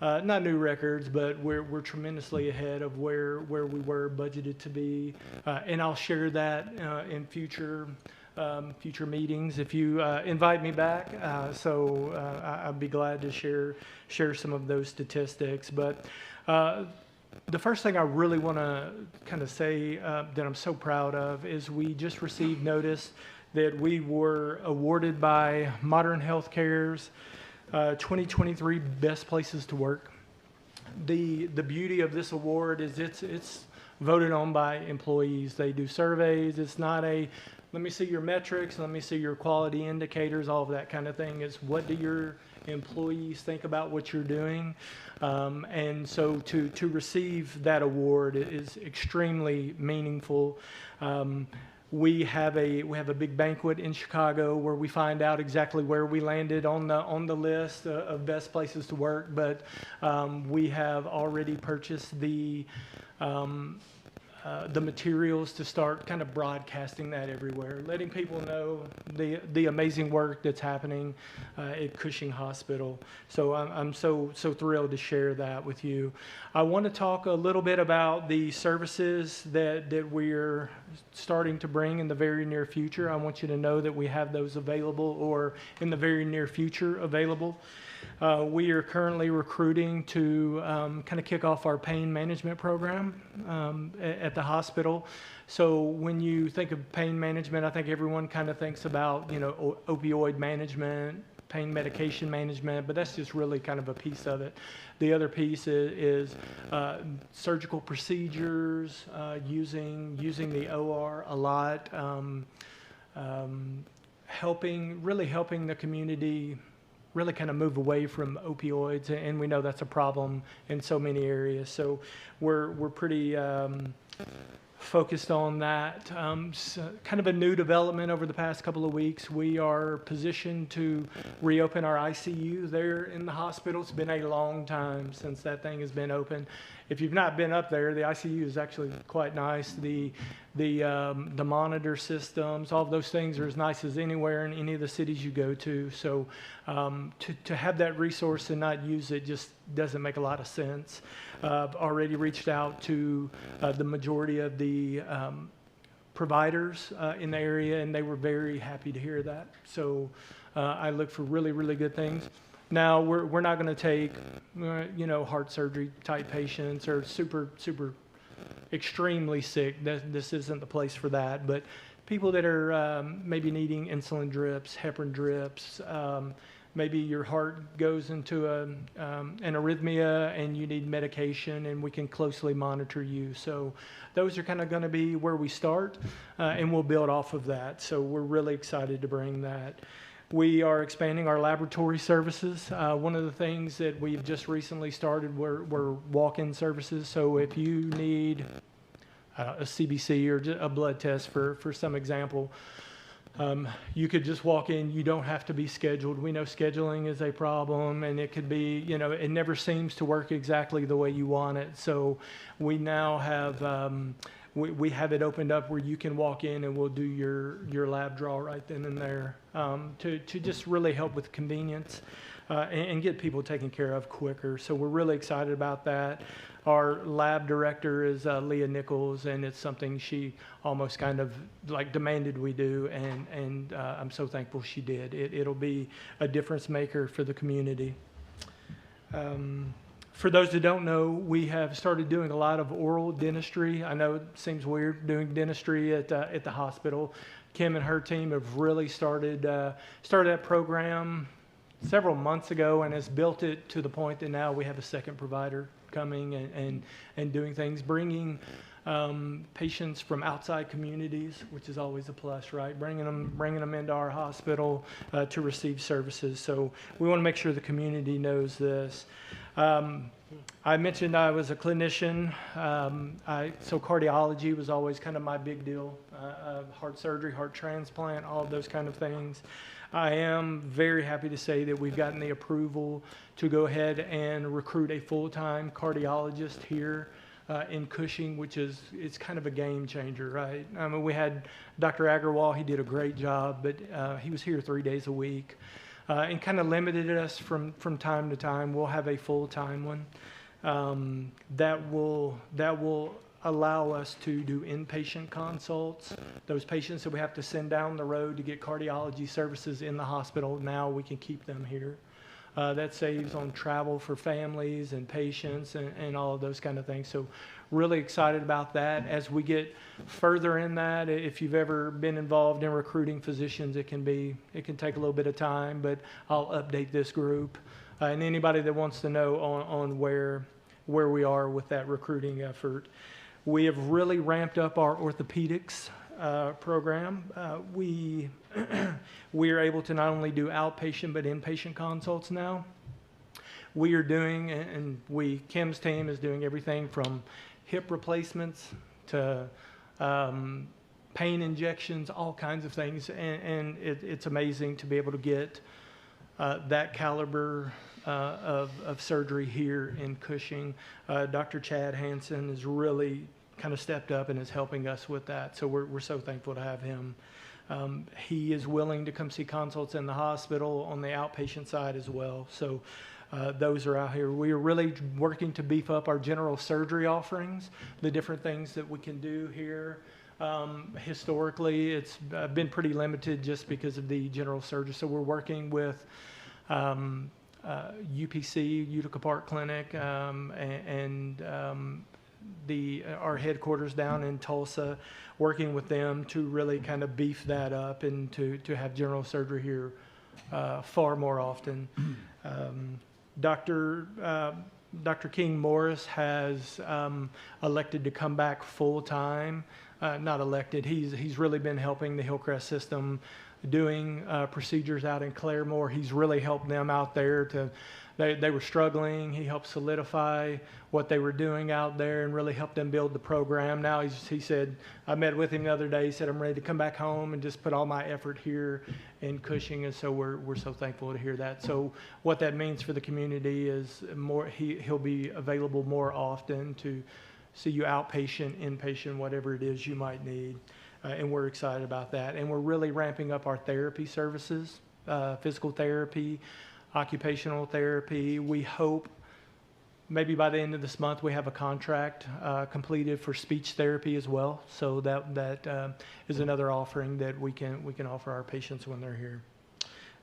Speaker 15: not new records, but we're tremendously ahead of where we were budgeted to be, and I'll share that in future meetings if you invite me back. So I'd be glad to share some of those statistics. But the first thing I really want to kind of say that I'm so proud of is we just received notice that we were awarded by Modern Healthcare's 2023 Best Places to Work. The beauty of this award is it's voted on by employees. They do surveys. It's not a let me see your metrics, let me see your quality indicators, all of that kind of thing. Is what do your employees think about what you're doing? And so to receive that award is extremely meaningful. We have a big banquet in Chicago where we find out exactly where we landed on the list of best places to work. But we have already purchased the materials to start kind of broadcasting that everywhere, letting people know the amazing work that's happening at Cushing Hospital. So I'm so thrilled to share that with you. I want to talk a little bit about the services that we're starting to bring in the very near future. I want you to know that we have those available, or in the very near future available. We are currently recruiting to kind of kick off our pain management program at the hospital. So when you think of pain management, I think everyone kind of thinks about, opioid management, pain medication management, but that's just really kind of a piece of it. The other piece is surgical procedures, using the OR a lot, helping the community really kind of move away from opioids, and we know that's a problem in so many areas. So we're pretty focused on that. So kind of a new development over the past couple of weeks. We are positioned to reopen our ICU there in the hospital. It's been a long time since that thing has been open. If you've not been up there, the ICU is actually quite nice. The monitor systems, all of those things are as nice as anywhere in any of the cities you go to. So to have that resource and not use it just doesn't make a lot of sense. I've already reached out to the majority of the providers in the area, and they were very happy to hear that. So I look for really, really good things. Now, we're not going to take, heart surgery type patients or super extremely sick. This isn't the place for that. But people that are maybe needing insulin drips, heparin drips, maybe your heart goes into an arrhythmia and you need medication, and we can closely monitor you. So those are kind of going to be where we start, and we'll build off of that. So we're really excited to bring that. We are expanding our laboratory services. One of the things that we've just recently started were walk-in services. So if you need a CBC or a blood test, for some example, you could just walk in. You don't have to be scheduled. We know scheduling is a problem, and it could be, it never seems to work exactly the way you want it. So we now have we have it opened up where you can walk in and we'll do your lab draw right then and there, to just really help with convenience. and get people taken care of quicker. So we're really excited about that. Our lab director is Leah Nichols, and it's something she almost kind of like demanded we do, and I'm so thankful she did. It'll be a difference maker for the community. For those that don't know, we have started doing a lot of oral dentistry. I know it seems weird doing dentistry at the hospital. Kim and her team have really started that program several months ago, and has built it to the point that now we have a second provider coming and doing things, bringing patients from outside communities, which is always a plus, right? Bringing them into our hospital to receive services. So we want to make sure the community knows this. I mentioned I was a clinician, so cardiology was always kind of my big deal. Heart surgery, heart transplant, all of those kind of things. I am very happy to say that we've gotten the approval to go ahead and recruit a full-time cardiologist here in Cushing, which it's kind of a game changer, right? I mean, we had Dr. Agarwal, he did a great job, but he was here 3 days a week and kind of limited us from time to time. We'll have a full-time one that will allow us to do inpatient consults. Those patients that we have to send down the road to get cardiology services in the hospital, now we can keep them here. That saves on travel for families and patients and all of those kind of things. So really excited about that. As we get further in that, if you've ever been involved in recruiting physicians, it can take a little bit of time, but I'll update this group. And anybody that wants to know on where we are with that recruiting effort. We have really ramped up our orthopedics program. We are able to not only do outpatient but inpatient consults now. We are doing, and Kim's team is doing everything from hip replacements to pain injections, all kinds of things, and it's amazing to be able to get that caliber of surgery here in Cushing. Dr. Chad Hansen has really kind of stepped up and is helping us with that, so we're so thankful to have him. He is willing to come see consults in the hospital on the outpatient side as well, so those are out here. We are really working to beef up our general surgery offerings, the different things that we can do here. Historically, it's been pretty limited just because of the general surgery, so we're working with UPC, Utica Park Clinic, and our headquarters down in Tulsa, working with them to really kind of beef that up and to have general surgery here far more often. Dr. King Morris has elected to come back full time. Not elected, he's really been helping the Hillcrest system doing procedures out in Claremore. He's really helped them out there they were struggling. He helped solidify what they were doing out there and really helped them build the program. Now he said, I met with him the other day, he said, I'm ready to come back home and just put all my effort here in Cushing, and so we're so thankful to hear that. So what that means for the community is he'll be available more often to see you outpatient, inpatient, whatever it is you might need. And we're excited about that. And we're really ramping up our therapy services, physical therapy, occupational therapy. We hope maybe by the end of this month we have a contract completed for speech therapy as well. So that is another offering that we can offer our patients when they're here.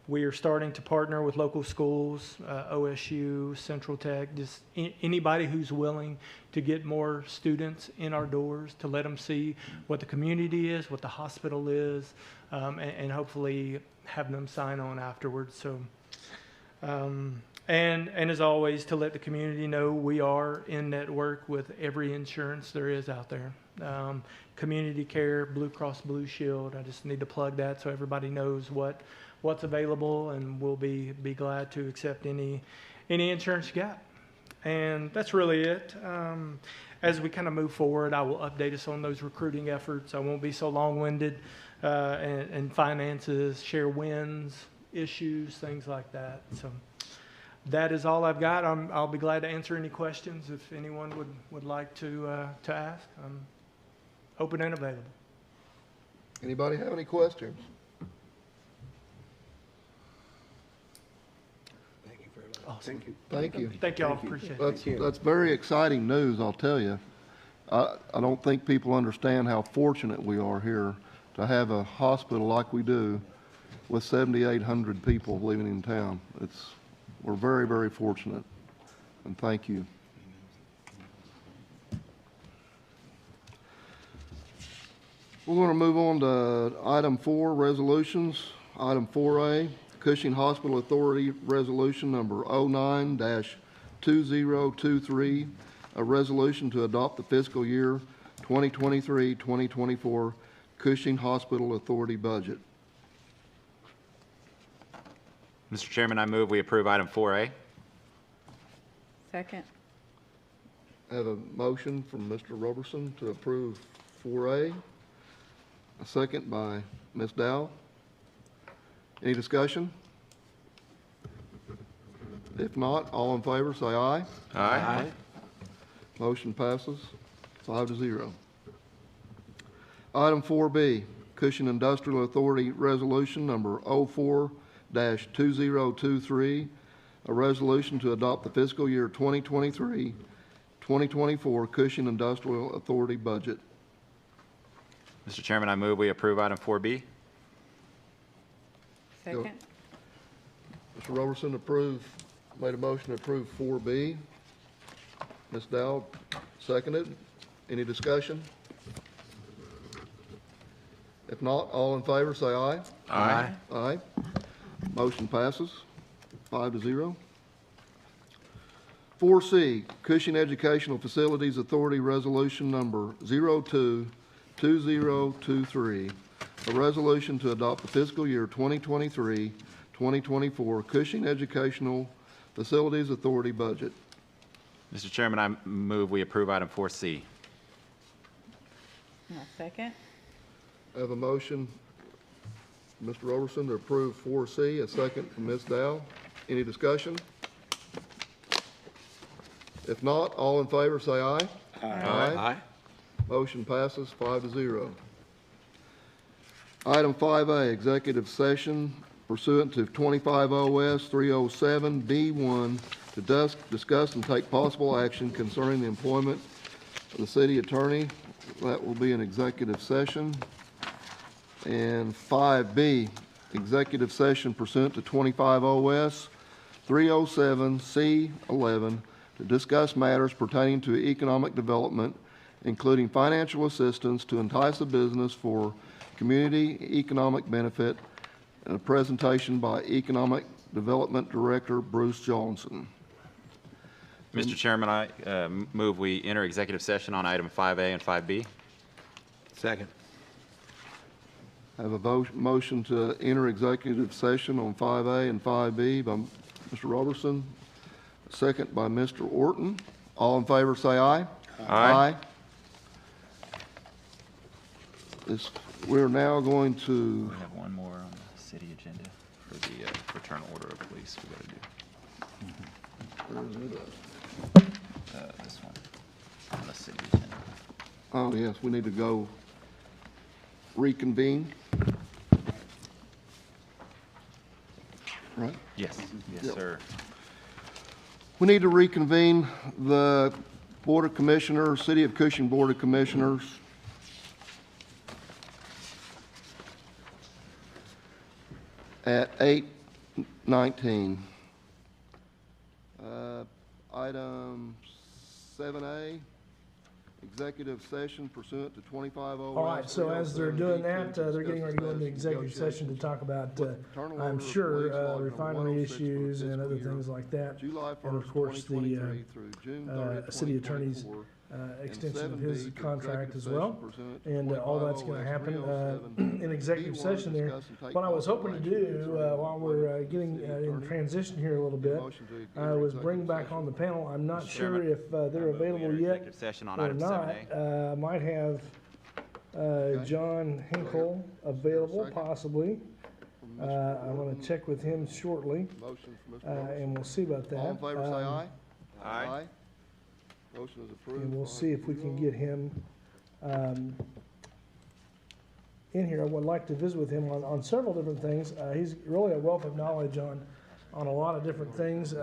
Speaker 15: We are starting to partner with local schools, OSU, Central Tech, just anybody who's willing to get more students in our doors, to let them see what the community is, what the hospital is, and hopefully have them sign on afterwards. So, and as always, to let the community know we are in network with every insurance there is out there. Community Care, Blue Cross Blue Shield. I just need to plug that so everybody knows what's available, and we'll be glad to accept any insurance you got. And that's really it. As we kind of move forward, I will update us on those recruiting efforts. I won't be so long-winded, and finances, share wins, issues, things like that. So that is all I've got. I'll be glad to answer any questions if anyone would like to ask. I'm open and available.
Speaker 7: Anybody have any questions?
Speaker 13: Thank you.
Speaker 7: Thank you.
Speaker 15: Thank y'all, appreciate it.
Speaker 7: That's very exciting news, I'll tell you. I don't think people understand how fortunate we are here to have a hospital like we do with 7,800 people living in town. We're very, very fortunate, and thank you. We're going to move on to item 4, resolutions. Item 4A, Cushing Hospital Authority Resolution Number 09-2023, a resolution to adopt the fiscal year 2023-2024 Cushing Hospital Authority budget.
Speaker 9: Mr. Chairman, I move we approve item 4A.
Speaker 14: Second.
Speaker 7: I have a motion from Mr. Roberson to approve 4A, a second by Ms. Dow. Any discussion? If not, all in favor say aye.
Speaker 9: Aye.
Speaker 7: Motion passes 5-0. Item 4B, Cushing Industrial Authority Resolution Number 04-2023, a resolution to adopt the fiscal year 2023-2024 Cushing Industrial Authority budget.
Speaker 9: Mr. Chairman, I move we approve item 4B.
Speaker 14: Second.
Speaker 7: Mr. Roberson made a motion to approve 4B. Ms. Dow seconded. Any discussion? If not, all in favor say aye.
Speaker 9: Aye.
Speaker 7: Aye. Motion passes 5-0. 4C, Cushing Educational Facilities Authority Resolution Number 02-2023, a resolution to adopt the fiscal year 2023-2024 Cushing Educational Facilities Authority budget.
Speaker 9: Mr. Chairman, I move we approve item 4C.
Speaker 14: Second.
Speaker 7: I have a motion, Mr. Roberson, to approve 4C, a second from Ms. Dow. Any discussion? If not, all in favor say aye.
Speaker 9: Aye.
Speaker 7: Motion passes 5-0. Item 5A, executive session pursuant to 25 OS 307 B1 to discuss and take possible action concerning the employment of the city attorney. That will be an executive session. And 5B, executive session pursuant to 25 OS 307 C11 to discuss matters pertaining to economic development, including financial assistance to entice a business for community economic benefit, and a presentation by Economic Development Director Bruce Johnson.
Speaker 9: Mr. Chairman, I move we enter executive session on item 5A and 5B.
Speaker 8: Second.
Speaker 7: I have a motion to enter executive session on 5A and 5B by Mr. Roberson, second by Mr. Orton. All in favor say aye.
Speaker 9: Aye.
Speaker 7: We're now going to...
Speaker 9: We have one more on the city agenda for the fraternal order of police we got to do. This one on the city agenda.
Speaker 7: Oh, yes, we need to go reconvene. Right?
Speaker 9: Yes. Yes,
Speaker 7: Yep.
Speaker 9: sir.
Speaker 7: We need to reconvene the Board of Commissioners, City of Cushing Board of Commissioners. At 8:19. Item 7A, executive session pursuant to 25 OS.
Speaker 3: All right, so as they're doing that, they're getting ready to go into executive session to talk about, I'm sure, refinery issues and other things like that. And of course, the city attorney's extension of his contract as well. And all that's going to happen in executive session there. What I was hoping to do while we're getting in transition here a little bit was bring back on the panel. I'm not sure if they're available yet or not. Might have John Hinkle available, possibly. I'm going to check with him shortly, and we'll see about that.
Speaker 7: All in favor say aye.
Speaker 9: Aye.
Speaker 7: Motion is approved.
Speaker 3: And we'll see if we can get him in here. I would like to visit with him on several different things. He's really a wealth of knowledge on on a lot of different things,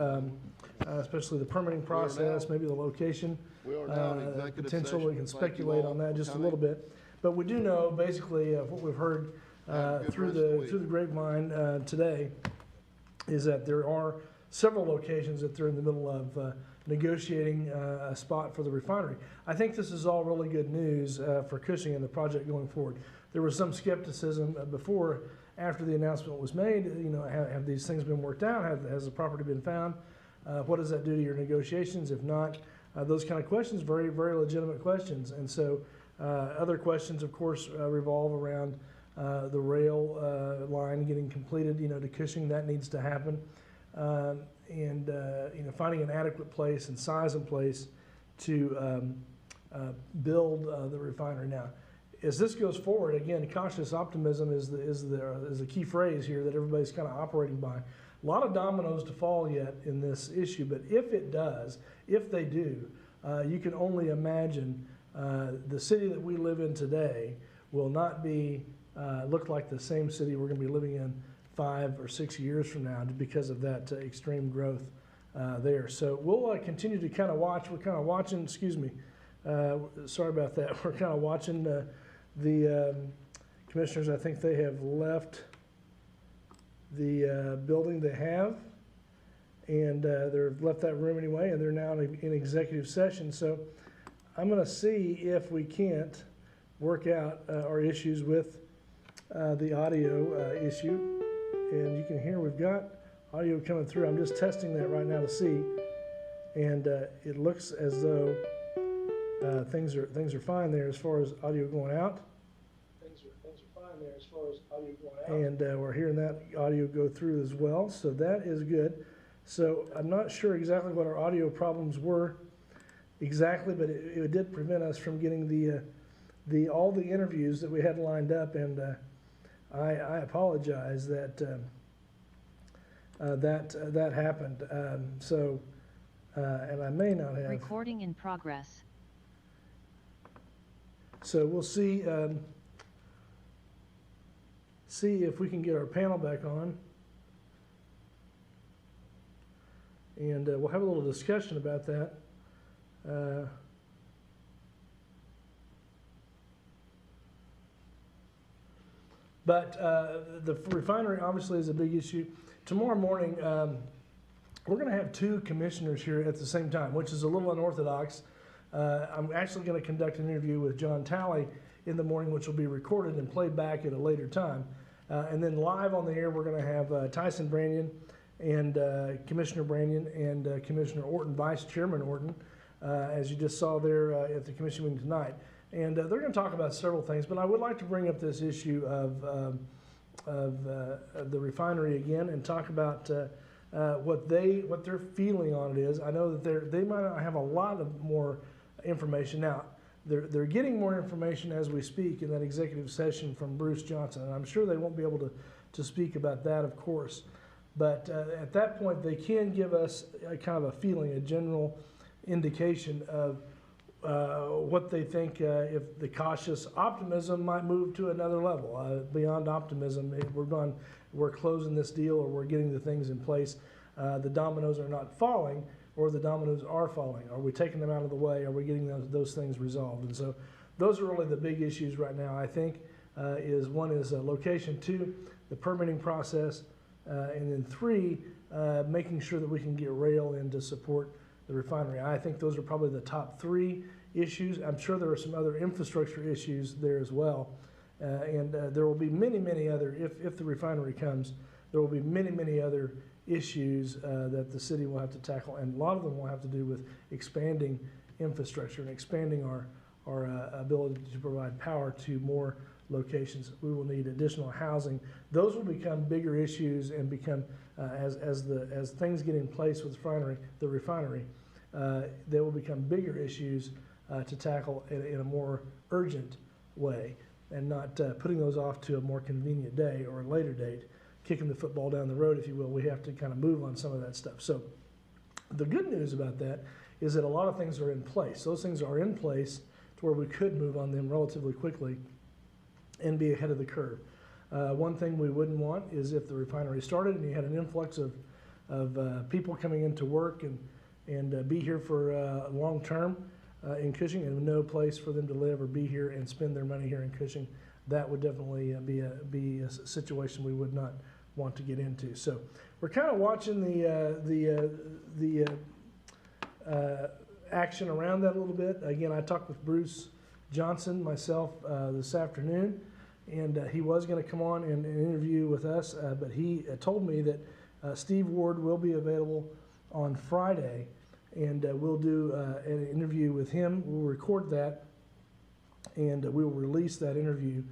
Speaker 3: especially the permitting process, maybe the location.
Speaker 7: We are now in executive
Speaker 3: Potential,
Speaker 7: session.
Speaker 3: we can
Speaker 7: Thank you
Speaker 3: speculate
Speaker 7: all
Speaker 3: on that
Speaker 7: for
Speaker 3: just a
Speaker 7: coming.
Speaker 3: little bit. But we do know basically what we've heard
Speaker 7: Have a good
Speaker 3: through
Speaker 7: rest of the
Speaker 3: the
Speaker 7: week.
Speaker 3: through the grapevine today is that there are several locations that they're in the middle of negotiating a spot for the refinery. I think this is all really good news for Cushing and the project going forward. There was some skepticism before, after the announcement was made. You know, have these things been worked out? Has the property been found? What does that do to your negotiations? If not, those kind of questions, very, very legitimate questions. And so other questions, of course, revolve around the rail line getting completed, you know, to Cushing. That needs to happen. And you know, finding an adequate place and size and place to build the refinery. Now, as this goes forward, again, cautious optimism is the key phrase here that everybody's kind of operating by. A lot of dominoes to fall yet in this issue, but if it does, if they do, you can only imagine the city that we live in today will not be look like the same city we're going to be living in 5 or 6 years from now because of that extreme growth there. So we'll continue to kind of watch. We're kind of watching, excuse me, sorry about that. We're kind of watching the commissioners. I think they have left the building they have, and they've left that room anyway, and they're now in executive session. So I'm going to see if we can't work out our issues with the audio issue. And you can hear we've got audio coming through. I'm just testing that right now to see, and it looks as though things are fine there as far as audio going out. Things are fine there as far as audio going out. And we're hearing that audio go through as well, so that is good. So I'm not sure exactly what our audio problems were exactly, but it did prevent us from getting all the interviews that we had lined up, and I apologize that that happened. And I may not have.
Speaker 16: Recording in progress.
Speaker 3: So we'll see if we can get our panel back on, and we'll have a little discussion about that. But the refinery obviously is a big issue. Tomorrow morning, we're going to have 2 commissioners here at the same time, which is a little unorthodox. I'm actually going to conduct an interview with John Talley in the morning, which will be recorded and played back at a later time. And then live on the air, we're going to have Tyson Brannion and Commissioner Brannion and Commissioner Orton, Vice Chairman Orton, as you just saw there at the commission meeting tonight. And they're going to talk about several things, but I would like to bring up this issue of the refinery again and talk about what their feeling on it is. I know that they might not have a lot of more information now. They're getting more information as we speak in that executive session from Bruce Johnson, and I'm sure they won't be able to speak about that, of course. But at that point, they can give us a kind of a feeling, a general indication of what they think if the cautious optimism might move to another level. Beyond optimism, we're closing this deal, or we're getting the things in place. The dominoes are not falling, or the dominoes are falling. Are we taking them out of the way? Are we getting those things resolved? And so those are really the big issues right now, I think. One is location, 2, the permitting process, and then 3, making sure that we can get rail in to support the refinery. I think those are probably the top 3 issues. I'm sure there are some other infrastructure issues there as well. And there will be many, many other, if the refinery comes, there will be many, many other issues that the city will have to tackle. And a lot of them will have to do with expanding infrastructure and expanding our ability to provide power to more locations. We will need additional housing. Those will become bigger issues and become, as things get in place with the refinery, they will become bigger issues to tackle in a more urgent way, and not putting those off to a more convenient day or a later date, kicking the football down the road, if you will. We have to kind of move on some of that stuff. So the good news about that is that a lot of things are in place. Those things are in place to where we could move on them relatively quickly and be ahead of the curve. One thing we wouldn't want is if the refinery started and you had an influx of people coming into work and be here for long term in Cushing, and no place for them to live or be here and spend their money here in Cushing. That would definitely be a situation we would not want to get into. So we're kind of watching the action around that a little bit. Again, I talked with Bruce Johnson myself this afternoon, and he was going to come on and interview with us, but he told me that Steve Ward will be available on Friday, and we'll do an interview with him. We'll record that, and we will release that interview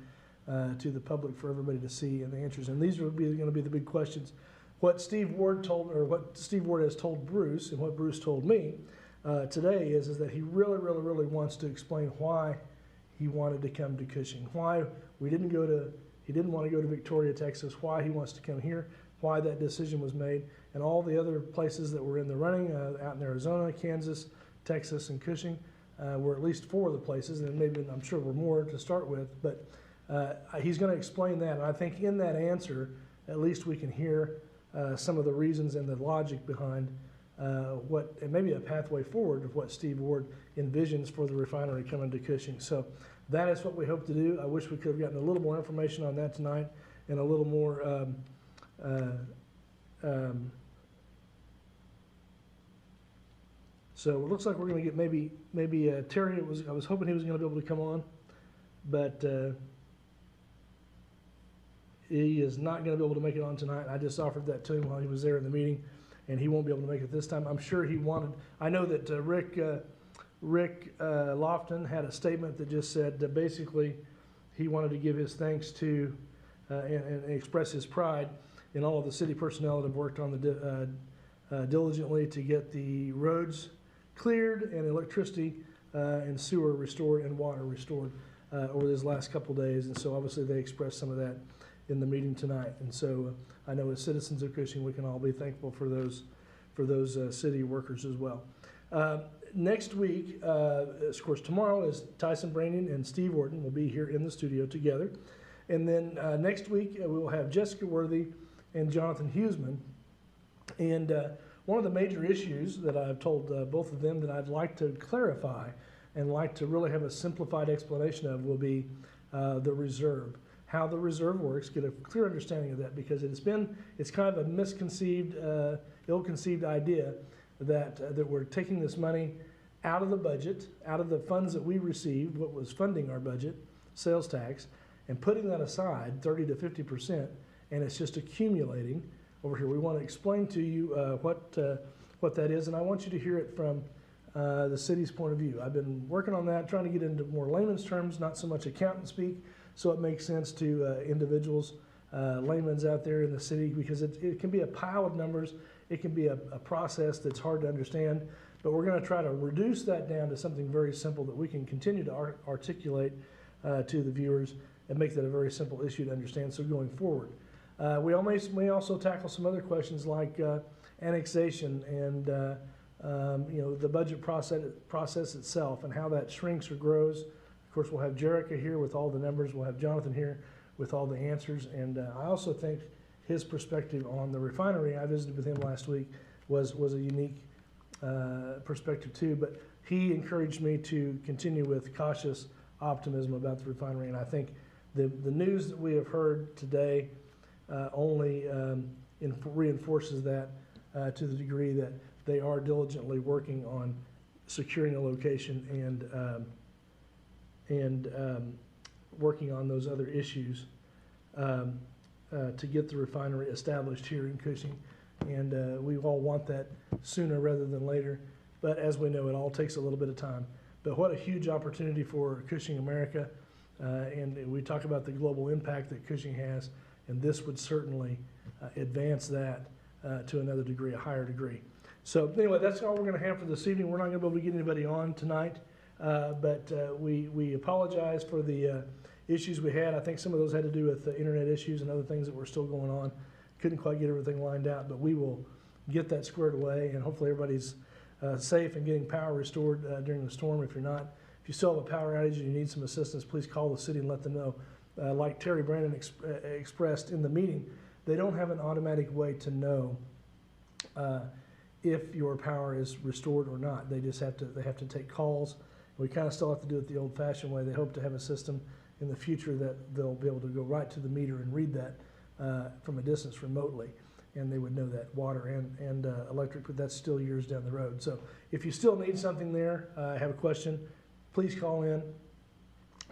Speaker 3: to the public for everybody to see and the answers. And these are going to be the big questions. What Steve Ward has told Bruce, and what Bruce told me today is that he really wants to explain why he wanted to come to Cushing, why he didn't want to go to Victoria, Texas, why he wants to come here, why that decision was made, and all the other places that were in the running out in Arizona, Kansas, Texas, and Cushing were at least 4 of the places, and maybe I'm sure were more to start with, but he's going to explain that. And I think in that answer, at least we can hear some of the reasons and the logic behind and maybe a pathway forward of what Steve Ward envisions for the refinery coming to Cushing. So that is what we hope to do. I wish we could have gotten a little more information on that tonight and a little more so it looks like we're going to get maybe Terry. I was hoping he was going to be able to come on, but he is not going to be able to make it on tonight. I just offered that to him while he was there in the meeting, and he won't be able to make it this time. I'm sure he wanted. I know that Rick Lofton had a statement that just said basically he wanted to give his thanks to and express his pride in all of the city personnel that have worked on diligently to get the roads cleared and electricity and sewer restored and water restored over these last couple days. And so obviously they expressed some of that in the meeting tonight. And so I know as citizens of Cushing, we can all be thankful for those city workers as well. Next week, of course, tomorrow is Tyson Brandon and Steve Orton will be here in the studio together. And then next week, we will have Jessica Worthy and Jonathan Huseman. And one of the major issues that I've told both of them that I'd like to clarify and like to really have a simplified explanation of will be the reserve. How the reserve works, get a clear understanding of that, because it's kind of a misconceived, ill-conceived idea that we're taking this money out of the budget, out of the funds that we received, what was funding our budget, sales tax, and putting that aside, 30 to 50%, and it's just accumulating over here. We want to explain to you what that is, and I want you to hear it from the city's point of view. I've been working on that, trying to get into more layman's terms, not so much accountant speak, so it makes sense to individuals, layman's out there in the city, because it can be a pile of numbers. It can be a process that's hard to understand, but we're going to try to reduce that down to something very simple that we can continue to articulate to the viewers and make that a very simple issue to understand. So going forward, we may also tackle some other questions like annexation and the budget process itself and how that shrinks or grows. Of course, we'll have Jerica here with all the numbers. We'll have Jonathan here with all the answers. And I also think his perspective on the refinery, I visited with him last week, was a unique perspective too. But he encouraged me to continue with cautious optimism about the refinery. And I think the news that we have heard today only reinforces that to the degree that they are diligently working on securing a location and working on those other issues to get the refinery established here in Cushing. And we all want that sooner rather than later. But as we know, it all takes a little bit of time. But what a huge opportunity for Cushing, America. And we talk about the global impact that Cushing has, and this would certainly advance that to another degree, a higher degree. So anyway, that's all we're going to have for this evening. We're not going to be able to get anybody on tonight, but we apologize for the issues we had. I think some of those had to do with internet issues and other things that were still going on. Couldn't quite get everything lined out, but we will get that squared away, and hopefully everybody's safe and getting power restored during the storm. If you're not, if you still have a power outage and you need some assistance, please call the city and let them know. Like Terry Brandon expressed in the meeting, they don't have an automatic way to know if your power is restored or not. They just have to take calls. We kind of still have to do it the old-fashioned way. They hope to have a system in the future that they'll be able to go right to the meter and read that from a distance remotely, and they would know that water and electric, but that's still years down the road. So if you still need something there, have a question, please call in,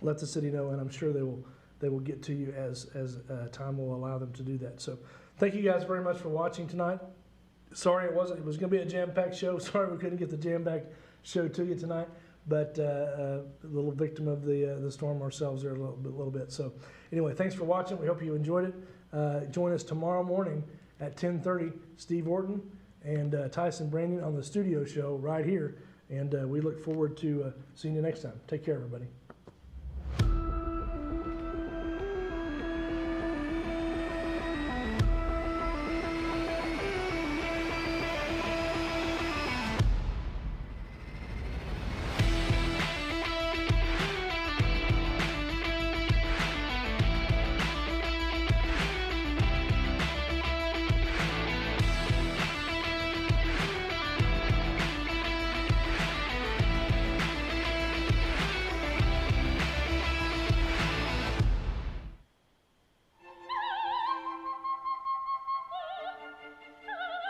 Speaker 3: let the city know, and I'm sure they will get to you as time will allow them to do that. So thank you guys very much for watching tonight. Sorry it was going to be a jam-packed show. Sorry we couldn't get the jam-packed show to you tonight, but a little victim of the storm ourselves there a little bit. So anyway, thanks for watching. We hope you enjoyed it. Join us tomorrow morning at 10:30. Steve Orton and Tyson Brandon on the studio show right here, and we look forward to seeing you next time. Take care, everybody.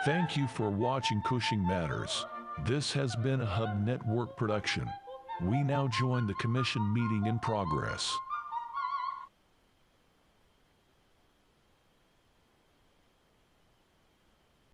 Speaker 4: Thank you for watching Cushing Matters. This has been a Hub Network production. We now join the commission meeting in progress.